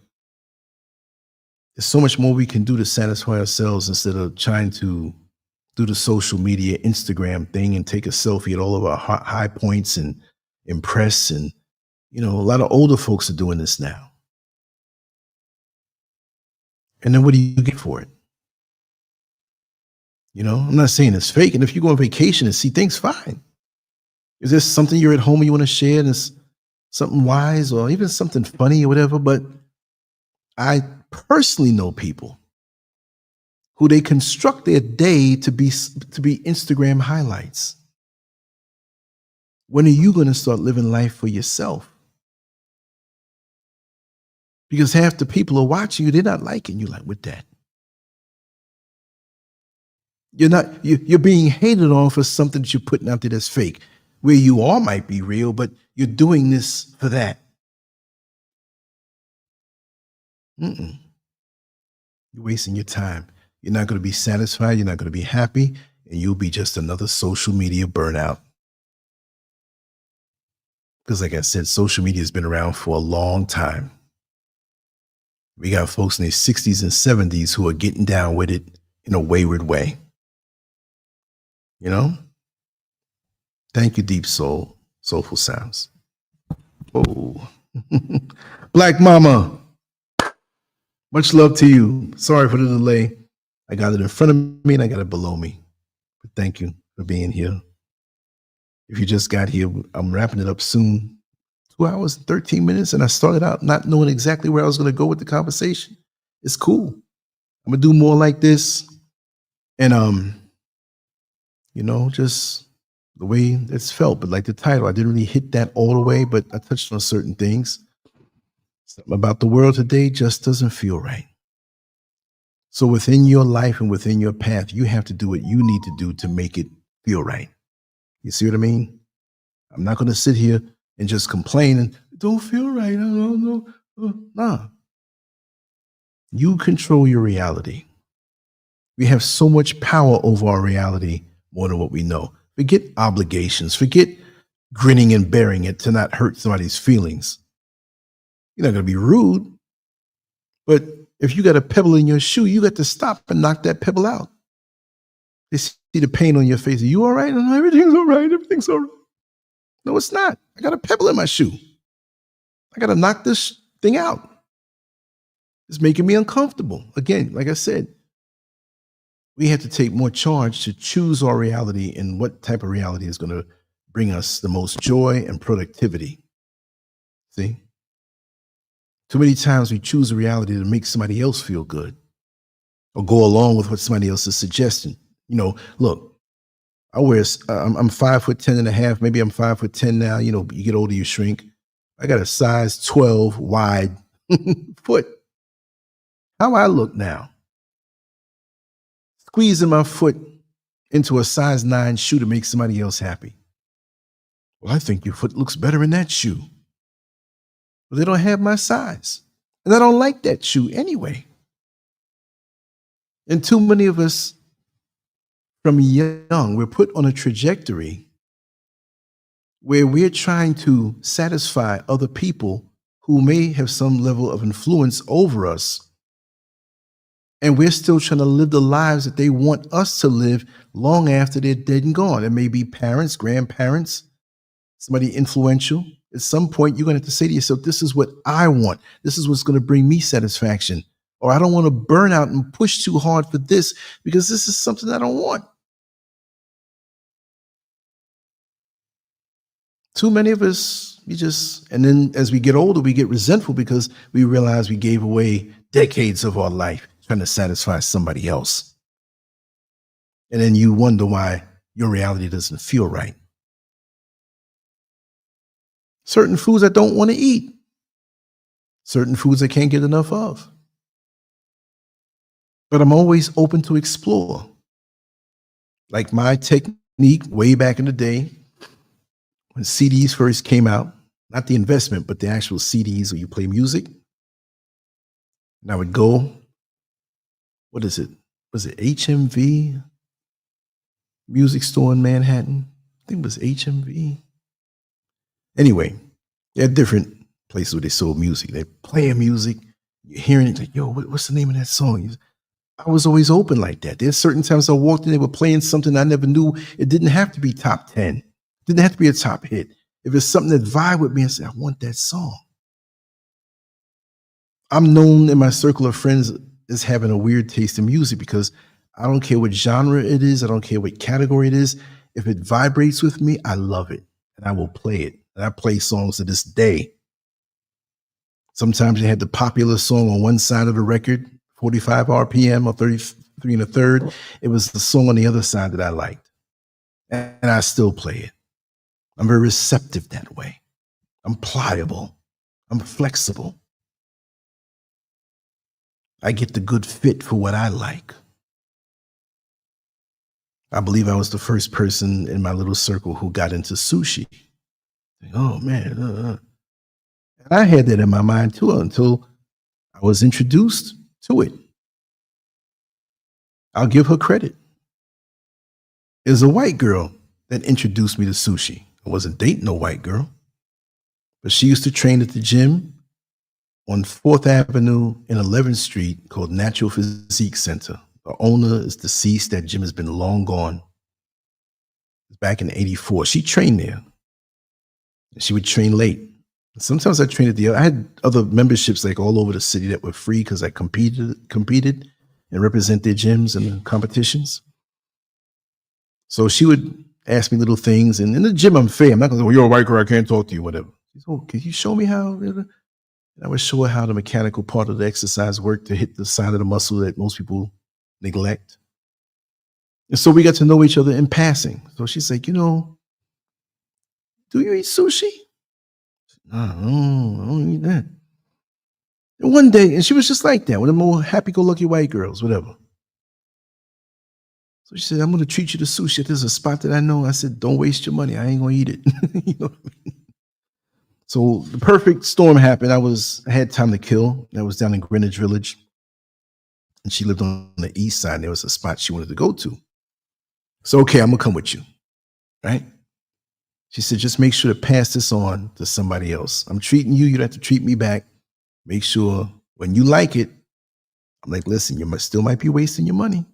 there's so much more we can do to satisfy ourselves instead of trying to do the social media Instagram thing and take a selfie at all of our high points and impress. And, a lot of older folks are doing this now. And then what do you get for it? I'm not saying it's fake. And if you go on vacation and see things, fine. Is there something you're at home and you want to share and it's something wise or even something funny or whatever? But I personally know people who they construct their day to be Instagram highlights. When are you going to start living life for yourself? Because half the people are watching you, they're not liking you. Like, with that, you're being hated on for something that you're putting out there that's fake. Where you are might be real, but you're doing this for that. You're wasting your time. You're not going to be satisfied. You're not going to be happy. And you'll be just another social media burnout. Because like I said, social media has been around for a long time. We got folks in their 60s and 70s who are getting down with it in a wayward way. Thank you, Deep Soul, Soulful Sounds. Oh, Black Mama, much love to you. Sorry for the delay. I got it in front of me and I got it below me. But thank you for being here. If you just got here, I'm wrapping it up soon. 2 hours and 13 minutes, and I started out not knowing exactly where I was going to go with the conversation. It's cool. I'm going to do more like this. And, just the way it's felt. But like the title, I didn't really hit that all the way, but I touched on certain things. Something about the world today just doesn't feel right. So within your life and within your path, you have to do what you need to do to make it feel right. You see what I mean? I'm not going to sit here and just complain and it don't feel right. I don't know. Nah. You control your reality. We have so much power over our reality more than what we know. Forget obligations. Forget grinning and bearing it to not hurt somebody's feelings. You're not going to be rude. But if you got a pebble in your shoe, you got to stop and knock that pebble out. They see the pain on your face. Are you all right? No, everything's all right. Everything's all right. No, it's not. I got a pebble in my shoe. I got to knock this thing out. It's making me uncomfortable. Again, like I said, we have to take more charge to choose our reality and what type of reality is going to bring us the most joy and productivity. See? Too many times we choose a reality to make somebody else feel good or go along with what somebody else is suggesting. Look, I'm 5'10" and a half. Maybe I'm 5'10" now. You get older, you shrink. I got a size 12 wide foot. How I look now? Squeezing my foot into a size 9 shoe to make somebody else happy. Well, I think your foot looks better in that shoe. But they don't have my size. And I don't like that shoe anyway. And too many of us from young, we're put on a trajectory where we're trying to satisfy other people who may have some level of influence over us, and we're still trying to live the lives that they want us to live long after they're dead and gone. It may be parents, grandparents, somebody influential. At some point, you're going to have to say to yourself, this is what I want. This is what's going to bring me satisfaction. Or I don't want to burn out and push too hard for this because this is something I don't want. Too many of us, and then as we get older, we get resentful because we realize we gave away decades of our life trying to satisfy somebody else. And then you wonder why your reality doesn't feel right. Certain foods I don't want to eat. Certain foods I can't get enough of. But I'm always open to explore. Like my technique way back in the day, when CDs first came out, not the investment, but the actual CDs where you play music. And I would go, what is it? Was it HMV? Music store in Manhattan? I think it was HMV. Anyway, they had different places where they sold music. They playing music, you're hearing it, like, yo, what's the name of that song? I was always open like that. There's certain times I walked in, they were playing something I never knew. It didn't have to be top 10. It didn't have to be a top hit. If it's something that vibe with me, I say, I want that song. I'm known in my circle of friends as having a weird taste in music because I don't care what genre it is. I don't care what category it is. If it vibrates with me, I love it and I will play it. And I play songs to this day. Sometimes you had the popular song on one side of the record, 45 RPM or 33 and a third. It was the song on the other side that I liked. And I still play it. I'm very receptive that way. I'm pliable. I'm flexible. I get the good fit for what I like. I believe I was the first person in my little circle who got into sushi. Oh man. And I had that in my mind too until I was introduced to it. I'll give her credit. It was a white girl that introduced me to sushi. I wasn't dating no white girl, but she used to train at the gym on 4th Avenue and 11th Street called Natural Physique Center. The owner is deceased. That gym has been long gone. It was back in '84. She trained there. And she would train late. Sometimes I trained I had other memberships like all over the city that were free because I competed and represent their gyms and the competitions. So she would ask me little things. And in the gym, I'm fair. I'm not going to say, well, you're a white girl, I can't talk to you, whatever. She's, oh, can you show me how? And I would show her how the mechanical part of the exercise worked to hit the side of the muscle that most people neglect. And so we got to know each other in passing. So she's like, do you eat sushi? I don't eat that. And one day, and she was just like that, one of the more happy-go-lucky white girls, whatever. So she said, I'm going to treat you to sushi. There's a spot that I know. I said, don't waste your money. I ain't going to eat it. You know what I mean? So the perfect storm happened. I had time to kill. That was down in Greenwich Village. And she lived on the east side. And there was a spot she wanted to go to. So, okay, I'm going to come with you. Right? She said, just make sure to pass this on to somebody else. I'm treating you. You don't have to treat me back. Make sure when you like it, I'm like, listen, you still might be wasting your money.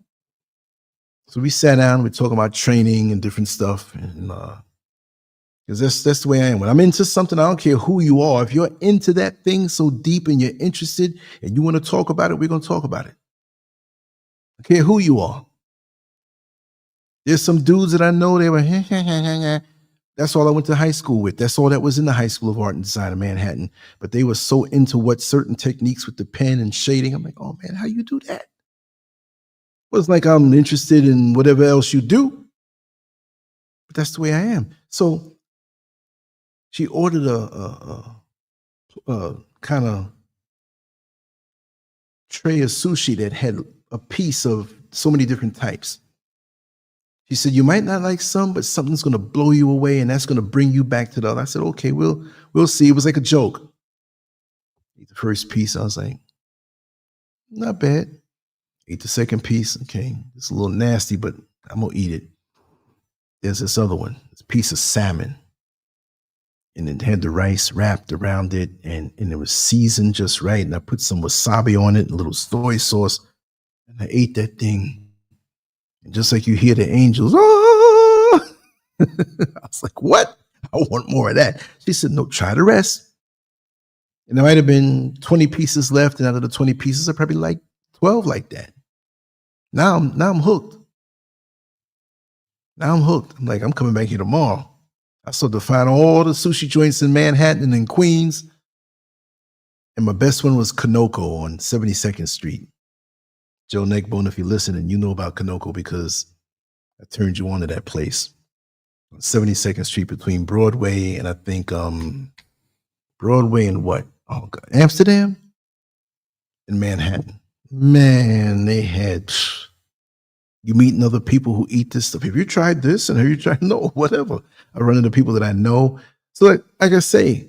So we sat down, we're talking about training and different stuff. And because that's the way I am. When I'm into something, I don't care who you are. If you're into that thing so deep and you're interested and you want to talk about it, we're going to talk about it. I care who you are. There's some dudes that I know, they were, that's all I went to high school with. That's all that was in the High School of Art and Design in Manhattan. But they were so into what certain techniques with the pen and shading. I'm like, oh man, how you do that? Well, it's like I'm interested in whatever else you do. But that's the way I am. So she ordered a kind of tray of sushi that had a piece of so many different types. She said, you might not like some, but something's going to blow you away, and that's going to bring you back to the other. I said, okay, we'll see. It was like a joke. Ate the first piece. I was like, not bad. Ate the second piece. Okay, it's a little nasty, but I'm going to eat it. There's this other one, this piece of salmon. and it had the rice wrapped around it, and it was seasoned just right. And I put some wasabi on it, a little soy sauce, and I ate that thing. And just like you hear the angels, oh, I was like, what? I want more of that. She said, no, try the rest. And there might have been 20 pieces left, and out of the 20 pieces, I probably like 12 like that. Now I'm hooked. Now I'm hooked. I'm like, I'm coming back here tomorrow. I started to find all the sushi joints in Manhattan and in Queens. And my best one was Kanoko on 72nd Street. Joe Neckbone, if you're listening, you know about Kanoko because I turned you on to that place. On 72nd Street between Broadway and I think Broadway and what? Oh God, Amsterdam and Manhattan. Man, they had you meeting other people who eat this stuff. Have you tried this? And have you tried no, whatever. I run into people that I know. So like I say,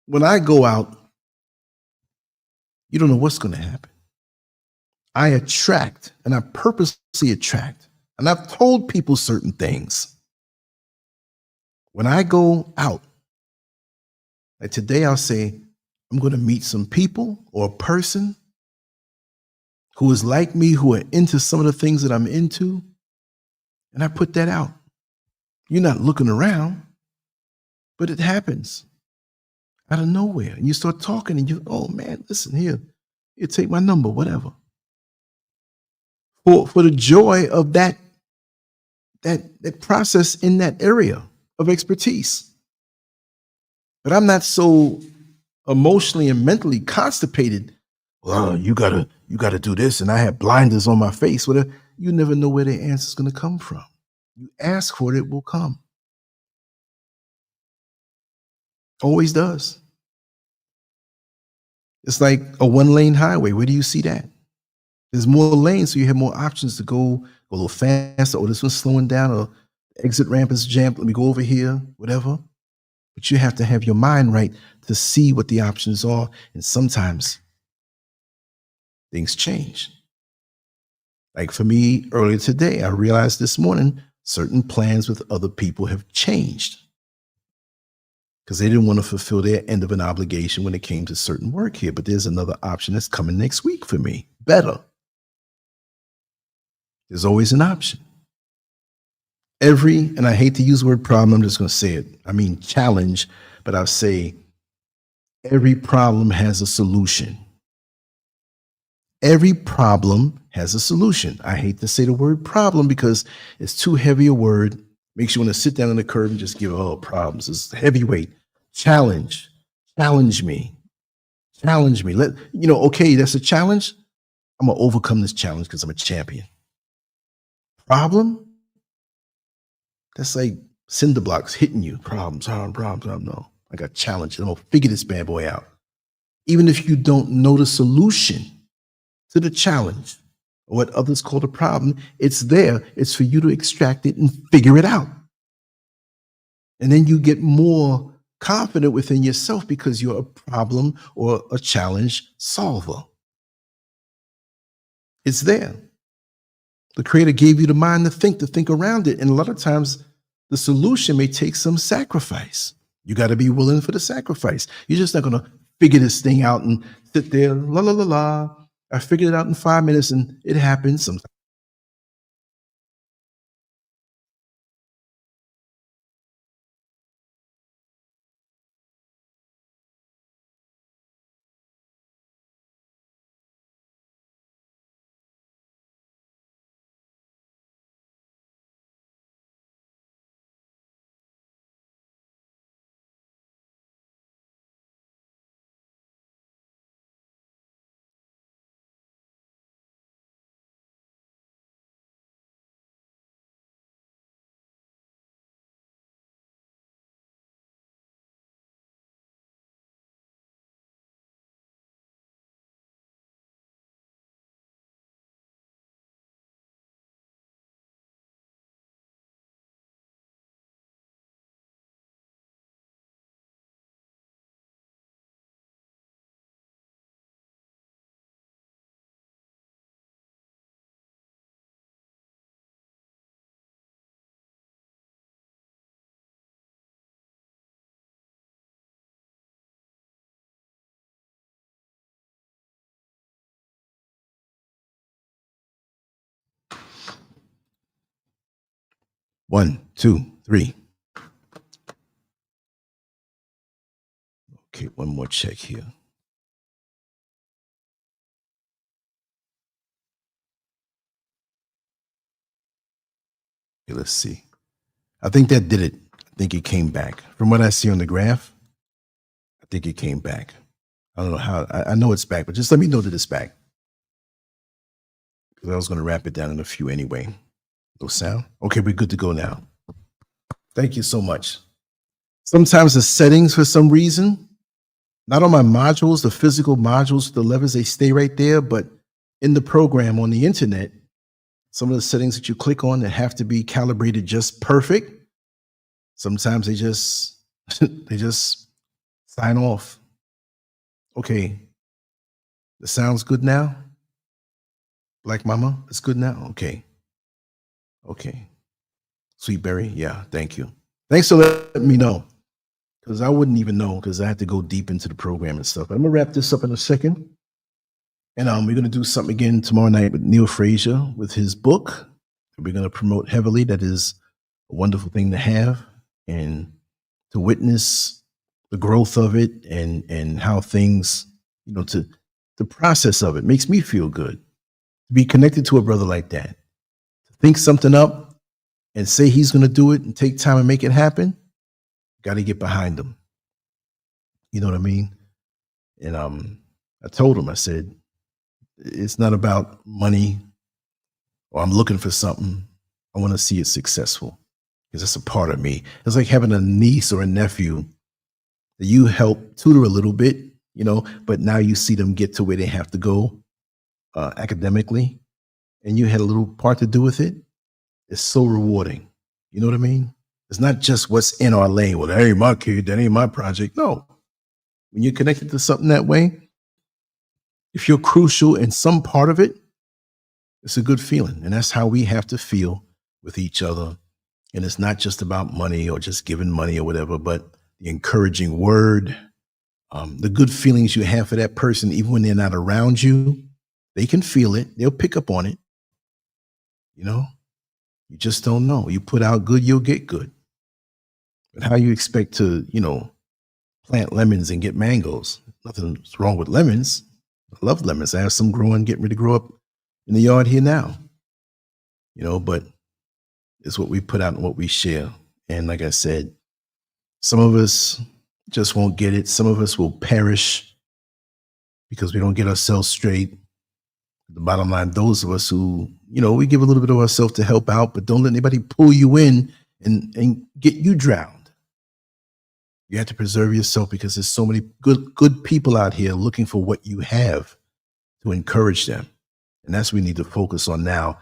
when I go out, you don't know what's going to happen. I attract, and I purposely attract. And I've told people certain things. When I go out, like today, I'll say, I'm going to meet some people or a person who is like me, who are into some of the things that I'm into. And I put that out. You're not looking around, but it happens out of nowhere. And you start talking and you, oh man, listen here, you take my number, whatever. For the joy of that process in that area of expertise. But I'm not so emotionally and mentally constipated. Well, you gotta do this, and I have blinders on my face. Whatever. You never know where the answer is going to come from. You ask for it, it will come. Always does. It's like a one-lane highway. Where do you see that? There's more lanes, so you have more options to go a little faster. Oh, this one's slowing down, or exit ramp is jammed. Let me go over here, whatever. But you have to have your mind right to see what the options are. And sometimes things change. Like for me, earlier today, I realized this morning certain plans with other people have changed because they didn't want to fulfill their end of an obligation when it came to certain work here. But there's another option that's coming next week for me. Better. There's always an option. And I hate to use the word problem, I'm just going to say it. I mean challenge, but I'll say every problem has a solution. Every problem has a solution. I hate to say the word problem because it's too heavy a word. Makes you want to sit down on the curb and just give problems. It's heavyweight. Challenge. Challenge me. Challenge me. Okay, that's a challenge. I'm going to overcome this challenge because I'm a champion. Problem? That's like cinder blocks hitting you. Problems. No. I got challenged. I'm going to figure this bad boy out. Even if you don't know the solution to the challenge, or what others call the problem, it's there. It's for you to extract it and figure it out. And then you get more confident within yourself because you're a problem or a challenge solver. It's there. The Creator gave you the mind to think around it. And a lot of times the solution may take some sacrifice. You got to be willing for the sacrifice. You're just not going to figure this thing out and sit there, la, la, la, la. I figured it out in 5 minutes, and it happens sometimes. 1, 2, 3. Okay, one more check here. Okay, let's see. I think that did it. I think it came back. From what I see on the graph, I think it came back. I don't know how. I know it's back, but just let me know that it's back. Because I was going to wrap it down in a few anyway. No sound? Okay, we're good to go now. Thank you so much. Sometimes the settings, for some reason, not on my modules, the physical modules, the levers, they stay right there, but in the program on the internet, some of the settings that you click on that have to be calibrated just perfect, sometimes they just they just sign off. Okay, the sound's good now. Black Mama, it's good now. Okay. Sweet Berry, yeah, thank you. Thanks for letting me know, because I wouldn't even know, because I had to go deep into the program and stuff. I'm gonna wrap this up in a second, and we're gonna do something again tomorrow night with Neil Frazier with his book. We're gonna promote heavily. That is a wonderful thing to have and to witness the growth of it and how things, to the process of it makes me feel good to be connected to a brother like that, to think something up and say he's going to do it and take time and make it happen. Got to get behind him. You know what I mean? And I told him, I said, it's not about money or I'm looking for something. I want to see it successful because that's a part of me. It's like having a niece or a nephew that you help tutor a little bit, but now you see them get to where they have to go academically, and you had a little part to do with it. It's so rewarding. You know what I mean? It's not just what's in our lane. Well, that ain't my kid. That ain't my project. No. When you're connected to something that way, if you're crucial in some part of it, it's a good feeling. And that's how we have to feel with each other. And it's not just about money or just giving money or whatever, but the encouraging word, the good feelings you have for that person, even when they're not around you, they can feel it. They'll pick up on it. You just don't know. You put out good, you'll get good. But how you expect to, plant lemons and get mangoes? Nothing's wrong with lemons. I love lemons. I have some getting ready to grow up in the yard here now. But it's what we put out and what we share. And like I said, some of us just won't get it. Some of us will perish because we don't get ourselves straight. The bottom line, those of us who, we give a little bit of ourselves to help out, but don't let anybody pull you in and get you drowned. You have to preserve yourself because there's so many good people out here looking for what you have to encourage them. And that's what we need to focus on now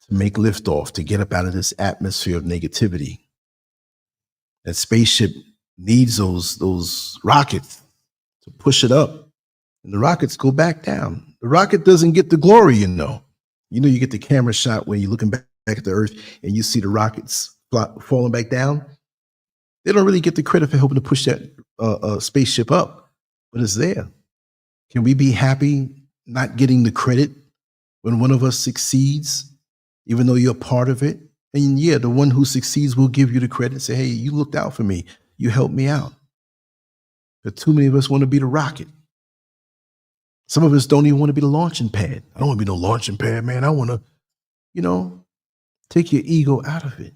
to make liftoff, to get up out of this atmosphere of negativity. That spaceship needs those rockets to push it up, and the rockets go back down. The rocket doesn't get the glory, you get the camera shot when you're looking back at the Earth and you see the rockets falling back down. They don't really get the credit for helping to push that spaceship up, but it's there. Can we be happy not getting the credit when one of us succeeds, even though you're part of it? And yeah, the one who succeeds will give you the credit. Say, hey, you looked out for me. You helped me out. But too many of us want to be the rocket. Some of us don't even want to be the launching pad. I don't want to be no launching pad, man. I want to, take your ego out of it.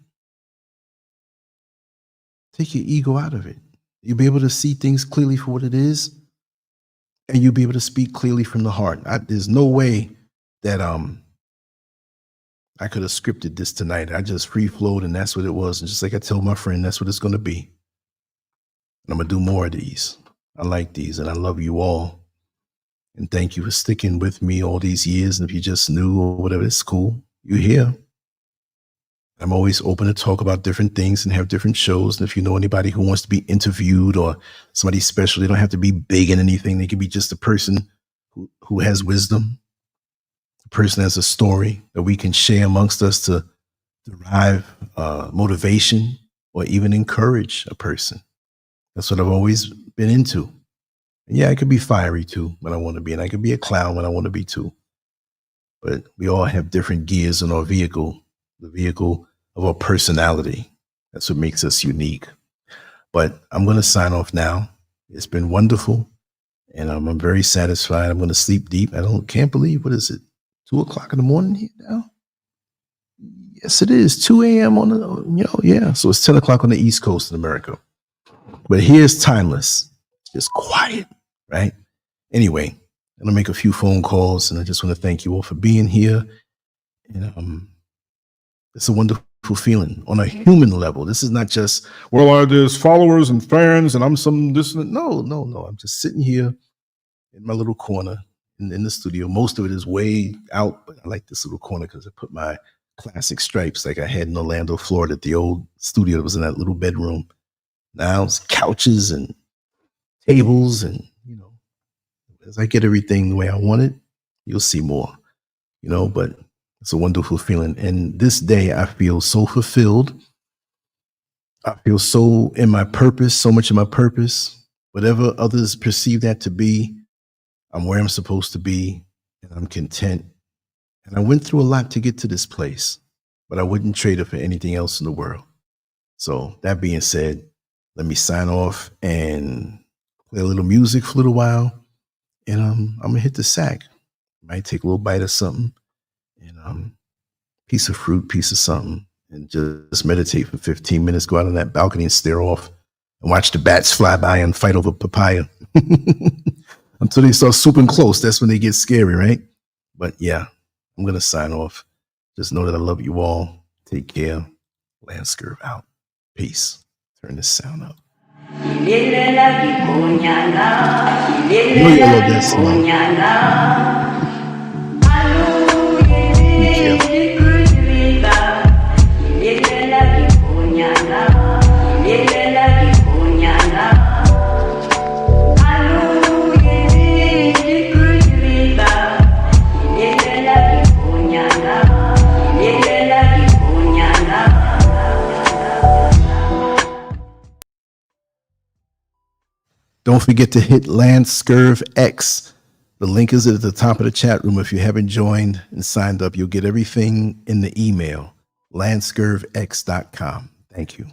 Take your ego out of it. You'll be able to see things clearly for what it is, and you'll be able to speak clearly from the heart. There's no way that I could have scripted this tonight. I just free flowed, and that's what it was. And just like I told my friend, that's what it's going to be. And I'm going to do more of these. I like these, and I love you all. And thank you for sticking with me all these years. And if you just knew or whatever, it's cool. You're here. I'm always open to talk about different things and have different shows. And if you know anybody who wants to be interviewed or somebody special, they don't have to be big in anything. They can be just a person who has wisdom, a person has a story that we can share amongst us to derive motivation or even encourage a person. That's what I've always been into. And yeah, I could be fiery too when I want to be, and I could be a clown when I want to be too. But we all have different gears in our vehicle. The vehicle of our personality. That's what makes us unique. But I'm going to sign off now. It's been wonderful, and I'm very satisfied. I'm going to sleep deep. Can't believe, what is it, 2 o'clock in the morning here now? Yes, it is 2 a.m. on the, yeah. So it's 10 o'clock on the East Coast in America. But here's timeless, just quiet, right? Anyway, I'm going to make a few phone calls, and I just want to thank you all for being here. And it's a wonderful feeling on a human level. This is not just, well, there's followers and fans, and I'm some this and no. I'm just sitting here in my little corner in the studio. Most of it is way out, but I like this little corner because I put my classic stripes like I had in Orlando, Florida, at the old studio that was in that little bedroom. Now it's couches and tables, and as I get everything the way I want it, you'll see more, but it's a wonderful feeling. And this day I feel so fulfilled. I feel so in my purpose, so much in my purpose. Whatever others perceive that to be, I'm where I'm supposed to be, and I'm content. And I went through a lot to get to this place, but I wouldn't trade it for anything else in the world. So that being said, let me sign off and play a little music for a little while. And I'm going to hit the sack. Might take a little bite of something, and piece of fruit, piece of something, and just meditate for 15 minutes, go out on that balcony and stare off and watch the bats fly by and fight over papaya until they start swooping close. That's when they get scary, right? But yeah, I'm going to sign off. Just know that I love you all. Take care. LanceScurv out. Peace. Turn this sound up. I know you love that song. Don't forget to hit LanceScurvX. The link is at the top of the chat room. If you haven't joined and signed up, you'll get everything in the email, LanceScurvX.com. Thank you.